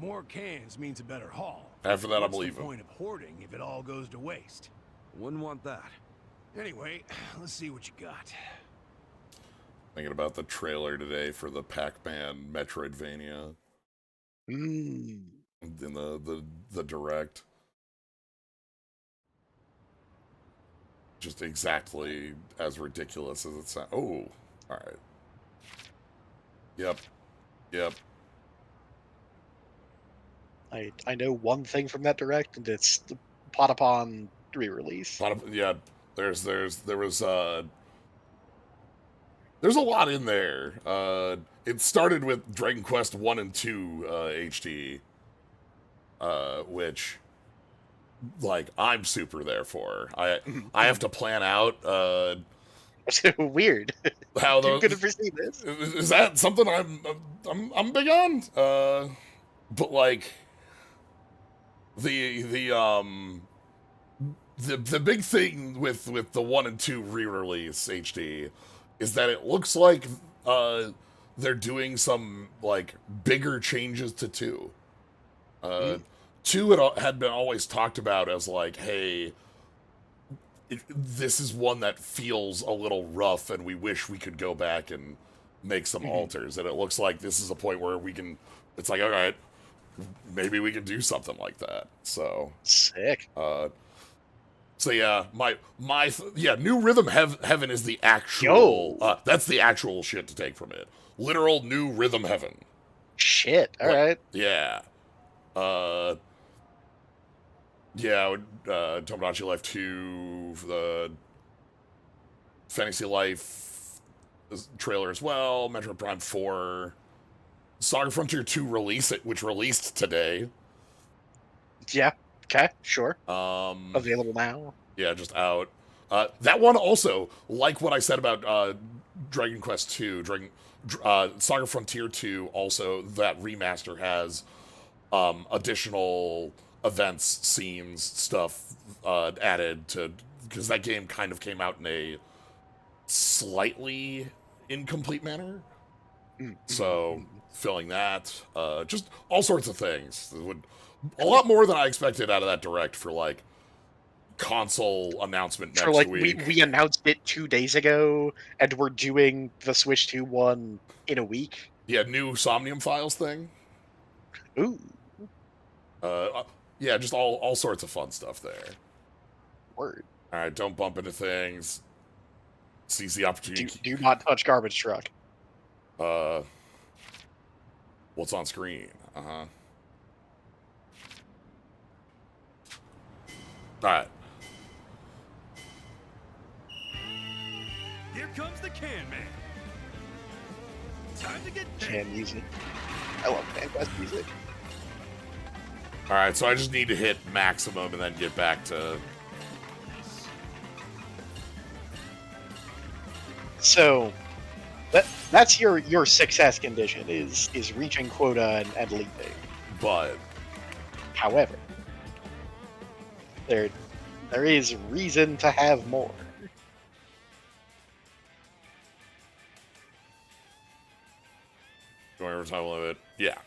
More cans means a better haul. After that, I What's believe the him. point of hoarding if it all goes to waste? Wouldn't want that. Anyway, let's see what you got. Thinking about the trailer today for the Pac-Man Metroidvania Mm. in the direct. Just exactly as ridiculous as it sounds. Oh, all right. Yep. Yep. I know one thing from that direct, and it's the Potapon re-release. Yeah, there was there's a lot in there. It started with Dragon Quest 1 and 2 HD, which like I'm super there for. I have to plan out Weird. how You those could have foreseen this. is that something I'm big on. But like the big thing with the 1 and 2 re-release HD is that it looks like they're doing some like bigger changes to 2. 2 had been always talked about as like, hey, this is one that feels a little rough, and we wish we could go back and make some alters. And it looks like this is a point where we can. It's like, all right, maybe we can do something like that. So sick. So yeah, New Rhythm Heaven is the actual. That's the actual shit to take from it. Literal New Rhythm Heaven. Shit. All right. Yeah. Tomodachi Life 2, the Fantasy Life trailer as well, Metroid Prime 4, Saga Frontier 2 which released today. Yeah, okay, sure. Available now. Yeah, just out. That one also, like what I said about Dragon Quest 2, Saga Frontier 2, also, that remaster has additional events, scenes, stuff added to, because that game kind of came out in a slightly incomplete manner. So filling that, just all sorts of things. A lot more than I expected out of that direct for like console announcement next week. We announced it 2 days ago, and we're doing the Switch 2 one in a week. Yeah, new Somnium Files thing. Ooh. Yeah, just all sorts of fun stuff there. Word. All right, don't bump into things. Seize the opportunity. Do not touch garbage truck. What's on screen? All right. Here comes the Can Man. Time to get Can music. I love Can Quest music. All right, so I just need to hit maximum and then get back to. So, that's your success condition is reaching quota and leaving. But, however, there is reason to have more. Going over time limit, yeah.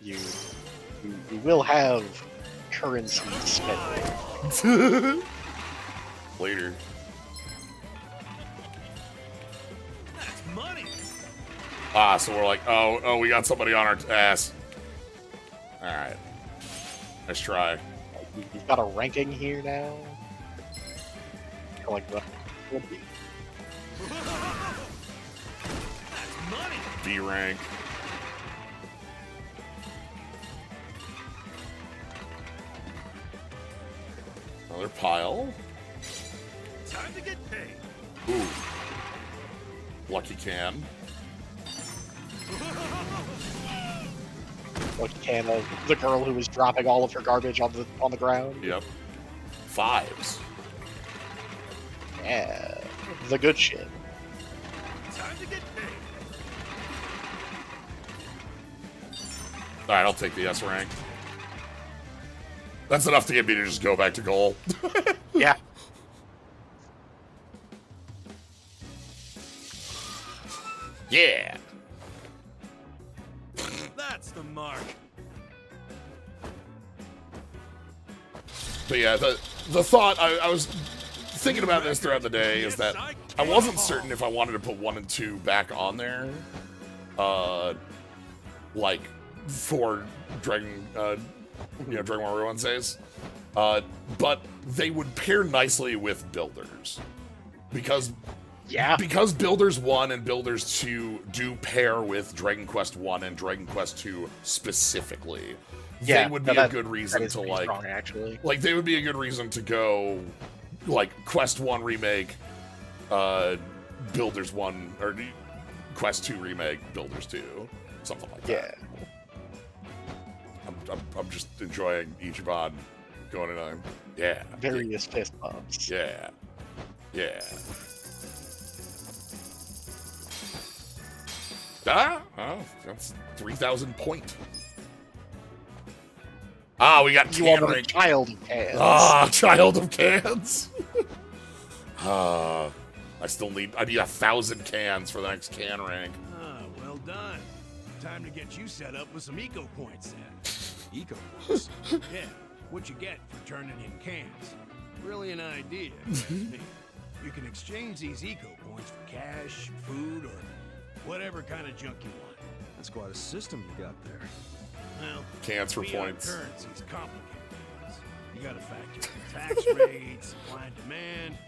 Yeah, you will have currency spending. Later. That's money. So we're like, oh, we got somebody on our ass. All right, let's try. You've got a ranking here now. Like what? That's money. B rank. Another pile. Time to get paid. Ooh. Lucky Can. Lucky Can of the girl who was dropping all of her garbage on the ground. Yep. 5s. Yeah. The good shit. Time to get paid. Alright, I'll take the S rank. That's enough to get me to just go back to goal. Yeah. Yeah. That's the mark. But yeah, the thought, I was thinking about this throughout the day, is that I wasn't certain if I wanted to put 1 and 2 back on there. Like, for Dragon Warrior Wednesdays. But they would pair nicely with Builders. Because Builders 1 and Builders 2 do pair with Dragon Quest 1 and Dragon Quest 2 specifically. Yeah, they would be a good reason to like strong, actually. Like they would be a good reason to go like Quest 1 remake, Builders 1 or Quest 2 remake, Builders 2. Something like that. Yeah. I'm just enjoying Ichiban going in. Yeah. Various fist bumps. Yeah. Yeah. Oh, that's 3,000 point. Ah, we got You are can the rank. child of cans. Ah, child of cans. I need 1,000 cans for the next can rank. Ah, well done. Time to get you set up with some eco points then. Eco points. Yeah, what you get for turning in cans. Really an idea. That's me. You can exchange these eco points for cash, food, or whatever kind of junk you want. That's quite a system you got there. Well, Cans for fiat points. currency's complicated. You gotta factor in tax rates, supply and demand,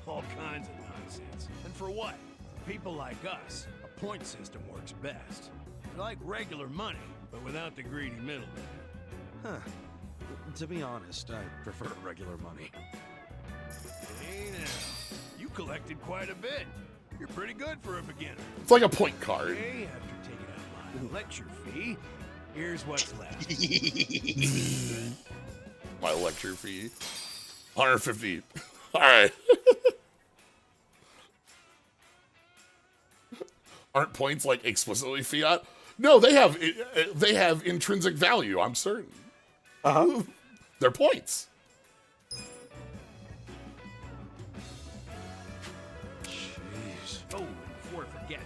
all kinds of nonsense. And for what? For people like us, a point system works best. Like regular money, but without the greedy middleman. Huh. To be honest, I prefer regular money. Hey now, you collected quite a bit. You're pretty good for a beginner. It's like a point card. Okay, after taking out my lecture fee, here's what's left. My lecture fee. 150. All right. Aren't points like explicitly fiat? No, they have intrinsic value, I'm certain. Uh-huh. They're points. Jeez. Oh, before I forget,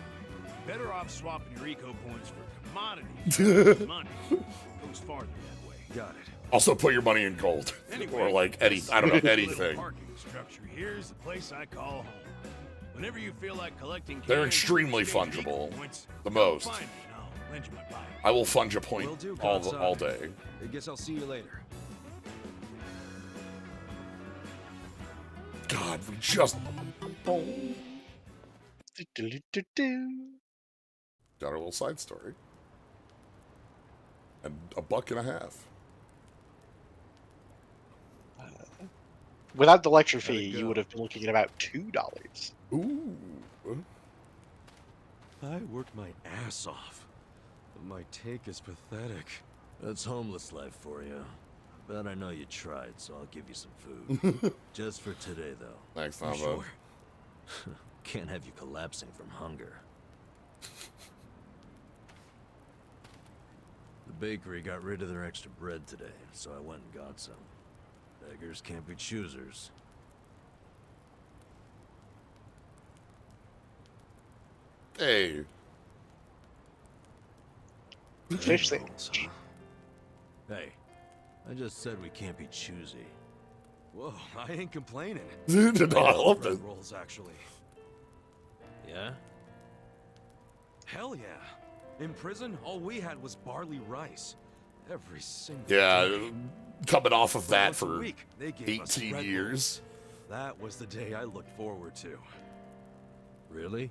better off swapping your eco points for commodities than money. Goes farther that way. Got it. Also put your money in gold. Anyway, Or like I don't know, this little anything. Parking structure here's the place I call home. Whenever you feel like collecting They're cans, extremely exchange eco fungible. points, The come most. Find me and I'll lend you my bike. I will fund a point Will do, all Godson. day. I guess I'll see you later. God, we just Do-do-do-do-do. got our little side story. And $1.50. Without the lecture How'd it fee, you go? would have been looking at about $2. Ooh. I worked my ass off, but my take is pathetic. That's homeless life for you. But I know you tried, so I'll give you some food. Just for today, though. Thanks, You Nava. sure? Can't have you collapsing from hunger. The bakery got rid of their extra bread today, so I went and got some. Beggars can't be choosers. Hey. Fish Rolls, huh? Hey, I just said we can't be choosy. Whoa, I ain't complaining. Did not help Bread it. rolls, actually. Yeah? Hell yeah. In prison, all we had was barley rice. Every single Yeah, day. coming off of that Once a for week, they gave us 18 bread years. rolls. That was the day I looked forward to. Really?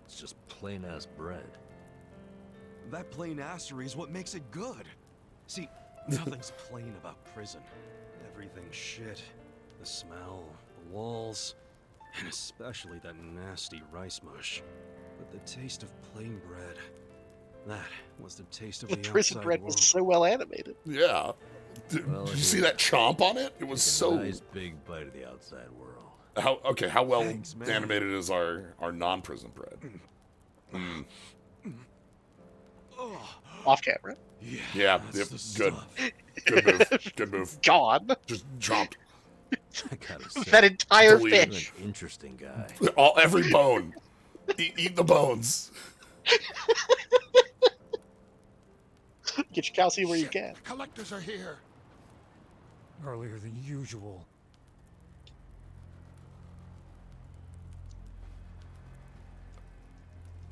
It's just plain-ass bread. That plain assery is what makes it good. See, nothing's plain about prison. Everything's shit. The smell, the walls, and especially that nasty rice mush. But the taste of plain bread, that was the taste of The the prison outside bread world. was so well animated. Yeah. Well, Did you it see is. that chomp on it? It was Take a so nice big bite of the outside world. how well Thanks, man. animated is our non-prison bread? Mm. Oh, Off camera. yeah, Yeah, that's yep, the good. stuff. Good move. Good move. Gone. Just jump. I gotta say, That entire Delete it. you're fish. an interesting guy. Every bone. Eat the bones. Get your calcium where you Shit, can. Collectors are here. Earlier than usual.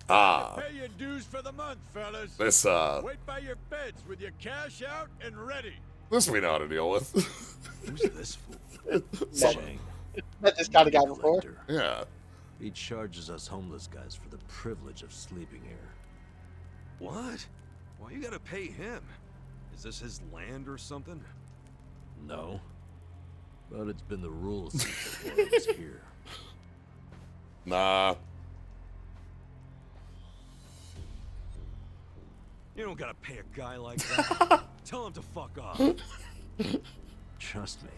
Ah, Pay your dues for the month, fellas. this Wait by your beds with your cash out and ready. this we know how to deal with. Who's this fool? Shang, Met this kind of guy before. collector. Yeah. He charges us homeless guys for the privilege of sleeping here. What? Why you gotta pay him? Is this his land or something? No. But it's been the rules since before I was here. Nah. You don't gotta pay a guy like that. Tell him to fuck off. Trust me,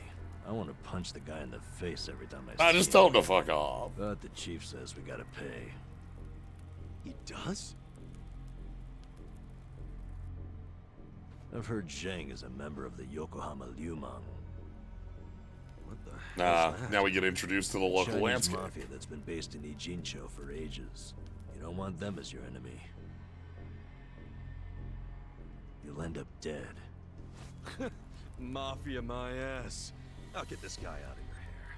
I want to punch the guy in the face every time I see just him. told him to fuck off. But the chief says we gotta pay. He does? I've heard Zhang is a member of the Yokohama Liumang. What the Nah, hell's that? now we get introduced to the local Chinese landscape. mafia that's been based in Ijincho for ages. You don't want them as your enemy. You'll end up dead. Mafia my ass. I'll get this guy out of your hair.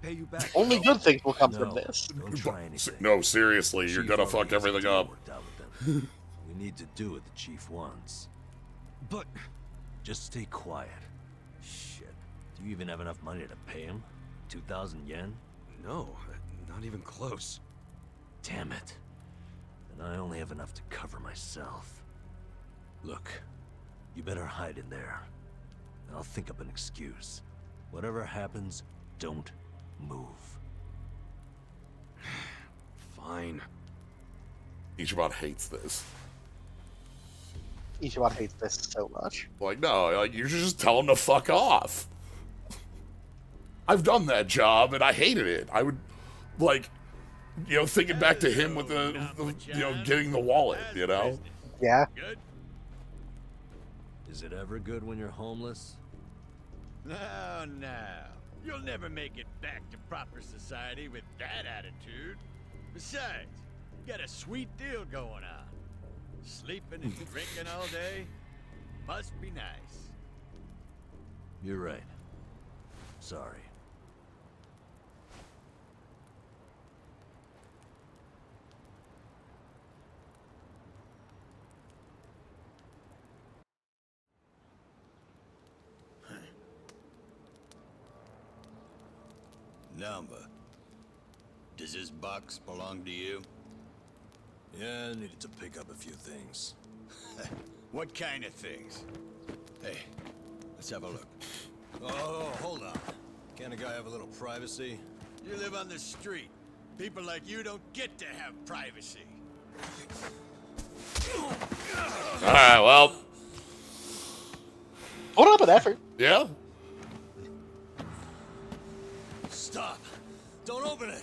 Pay you back. Only good things will come No, from this. don't try anything. No, seriously, you're Chief gonna already fuck has a everything deal up. worked out with them. We need to do what the chief wants. But Just stay quiet. Shit. Do you even have enough money to pay him? 2,000 yen? no, not even close. Damn it. And I only have enough to cover myself. Look, you better hide in there. I'll think up an excuse. Whatever happens, don't move. Fine. Ichiban hates this. Ichiban hates this so much. Like, no, like, you should just tell him to fuck off. I've done that job, and I hated it. I would, like, you know, thinking back to him with the you know, getting the wallet, you know? Yeah. Good? Is it ever good when you're homeless? No, no. You'll never make it back to proper society with that attitude. Besides, you got a sweet deal going on. Sleeping and drinking all day must be nice. You're right. Sorry. Number. Does this box belong to you? Yeah, I needed to pick up a few things. What kind of things? Hey, let's have a look. Oh, hold on. Can't a guy have a little privacy? You live on the street. People like you don't get to have privacy. Alright, well, Put up an effort. yeah. Stop! Don't open it!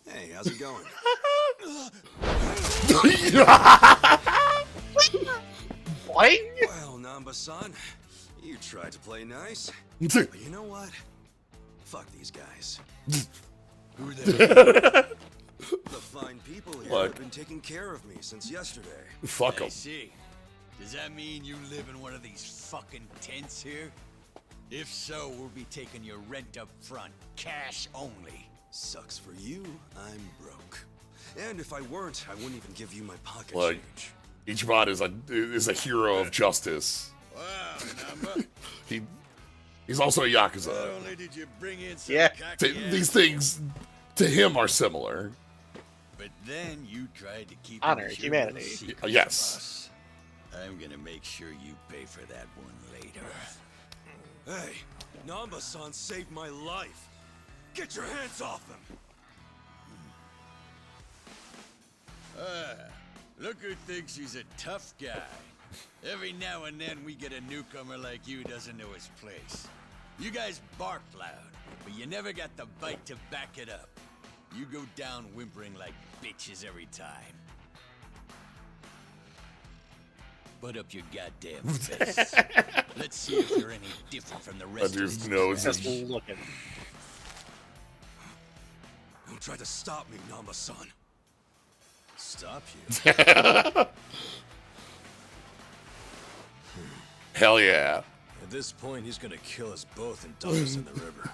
Hey, how's it going? What? Well, Namba-san, you tried to play nice. But you know what? Fuck these guys. Who they? The fine people here Look. have been taking care of me since yesterday. Fuck I him. see. Does that mean you live in one of these fucking tents here? If so, we'll be taking your rent up front, cash only. Sucks for you, I'm broke. And if I weren't, I wouldn't even give you my pocket Look. change. Ichiban is a hero of justice. Wow, Namba. He's also a Not Yakuza. only did you bring in some Yeah. cocky These ass, things, to him, are similar. but then you tried to keep Honor, it a humanity. secret Yes. from us. I'm gonna make sure you pay for that one later. Hey, Namba-san saved my life. Get your hands off him. Look who thinks he's a tough guy. Every now and then we get a newcomer like you who doesn't know his place. You guys bark loud, but you never got the bite to back it up. You go down whimpering like bitches every time. Put up your goddamn fists. Let's see if you're any different from the That rest of dude's these nose Just is... looking. Don't try to stop me, Namba-san. Stop you? Hell yeah. At this point, he's gonna kill us both and dump us in the river.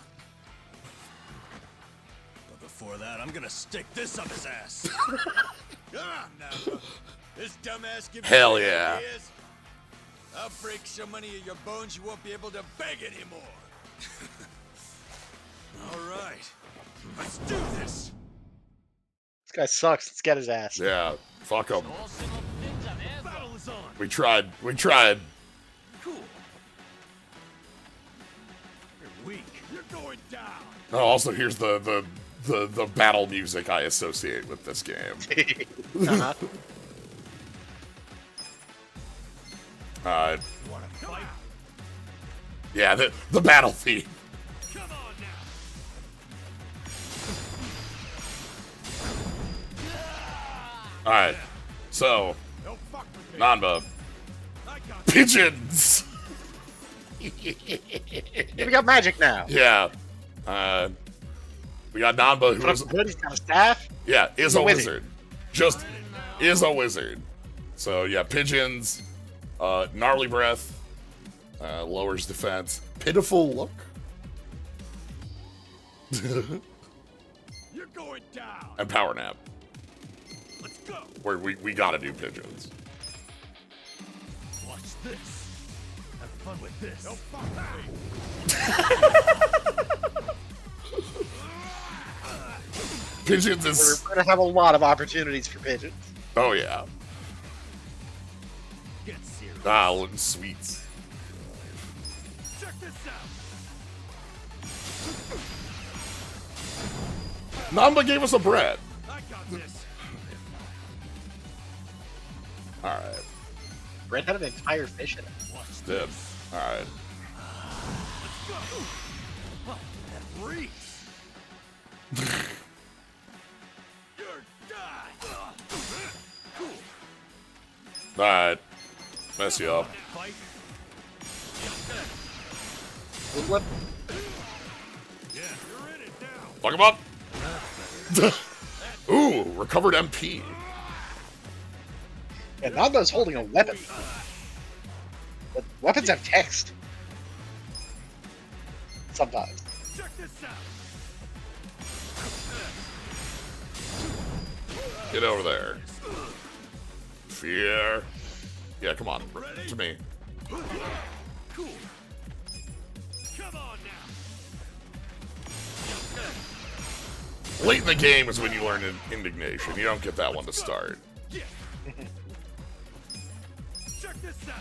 But before that, I'm gonna stick this up his ass. Come on now. This dumbass gives Hell you yeah. ideas. I'll break so many of your bones you won't be able to beg anymore. All right, let's do this. This guy sucks. Let's get his ass. Yeah. Fuck him. Battle is on. We tried. We tried. Cool. You're weak. You're going down. Oh, also, here's the battle music I associate with this game. Uh-huh. Uh, Wanna fight? yeah, the battle theme. Come on now. Alright, so, Don't fuck with me. Nanba, I got pigeons! We got magic now. Yeah. We got Nanba, who Put up is, the hood, he's got a staff. yeah, is He's a a wizard. wizard. Just is a wizard. So, yeah, pigeons, gnarly breath, lowers defense, pitiful look. You're going down. And power nap. Let's go. Where we gotta do pigeons. Watch this. Have fun with this. Don't fuck with me. Pigeons We're is, gonna have a lot of opportunities for pigeons. oh yeah. Get serious. Ah, little sweets. Check this out. Namba gave us a bread. I got this. Alright, Brett had an entire fish in it. Watch did. this. Alright. Let's go. Oh, that reeks. You're done. Cool. Alright. Mess you up. Fight. Flip. Yeah, you're in it now. Fuck him up. Ooh, recovered MP. Yeah, Nando's holding a weapon. But weapons have text. Sometimes. Check this out. Get over there. Fear. Yeah, come on. To me. Cool. Come on now. Late in the game is when you learn indignation. You don't get that one to start. Yeah. Check this out.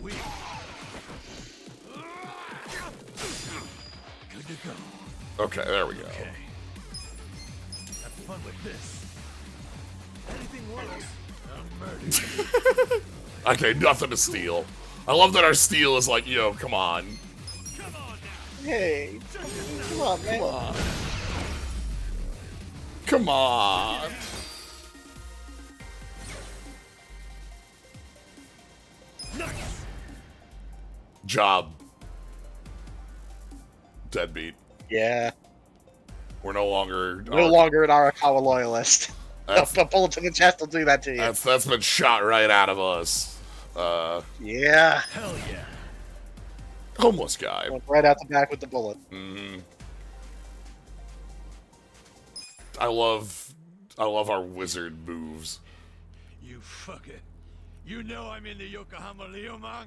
We good to go. Okay, there we go. Okay. Have fun with this. Anything works. I'm murdered. Okay, nothing to steal. I love that our steal is like, yo, come on. Come on now. Hey, come on, man. Come on. Come on. Nice. Job. Deadbeat. Yeah, We're no longer. no longer an Arakawa loyalist. That's, A bullet to the chest will do that to you. that's been shot right out of us. Yeah, Hell yeah. Homeless guy. went right out the back with the bullet. Hmm. I love our wizard moves. You fucker. You know I'm in the Yokohama Liumang?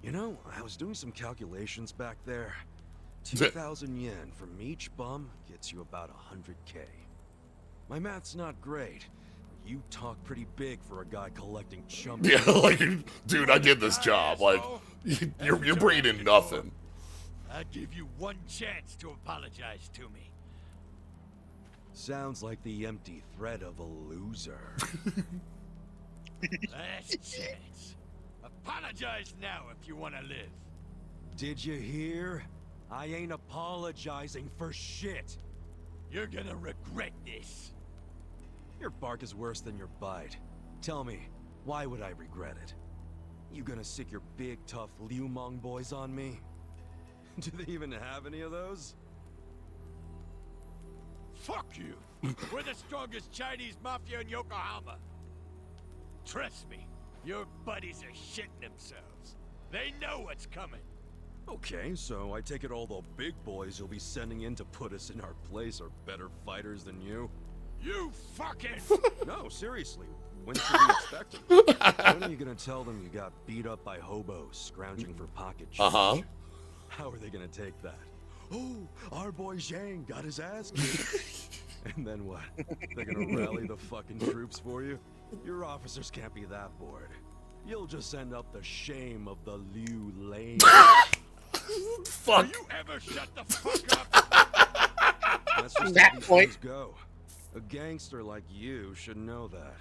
You know, I was doing some calculations back there. 2,000 yen from each bum gets you about 100K. My math's not great. You talk pretty big for a guy collecting chump. Yeah, like, dude, I did this job. Like, you're bringing in nothing. I'll give you one chance to apologize to me. Sounds like the empty threat of a loser. Last chance. Apologize now if you want to live. Did you hear? I ain't apologizing for shit. You're gonna regret this. Your bark is worse than your bite. Tell me, why would I regret it? You gonna sick your big tough Liumang boys on me? Do they even have any of those? Fuck you. We're the strongest Chinese mafia in Yokohama. Trust me, your buddies are shitting themselves. They know what's coming. Okay, so I take it all the big boys you'll be sending in to put us in our place are better fighters than you? You fucking... No, seriously. When should we expect them? When are you gonna tell them you got beat up by hobos scrounging for pocket change? Uh-huh. How are they gonna take that? Oh, our boy Zhang got his ass kicked. And then what? They're gonna rally the fucking troops for you? Your officers can't be that bored. You'll just end up the shame of the Liu Lane. Fuck. You ever shut the fuck up? That's just That how these point. things go. A gangster like you should know that.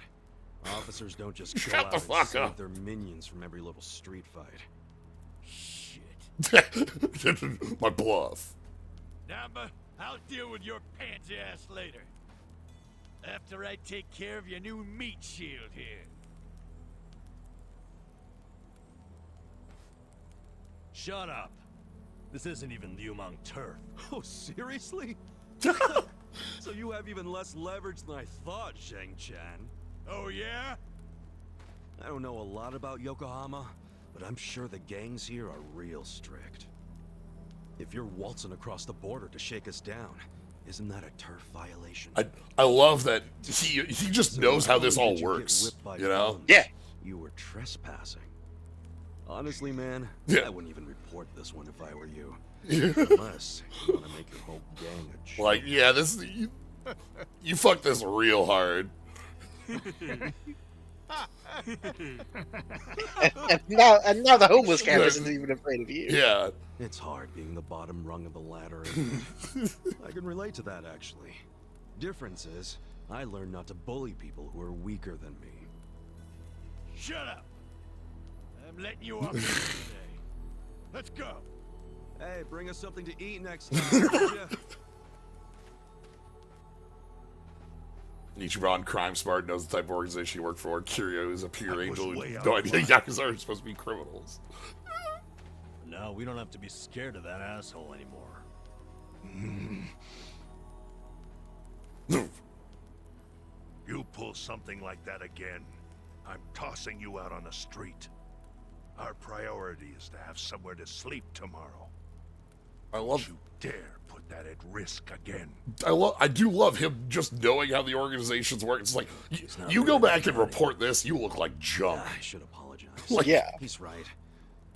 Officers don't just go Shut out the and fuck save up. their minions from every little street fight. Shit. My bluff. Namba, I'll deal with your pansy ass later. After I take care of your new meat shield here. Shut up. This isn't even Liumang turf. Oh, seriously? So you have even less leverage than I thought, Zheng-chan. Oh yeah? I don't know a lot about Yokohama, but I'm sure the gangs here are real strict. If you're waltzing across the border to shake us down, isn't that a turf violation? I love that he just So knows not how this only all did you get works. whipped by You know? guns, Yeah. You were trespassing. Honestly, man, Yeah. I wouldn't even report this one if I were you. Unless you want to make your whole gang a joke. Like, yeah, this you fucked this real hard. And now the homeless camp isn't even afraid of you. Yeah. It's hard being the bottom rung of the ladder. Isn't it? I can relate to that, actually. Difference is, I learned not to bully people who are weaker than me. Shut up. I'm letting you off today. Let's go. Hey, bring us something to eat next time, would ya? Ichiban, crime smart, knows the type of organization he worked for. Kiryu is a pure That was angel. way out No of idea line. Yakuza are supposed to be criminals. Now we don't have to be scared of that asshole anymore. You pull something like that again, I'm tossing you out on the street. Our priority is to have somewhere to sleep tomorrow. I Don't love you dare put that at risk again. I do love him just knowing how the organizations work. It's like not you go really back and funny. report this, you look like junk. I should apologize. Like, Yeah. He's right.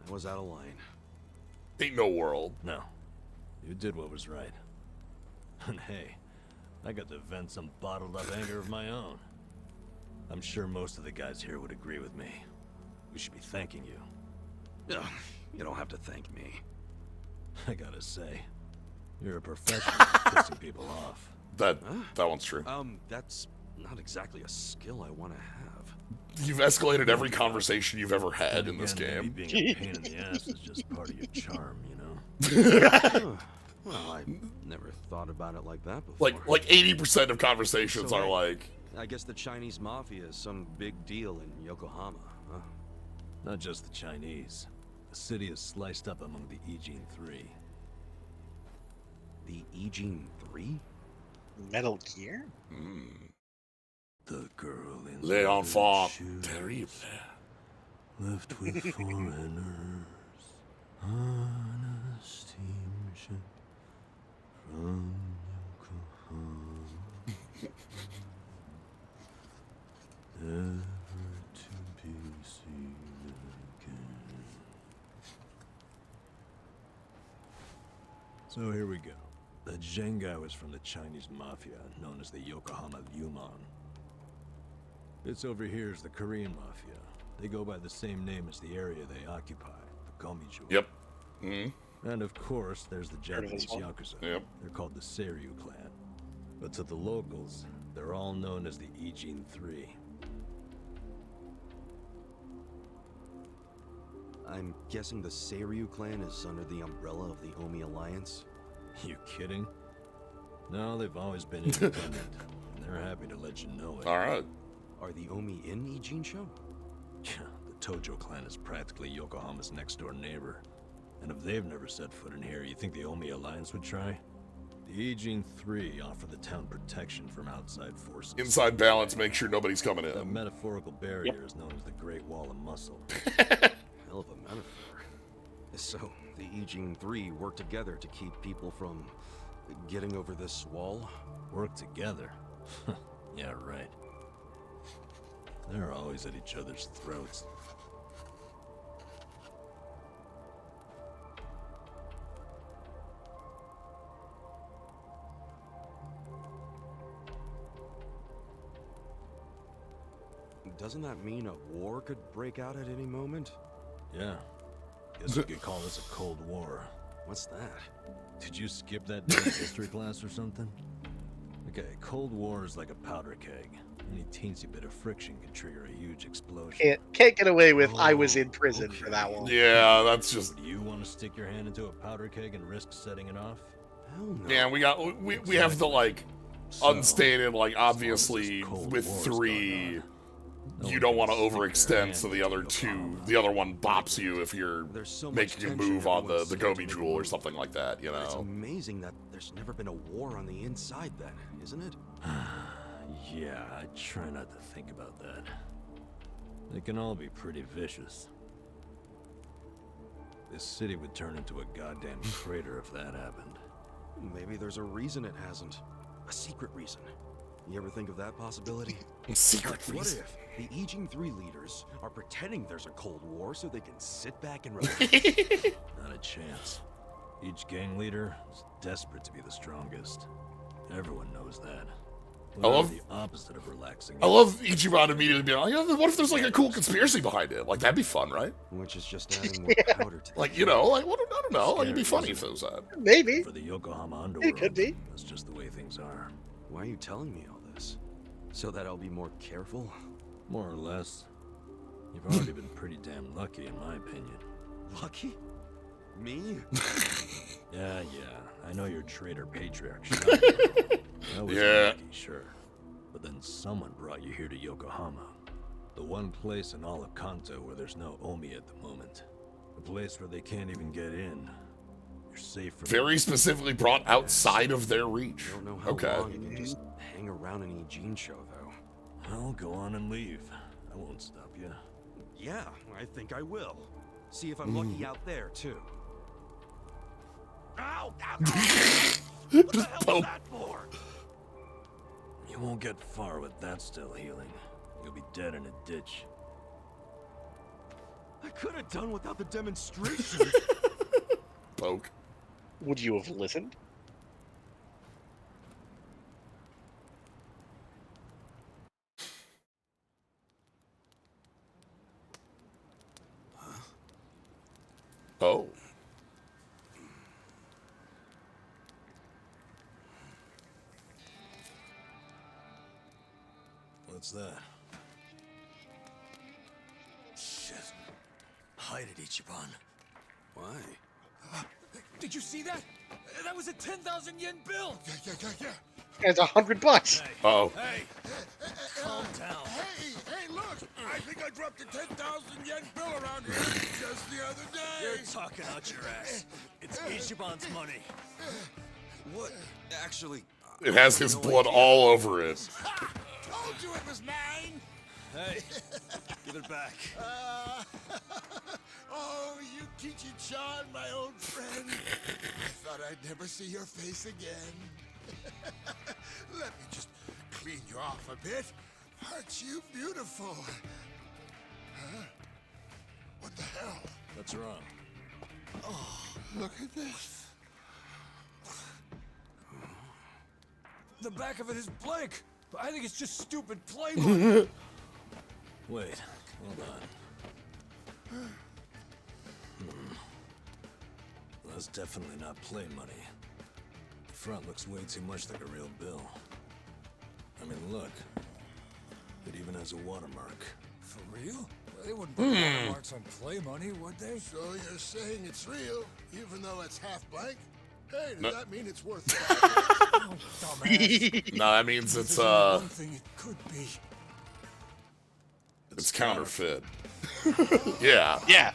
I was out of line. ain't no world. No. You did what was right. And hey, I got to vent some bottled up anger of my own. I'm sure most of the guys here would agree with me. We should be thanking you. Ugh, you don't have to thank me. I gotta say, you're a professional at pissing people off. That one's true. That's not exactly a skill I want to have. You've escalated every conversation you've ever had Then in this again, game. maybe being a pain in the ass is just part of your charm, you know? Huh. Well, I never thought about it like that before. Like 80% of conversations So, are like, I guess the Chinese mafia is some big deal in Yokohama, huh? Not just the Chinese. The city is sliced up among the Ijin Three. The Ijin 3? Metal Gear? The girl in les leather enfants shoes terribles. left with foreigners on a steamship from Yokohama, never to be seen again. So here we go. The Zheng guy was from the Chinese mafia, known as the Yokohama Liumang. This over here is the Korean mafia. They go by the same name as the area they occupy, the Gomijo. Yep. Mm-hmm. And of course, there's the Heard of this Japanese one? Yakuza. Yep. They're called the Seiryu clan. But to the locals, they're all known as the Ijin Three. I'm guessing the Seiryu clan is under the umbrella of the Omi Alliance? You kidding? No, they've always been independent. And they're happy to let you know it. All right. Are the Omi in Ijincho? The Tojo clan is practically Yokohama's next-door neighbor. And if they've never set foot in here, you think the Omi Alliance would try? The Ijin Three offer the town protection from outside forces. Inside balance, make sure nobody's coming The in. metaphorical barrier is known as the Great Wall of Muscle. Hell of a metaphor. So, the Ijin 3 work together to keep people from getting over this wall? Work together? Yeah, right. They're always at each other's throats. Doesn't that mean a war could break out at any moment? Yeah. Guess you could call this a Cold War. What's that? Did you skip that day in history class or something? Okay, Cold War is like a powder keg. Any teensy bit of friction can trigger a huge explosion. Can't get away with I was in prison for that one. Yeah, that's just. Do you want to stick your hand into a powder keg and risk setting it off? Hell no. Yeah, we have the like unstated, like obviously with 3, you don't want to overextend, so the other one bops you if you're making a move on the Gobi Jewel or something like that, you It's know. amazing that there's never been a war on the inside then, isn't it? Yeah, I try not to think about that. They can all be pretty vicious. This city would turn into a goddamn crater if that happened. Maybe there's a reason it hasn't. A secret reason. You ever think of that possibility? Secret What reason. if the Aging 3 leaders are pretending there's a Cold War so they can sit back and relax? Not a chance. Each gang leader is desperate to be the strongest. Everyone knows that. I love the opposite of relaxing. I love Ichiban immediately being like, what if there's like a cool conspiracy behind it? Like that'd be fun, right? Which is just adding more powder to the Like, you know, like what, I don't know, like it'd be Scary, funny if it was that. Maybe. For the Yokohama underworld, could be. That's just the way things are. Why are you telling me all this? So that I'll be more careful? More or less. You've already been pretty damn lucky, in my opinion. Lucky? Me? Yeah. I know you're traitor patriarch. Shut up. That was Yeah. lucky, sure. But then someone brought you here to Yokohama. The one place in all of Kanto where there's no Omi at the moment. The place where they can't even get in. You're safe from Very specifically brought outside of their reach. I don't know how Okay. long you can just hang around an Eugene show, though. Well, go on and leave. I won't stop you. Yeah, I think I will. See if I'm lucky out there, too. Ow! Ow! What the hell was that for? You won't get far with that still healing. You'll be dead in a ditch. I could have done without the demonstration. Poke. Would you have listened? Oh. What's that? Shit. Hide it, Ichiban. Why? Did you see that? That was a 10,000 yen bill. Yeah. It's $100. Oh. Hey, calm down. Hey, look! I think I dropped a 10,000 yen bill around here just the other day. You're talking out your ass. It's Ichiban's money. What? Actually, It has his blood all over it. Ha! Told you it was mine. Hey, give it back. Oh, you Kichi-chan, my old friend. I thought I'd never see your face again. Let me just clean you off a bit. Aren't you beautiful? Huh? What the hell? What's wrong? Oh, look at this. The back of it is blank. But I think it's just stupid play money. Wait, hold on. That's definitely not play money. The front looks way too much like a real bill. I mean, look. It even has a watermark. For real? They wouldn't put watermarks on play money, would they? So you're saying it's real, even though it's half blank? Hey, does No. that mean it's worth Oh, dumbass. No, that means it's There's only one thing it could be. it's counterfeit. Yeah. Yeah.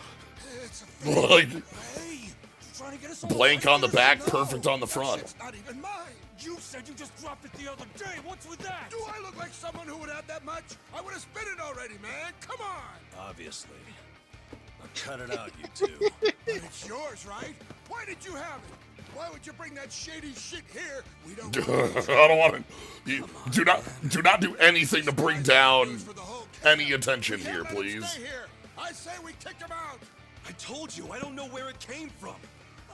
It's a Like Hey, trying to get us all blank on the back, No, perfect on the that front. shit's not even mine. You said you just dropped it the other day. What's with that? Do I look like someone who would have that much? I would have spent it already, man. Come on. Obviously. Now cut it out, you two. But it's yours, right? Why did you have it? Why would you bring that shady shit here? We don't. I don't want to. You, do not do anything to bring down For the whole any attention Can't here, let him please. Stay here. I say we kick him out. I told you, I don't know where it came from.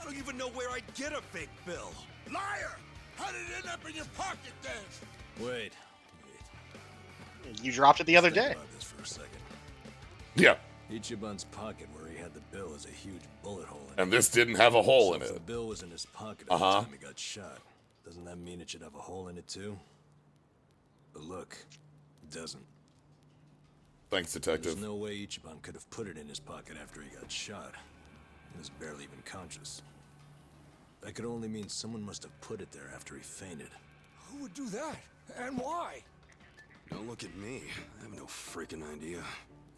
I don't even know where I'd get a fake bill. Liar! How did it end up in your pocket then? Wait. You dropped it the other Think day. about this for a second. Yeah, Ichiban's pocket where he had the bill is a huge bullet hole in it. and this didn't have a hole So in if it. the bill was in his pocket at Uh-huh. the time he got shot, Doesn't that mean it should have a hole in it too? But look, it doesn't. Thanks, detective. There's no way Ichiban could have put it in his pocket after he got shot. He was barely even conscious. That could only mean someone must have put it there after he fainted. Who would do that? And why? Don't look at me. I have no freaking idea.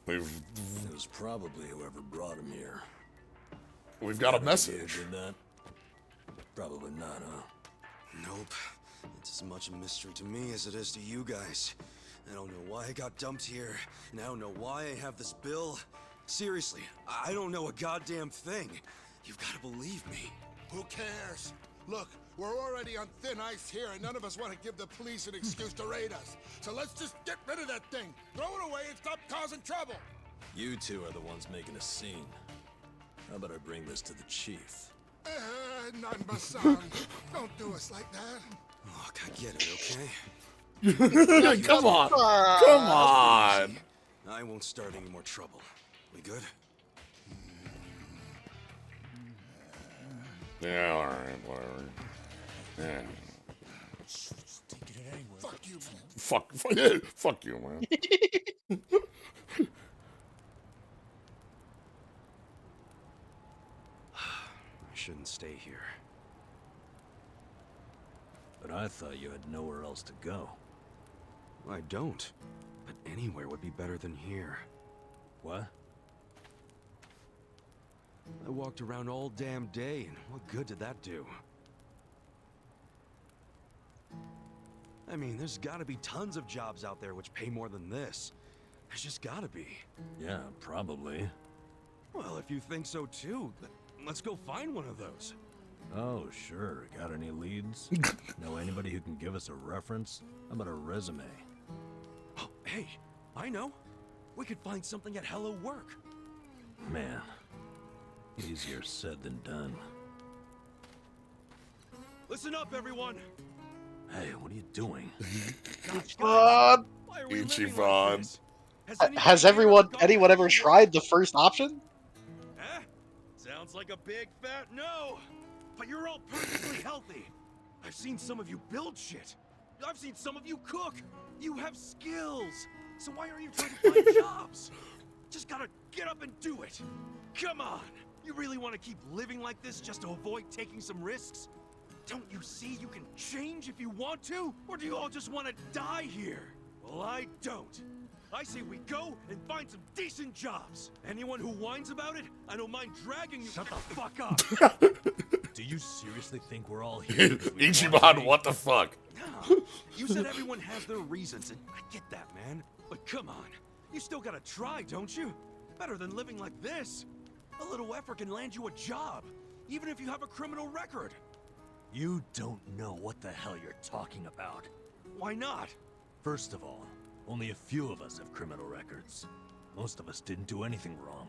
We've It was probably whoever brought him here. got a Idea message. did that? Probably not, huh? Nope. It's as much a mystery to me as it is to you guys. I don't know why I got dumped here, and I don't know why I have this bill. Seriously, I don't know a goddamn thing. You've got to believe me. Who cares? Look, we're already on thin ice here, and none of us want to give the police an excuse to raid us. So let's just get rid of that thing, throw it away, and stop causing trouble. You two are the ones making a scene. How about I bring this to the chief? Nanba-san, don't do us like that. Look, I get it, okay? Come on. Come on. I won't start any more trouble. We good? Yeah, all right, whatever. Yeah. Fuck you, man. Fuck you, man. I shouldn't stay here. But I thought you had nowhere else to go. I don't. But anywhere would be better than here. What? I walked around all damn day, and what good did that do? I mean, there's gotta be tons of jobs out there which pay more than this. There's just gotta be. Yeah, probably. Well, if you think so too, let's go find one of those. Oh, sure. Got any leads? Know anybody who can give us a reference? How about a resume? Oh, hey, I know. We could find something at Hello Work. Man, easier said than done. Listen up, everyone. Hey, what are you doing? Ichiban. Has anyone ever tried the first option? Eh? Sounds like a big fat no. But you're all perfectly healthy. I've seen some of you build shit. I've seen some of you cook. You have skills. So why are you trying to find jobs? Just gotta get up and do it. Come on. You really want to keep living like this just to avoid taking some risks? Don't you see you can change if you want to? Or do you all just want to die here? Well, I don't. I say we go and find some decent jobs. Anyone who whines about it, I don't mind dragging you. Shut the fuck up. Do you seriously think we're all here? Ichiban, what the fuck? No. You said everyone has their reasons, and I get that, man. But come on. You still gotta try, don't you? Better than living like this. A little effort can land you a job, even if you have a criminal record. You don't know what the hell you're talking about. Why not? First of all, only a few of us have criminal records. Most of us didn't do anything wrong.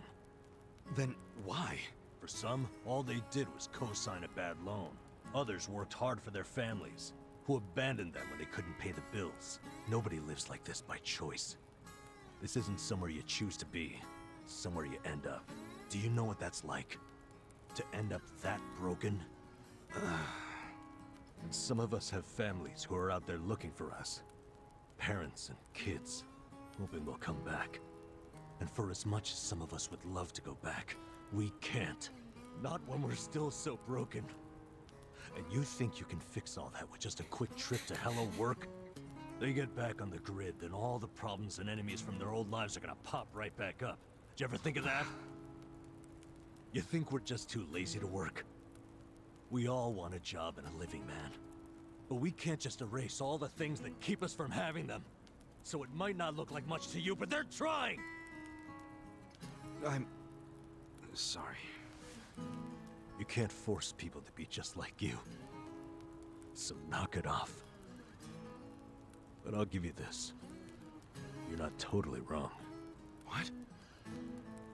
Then why? For some, all they did was co-sign a bad loan. Others worked hard for their families, who abandoned them when they couldn't pay the bills. Nobody lives like this by choice. This isn't somewhere you choose to be. It's somewhere you end up. Do you know what that's like? To end up that broken? And some of us have families who are out there looking for us. Parents and kids, hoping we'll come back. And for as much as some of us would love to go back, we can't. Not when we're still so broken. And you think you can fix all that with just a quick trip to Hello Work? They get back on the grid, then all the problems and enemies from their old lives are gonna pop right back up. Did you ever think of that? You think we're just too lazy to work? We all want a job and a living, man. But we can't just erase all the things that keep us from having them. So it might not look like much to you, but they're trying! I'm sorry. You can't force people to be just like you. So knock it off. But I'll give you this. You're not totally wrong. What?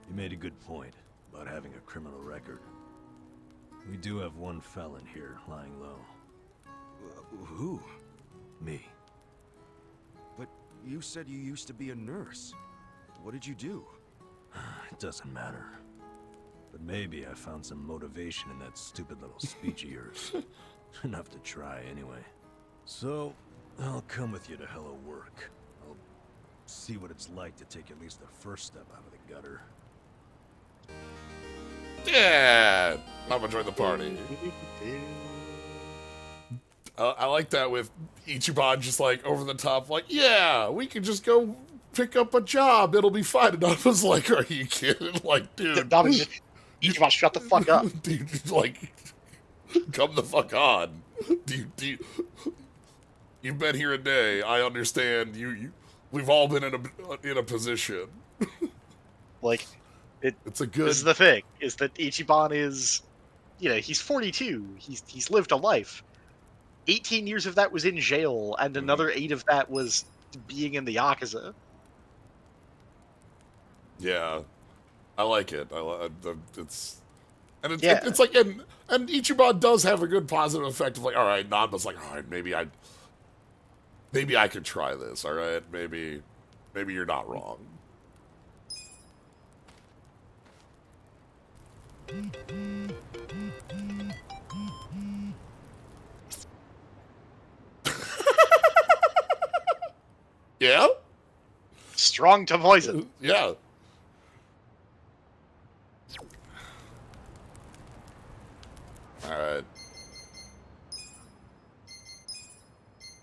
You made a good point about having a criminal record. We do have one felon here lying low. Who? Me. But you said you used to be a nurse. What did you do? It doesn't matter. But maybe I found some motivation in that stupid little speech of yours. Enough to try, anyway. So, I'll come with you to Hello Work. I'll see what it's like to take at least the first step out of the gutter. Yeah, I'm gonna join the party. I like that with Ichiban just like over the top, like, yeah, we can just go pick up a job, it'll be fine. And I was like, are you kidding? Like, dude, Ichiban, shut the fuck up, dude. Like, come the fuck on, dude. You've been here a day. I understand. We've all been in a position. Like, it's a good. This is the thing: is that Ichiban is, he's 42. He's lived a life. 18 years of that was in jail, and another 8 of that was being in the Yakuza. Yeah, I like it. It's like, and Ichiban does have a good positive effect of like, all right, Nanba's like, all right, maybe I could try this. All right, maybe you're not wrong. Yeah? Strong to poison. Yeah. Alright.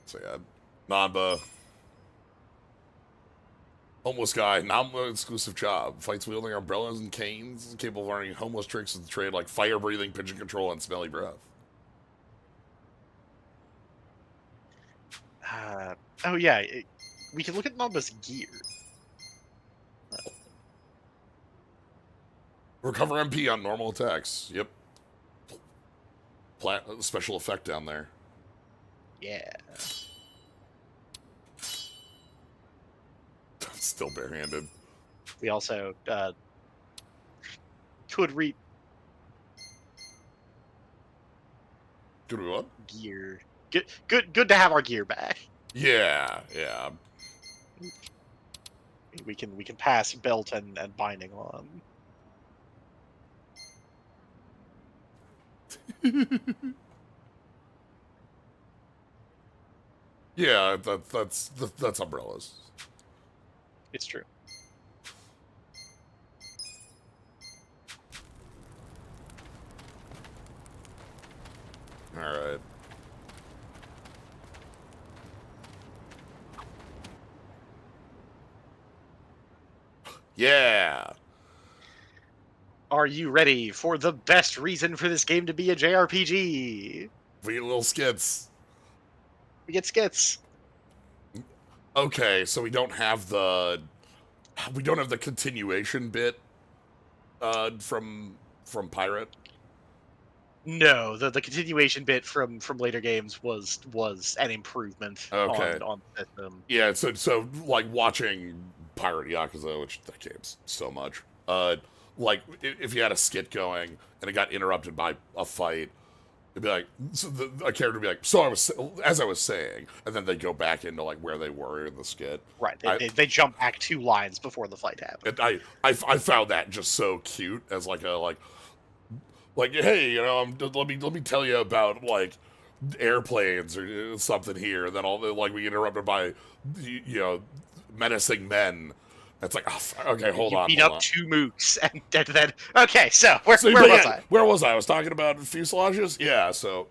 So yeah. Nanba. Homeless guy, non-exclusive job. Fights wielding umbrellas and canes, capable of learning homeless tricks of the trade like fire breathing, pigeon control, and smelly breath. Oh yeah, we can look at Nanba's gear. Recover MP on normal attacks. Yep. Special effect down there. Yeah. Still barehanded. We also could read Good what? Gear. Good to have our gear back. Yeah. We can pass belt and binding on. Yeah, that's umbrellas. It's true. All right. Yeah. Are you ready for the best reason for this game to be a JRPG? We get little skits. We get skits. Okay, so we don't have the continuation bit from Pirate. No, the continuation bit from later games was an improvement on the system. Yeah, so like watching Pirate Yakuza, which that game's so much. Like if you had a skit going and it got interrupted by a fight, it'd be like a character would be like, "So I was saying," and then they go back into like where they were in the skit. Right, they jump back 2 lines before the fight happened. And I found that just so cute as like hey, let me tell you about like airplanes or something here, and then we get interrupted by menacing men. It's like, okay, hold on. Beat up 2 mooks, and then okay. So where was I? Where was I? I was talking about fuselages. Yeah. So.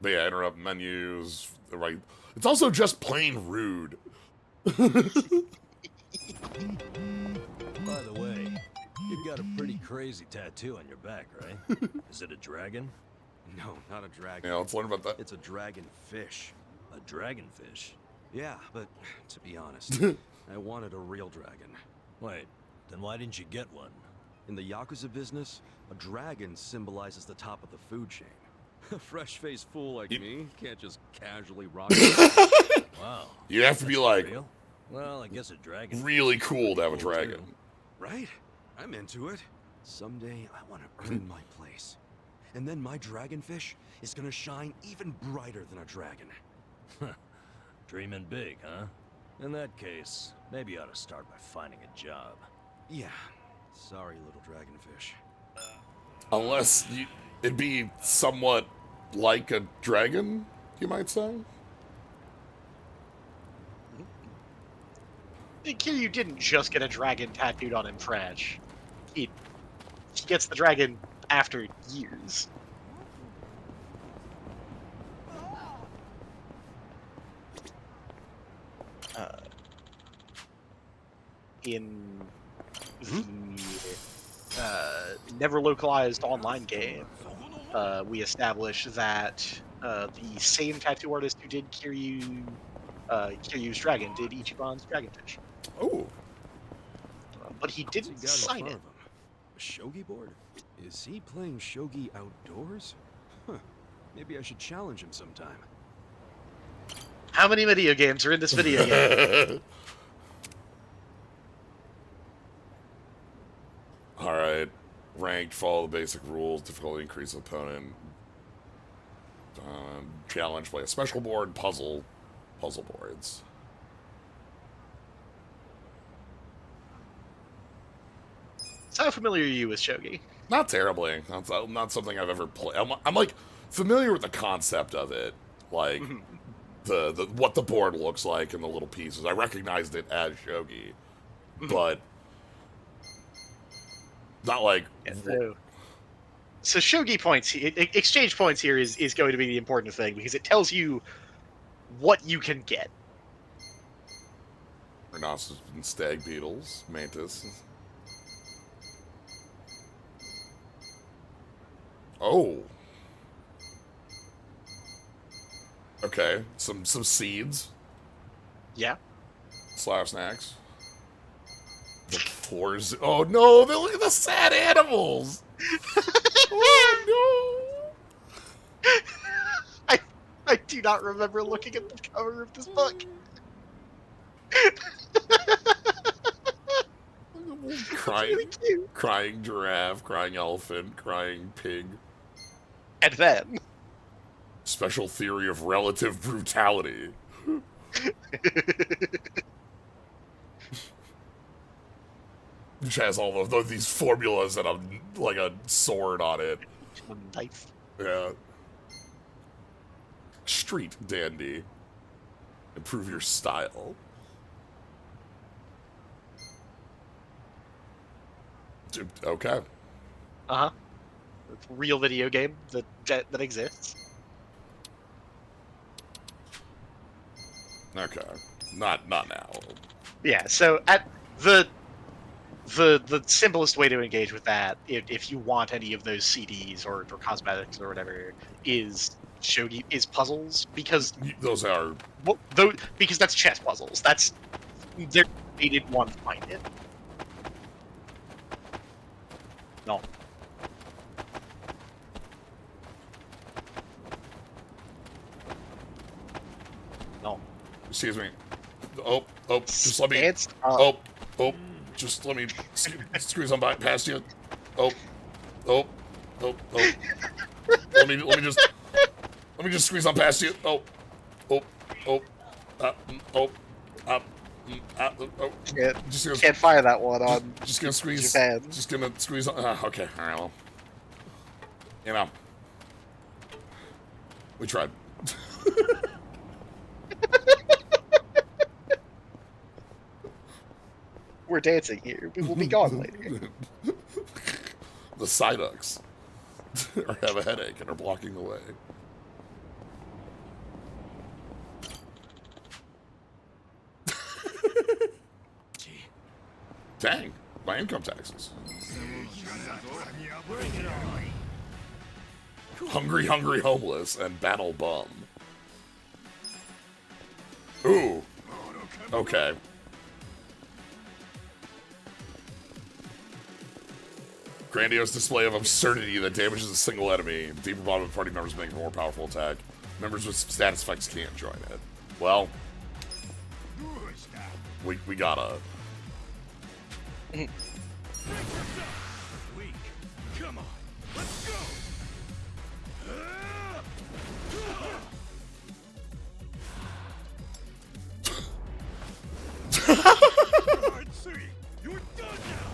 But yeah, interrupt menus. Right. It's also just plain rude. By the way, you've got a pretty crazy tattoo on your back, right? Is it a dragon? No, not a dragon. Yeah, let's learn about that. It's a dragon fish. A dragonfish? Yeah, but to be honest, I wanted a real dragon. Wait, then why didn't you get one? In the Yakuza business, a dragon symbolizes the top of the food chain. A fresh-faced fool like me can't just casually rock it. Wow. You have to be like, real? Well, I guess a dragon. Really cool to have a dragon. Too. Right? I'm into it. Someday I want to earn my place. And then my dragonfish is gonna shine even brighter than a dragon. Dreaming big, huh? In that case, maybe you ought to start by finding a job. Yeah. Sorry, little dragonfish. Unless it'd be somewhat like a dragon, you might say. Kiryu didn't just get a dragon tattooed on him fresh. He gets the dragon after years. In the never localized online game, we established that the same tattoo artist who did Kiryu's dragon did Ichiban's dragonfish. Oh. But he didn't What's he got in sign front it. of him? A shogi board? Is he playing shogi outdoors? Huh. Maybe I should challenge him sometime. How many video games are in this video game? Alright. Ranked, follow the basic rules, difficulty increase opponent. Challenge, play a special board, puzzle boards. So how familiar are you with shogi? Not terribly. Not something I've ever played. I'm like familiar with the concept of it, like the what the board looks like and the little pieces. I recognized it as shogi, but not like. So shogi points, exchange points here is going to be the important thing because it tells you what you can get. Rhinoceros and stag beetles, mantis. Oh. Okay, some seeds. Yeah. Slash snacks. The floors. Oh no! Look at the sad animals. Oh no! I do not remember looking at the cover of this book. Crying giraffe, crying elephant, crying pig. And then Special theory of relative brutality. Which has all of these formulas and like a sword on it. a knife. Yeah. Street dandy. Improve your style. Okay. Uh-huh. It's a real video game that exists. Okay. Not now. Yeah, so at the simplest way to engage with that, if you want any of those CDs or cosmetics or whatever, is shogi is puzzles, because those are because that's chess puzzles. That's they didn't want to find it. No. No. Excuse me. Oh, just let me. Just let me squeeze on by past you. Let me just squeeze on past you. Can't fire that one on. Just gonna squeeze. Japan. Just gonna squeeze on. Okay, all right. Well, you know, we tried. We're dancing here. We will be gone later. The Psyducks have a headache and are blocking the way. Dang, my income taxes. Hungry, homeless, and battle bum. Ooh. Okay. Grandiose display of absurdity that damages a single enemy. Deeper bottom of party members make a more powerful attack. Members with status effects can't join it. Well, we gotta. Come on, let's go. You're done now.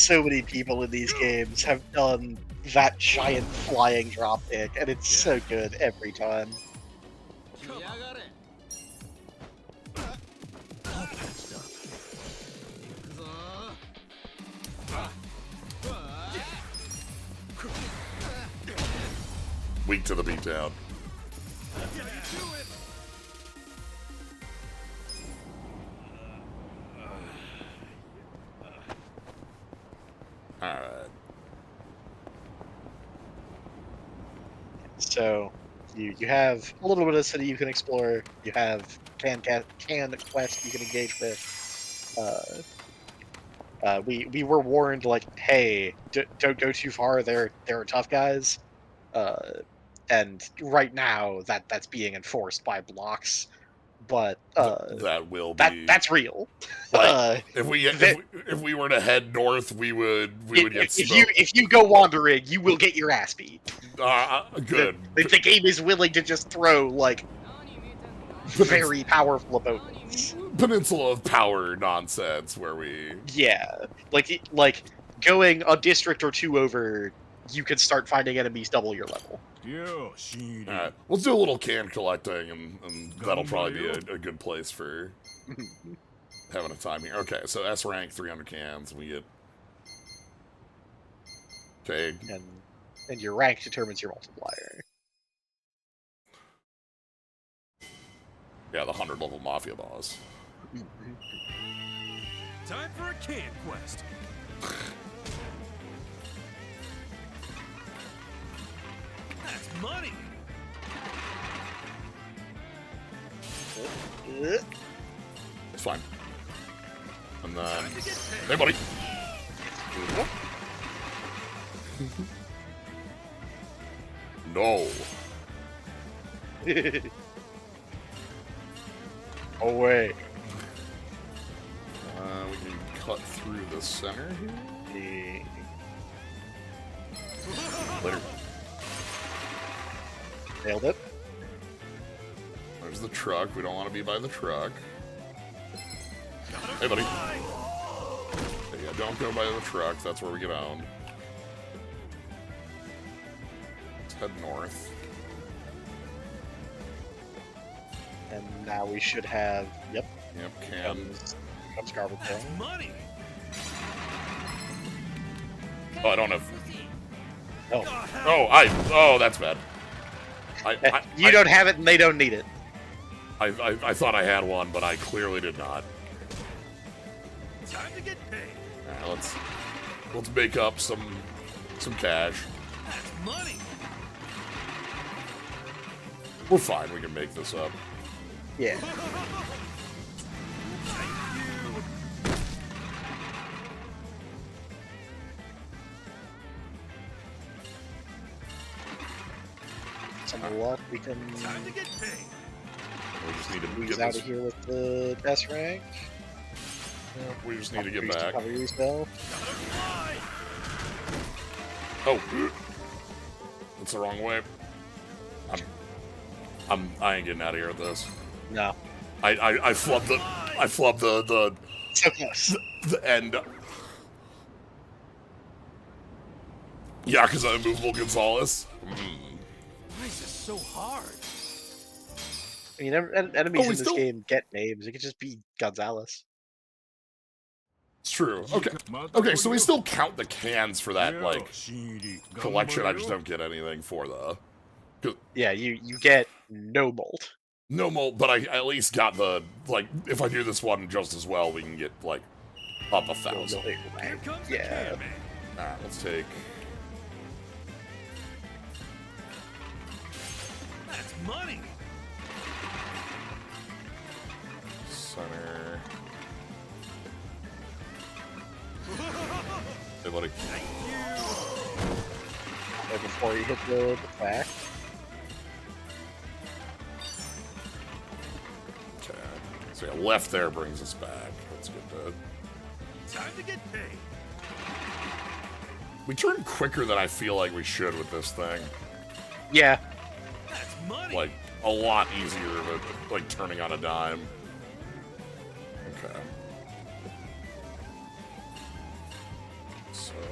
so many people in these games have done that giant flying dropkick, and it's so good every time. Weak to the beatdown. Alright. So you have a little bit of city you can explore. You have can quest you can engage with. We were warned, like, hey, don't go too far. There are tough guys. And right now that's being enforced by blocks, but That will be that's real. like if that- we were to head north, we would get smoked. if you go wandering, you will get your ass beat. Good. The game is willing to just throw like very powerful opponents. Peninsula of Power nonsense where we Yeah, like going a district or two over, you can start finding enemies double your level. Alright, let's do a little can collecting, and that'll probably be a good place for having a time here. Okay, so S rank, 300 cans, we get... Okay. And your rank determines your multiplier. Yeah, the 100 level Mafia boss. Time for a can quest. That's money. It's fine. And then... Hey, buddy! No. Oh, wait. We can cut through the center here. Later. Nailed it. There's the truck. We don't want to be by the truck. Hey, buddy. Yeah, don't go by the truck. That's where we get owned. Let's head north. And now we should have... Yep. Yep, cans. Comes garbage tail. Money. Oh, I don't have... Oh. Oh, that's bad. You don't have it and they don't need it. I thought I had one, but I clearly did not. Time to get paid. Alright, let's make up some cash. That's money. We're fine, we can make this up. Yeah. Some luck, we can Time to get paid. We just need to squeeze get out this. of here with the best rank. We just need to get Increase the back. cover your spell. Oh, that's the wrong way. I ain't getting out of here with this. No. I flubbed the So close. the end. Yakuza Immovable Gonzalez. Why is this so hard? I mean, enemies in this still- game get names. It could just be Gonzalez. It's true. Okay. Okay, so we still count the cans for that, like, collection. I just don't get anything for the... Yeah, you get no mold. No mold, but I at least got the, like, if I do this one just as well, we can get, like, up 1,000. Here comes the Yeah. can man. Alright, let's take... That's money. Center... Hey, buddy. Right before you hit the back. Okay. So yeah, left there brings us back. That's good to... Time to get paid. We turn quicker than I feel like we should with this thing. Yeah. That's money. Like, a lot easier than, like, turning on a dime. Okay.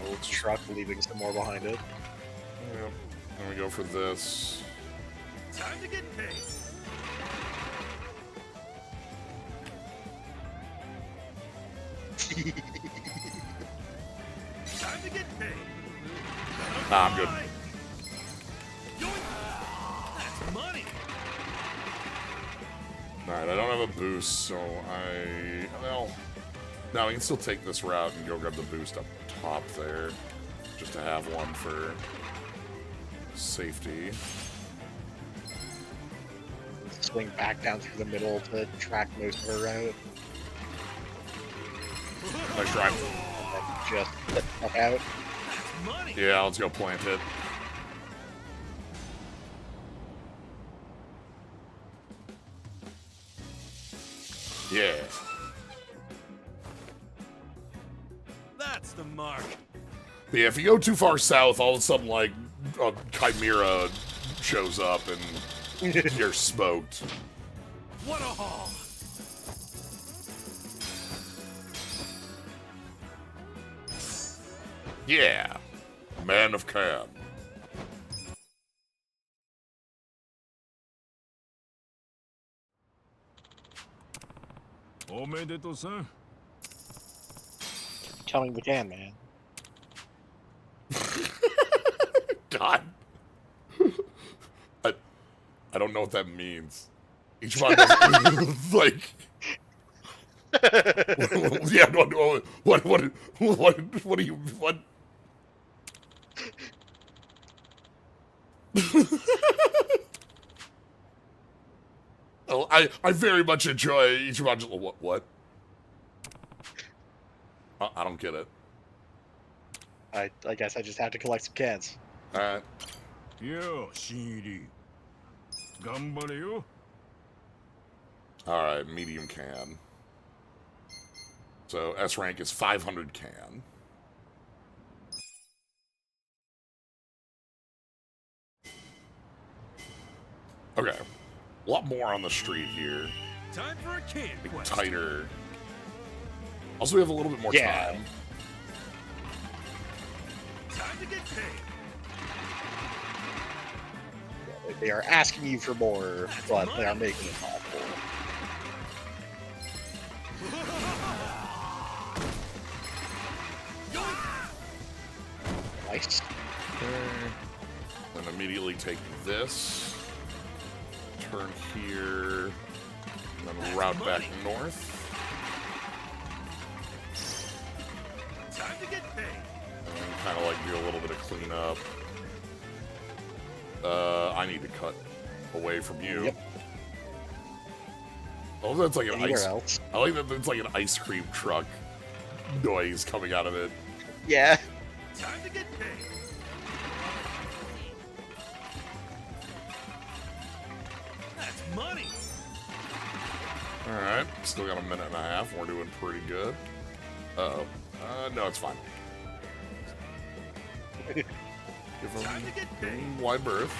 old truck, leaving some more behind it. Yep. Then we go for this. Time to get paid. Time to get paid. Nah, I'm good. That's money. Alright, I don't have a boost, so well, no, we can still take this route and go grab the boost up top there, just to have one for safety. Swing back down through the middle to track most of her route. Nice try. And just let the fuck out. Money. Yeah, let's go plant it. Yeah. That's the mark. But yeah, if you go too far south, all of a sudden, like, a chimera shows up and you're smoked. What a haul. Yeah. Man of Cam. Omedeto-san. Coming we can, man. God. I don't know what that means. Ichiban doesn't like. Yeah, what do you what? Oh, I very much enjoy Ichiban. What? I don't get it. I guess I just have to collect some cans. Alright. Yo, Shinri. Gambare yo. Alright, medium can. So S rank is 500 can. Okay. A lot more on the street here. Time for a can quest. Tighter. Also, we have a little bit more time. Time to get paid. They are asking you for more, but they are making it possible. Nice. Then immediately take this. Turn here. And then route back north. Time to get paid. And kind of like do a little bit of cleanup. I need to cut away from you. Yep. Oh, that's like an Anywhere ice. else? I like that. It's like an ice cream truck noise coming out of it. Yeah. Time to get paid. That's money. All right, still got a minute and a half. We're doing pretty good. Uh-oh. No, it's fine. Give him wide berth.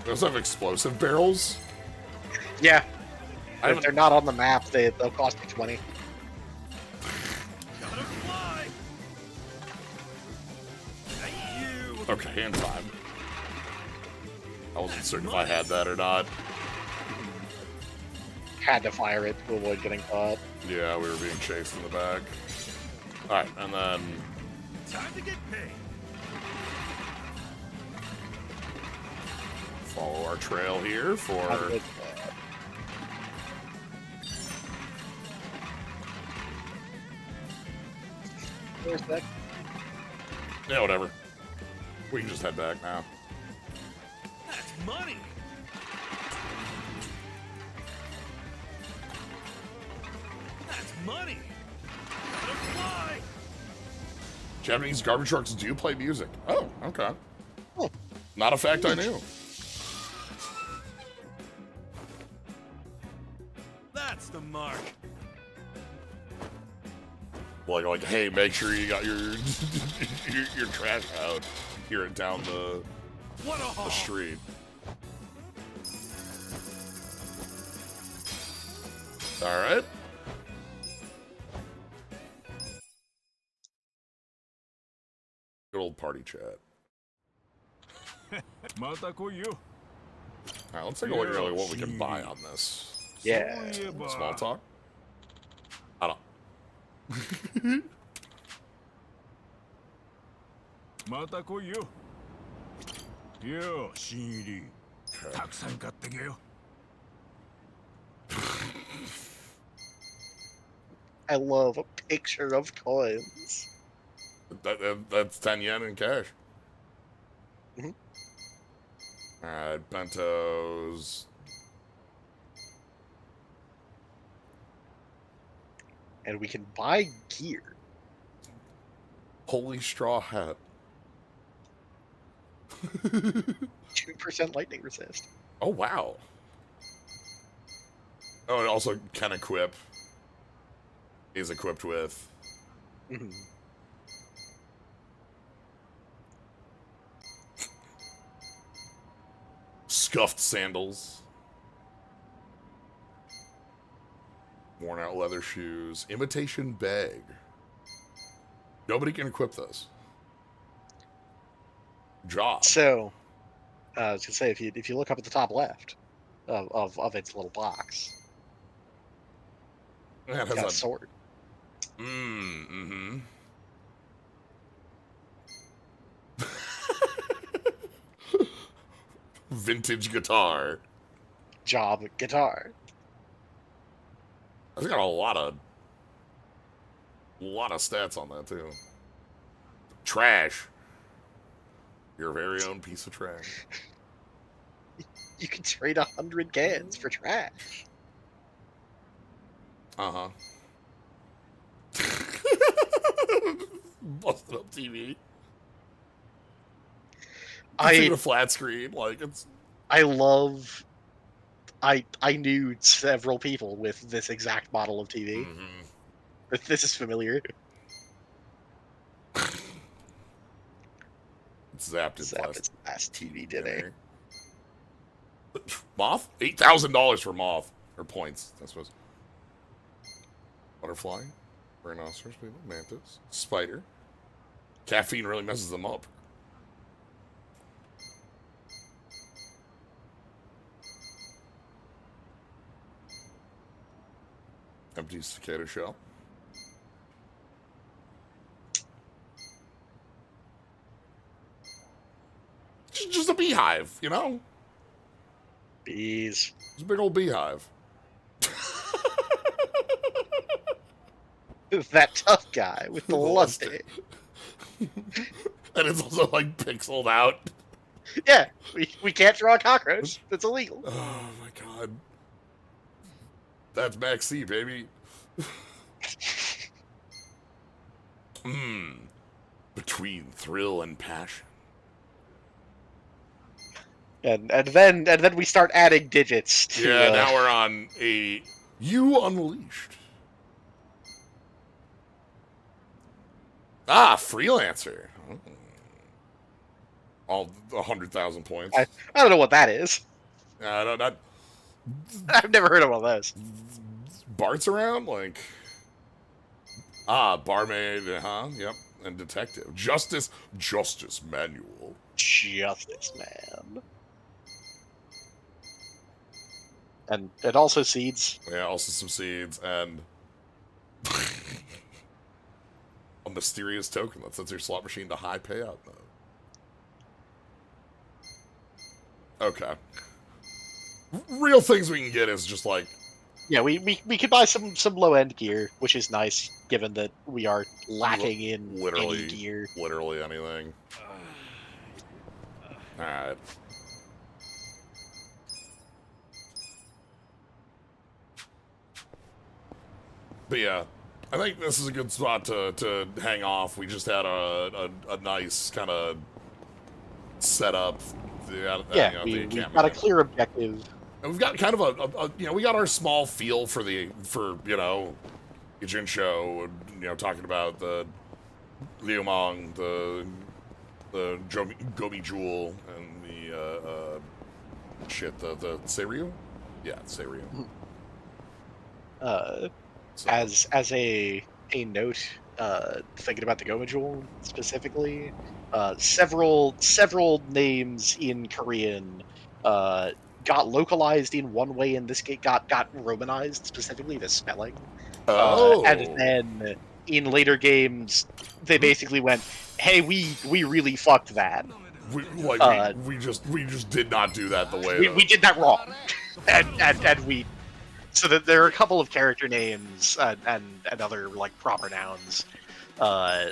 We also have explosive barrels. Yeah. If they're not on the map, they'll cost you 20. Gotta fly. Okay, hand time. I wasn't certain if I had that or not. Had to fire it to avoid getting caught. Yeah, we were being chased in the back. Alright, and then... Time to get paid. Follow our trail here for... Where's that? Yeah, whatever. We can just head back now. That's money. That's money. Gotta fly. Japanese garbage trucks do play music. Oh, okay. Oh. Not a fact I knew. That's the mark. Like, hey, make sure you got your your trash out here down the street. All right. party chat. Mata koyu. Alright, let's take a look at really what we can buy on this. Yeah. Small talk? I don't. Mata koyu. Yo, Shinri. Takusan katte geyo. I love a picture of coins. That's 10 yen in cash. Mhm. Alright, bentos. And we can buy gear. Holy straw hat. 2% lightning resist. Oh, wow. Oh, it also can equip. Is equipped with. Mhm. Scuffed sandals. Worn out leather shoes. Imitation bag. Nobody can equip this. Job. So, I was gonna say, if you look up at the top left of its little box, Yeah, it got a has sword. mm-hmm. Vintage guitar. Job guitar. It's got a lot of stats on that too. Trash. Your very own piece of trash. You can trade 100 cans for trash. Uh-huh. Busted up TV. I a flat screen, like it's. I love. I knew several people with this exact model of TV. Mm-hmm. This is familiar. It's zapped its last TV dinner. Moth? $8,000 for moth. Or points, I suppose. Butterfly. Rhinoceros, mantis. Spider. Caffeine really messes them up. Empty cicada shell. Just a beehive, you know? Bees. It's a big old beehive. That tough guy with the lusty. And it's also like pixeled out. Yeah, we can't draw a cockroach. That's illegal. Oh my god. That's Max C, baby. Between thrill and passion. And then we start adding digits to, yeah, now we're on a You Unleashed. Ah, freelancer. All 100,000 points. I don't know what that is. Not I've never heard of one of those. Bart's around, like barmaid, yep, and detective, justice manual, Justice Man, and also seeds. Yeah, also some seeds and a mysterious token that sets your slot machine to high payout mode. Okay. Real things we can get is just like. Yeah, we could buy some low end gear, which is nice given that we are lacking in any gear. Literally anything. Alright. But yeah, I think this is a good spot to hang off. We just had a nice kind of setup. We've got a clear objective. And we've got kind of we got our small feel for Ijin show, talking about the Liumang, the Gomi Jewel, and the Seiryu? Yeah, Seiryu. As a note, thinking about the Gomajul specifically, several names in Korean got localized in one way, and this got Romanized, specifically the spelling. And then in later games, they basically went, "Hey, we really fucked that. We just did not do that the way We did that wrong." and we so that there are a couple of character names and other like proper nouns that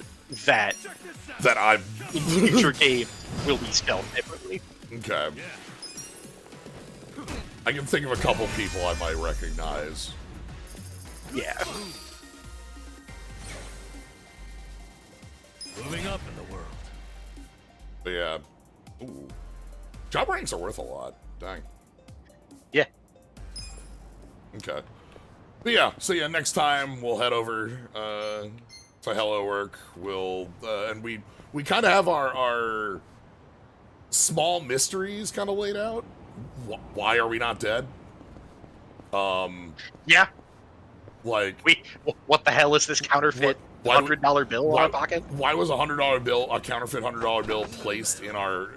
I in future games will be spelled differently. Okay. I can think of a couple people I might recognize. Yeah. Moving up in the world. But yeah. Ooh. Job ranks are worth a lot. Dang. Yeah. Okay. But yeah, so yeah, next time we'll head over to Hello Work. We'll and we kind of have our small mysteries kind of laid out. Why are we not dead? Yeah. Like, what the hell is this counterfeit $100 bill in our pocket? Why was a $100 bill, a counterfeit $100 bill, placed in our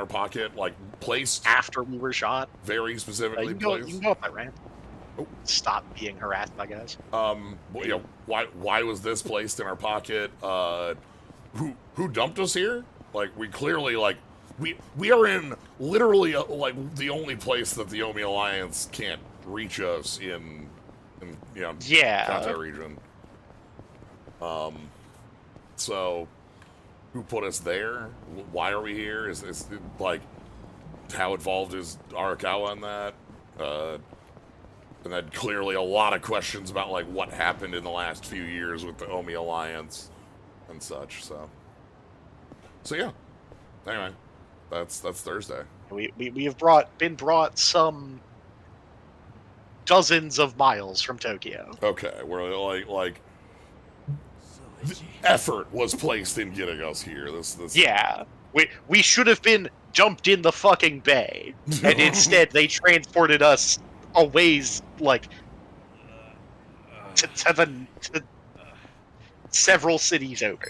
pocket? Like, placed after we were shot. Very specifically placed. You can go up that ramp. Oh. Stop being harassed by guys. You know, why was this placed in our pocket? Who dumped us here? Like, we clearly we are in literally like the only place that the Omi Alliance can't reach us in you know, Kanto region. So who put us there? Why are we here? Is this like how involved is Arakawa in that? And then clearly a lot of questions about like what happened in the last few years with the Omi Alliance and such. So yeah. Anyway, that's Thursday. We have been brought some dozens of miles from Tokyo. Okay, we're like effort was placed in getting us here. This Yeah. We should have been dumped in the fucking bay. And instead they transported us a ways like to several cities over.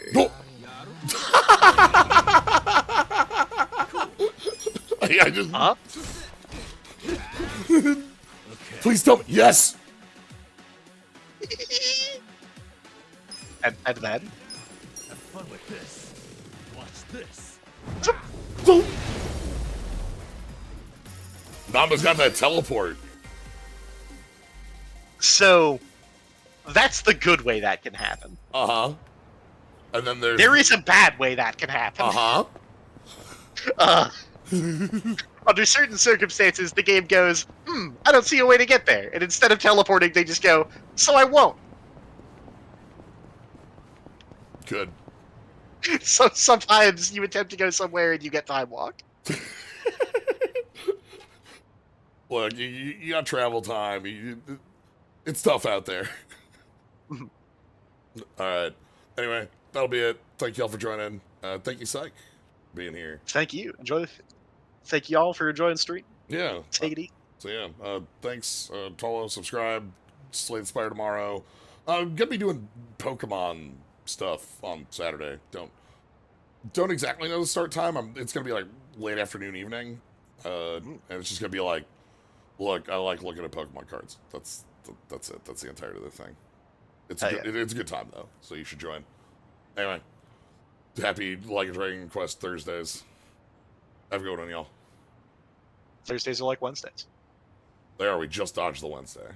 I just please tell me yes. And then have fun with this. Watch this. Nama's got that teleport. So that's the good way that can happen. Uh-huh. And then there is a bad way that can happen. Uh-huh. Under certain circumstances, the game goes, I don't see a way to get there. And instead of teleporting, they just go, so I won't. Good. So sometimes you attempt to go somewhere and you get time walk. Look, you got travel time. It's tough out there. Alright. Anyway, that'll be it. Thank y'all for joining. Thank you, Psyche, for being here. Thank you. Thank y'all for enjoying the stream. Yeah. Take it easy. So yeah, thanks. Follow, subscribe. Slay the Spire tomorrow. Gonna be doing Pokemon stuff on Saturday. Don't exactly know the start time. It's gonna be like late afternoon, evening. And it's just gonna be like, look, I like looking at Pokemon cards. That's it. That's the entirety of the thing. It's a good time though, so you should join. Anyway, happy Like a Dragon Quest Thursdays. Have a good one, y'all. Thursdays are like Wednesdays. There, we just dodged the Wednesday.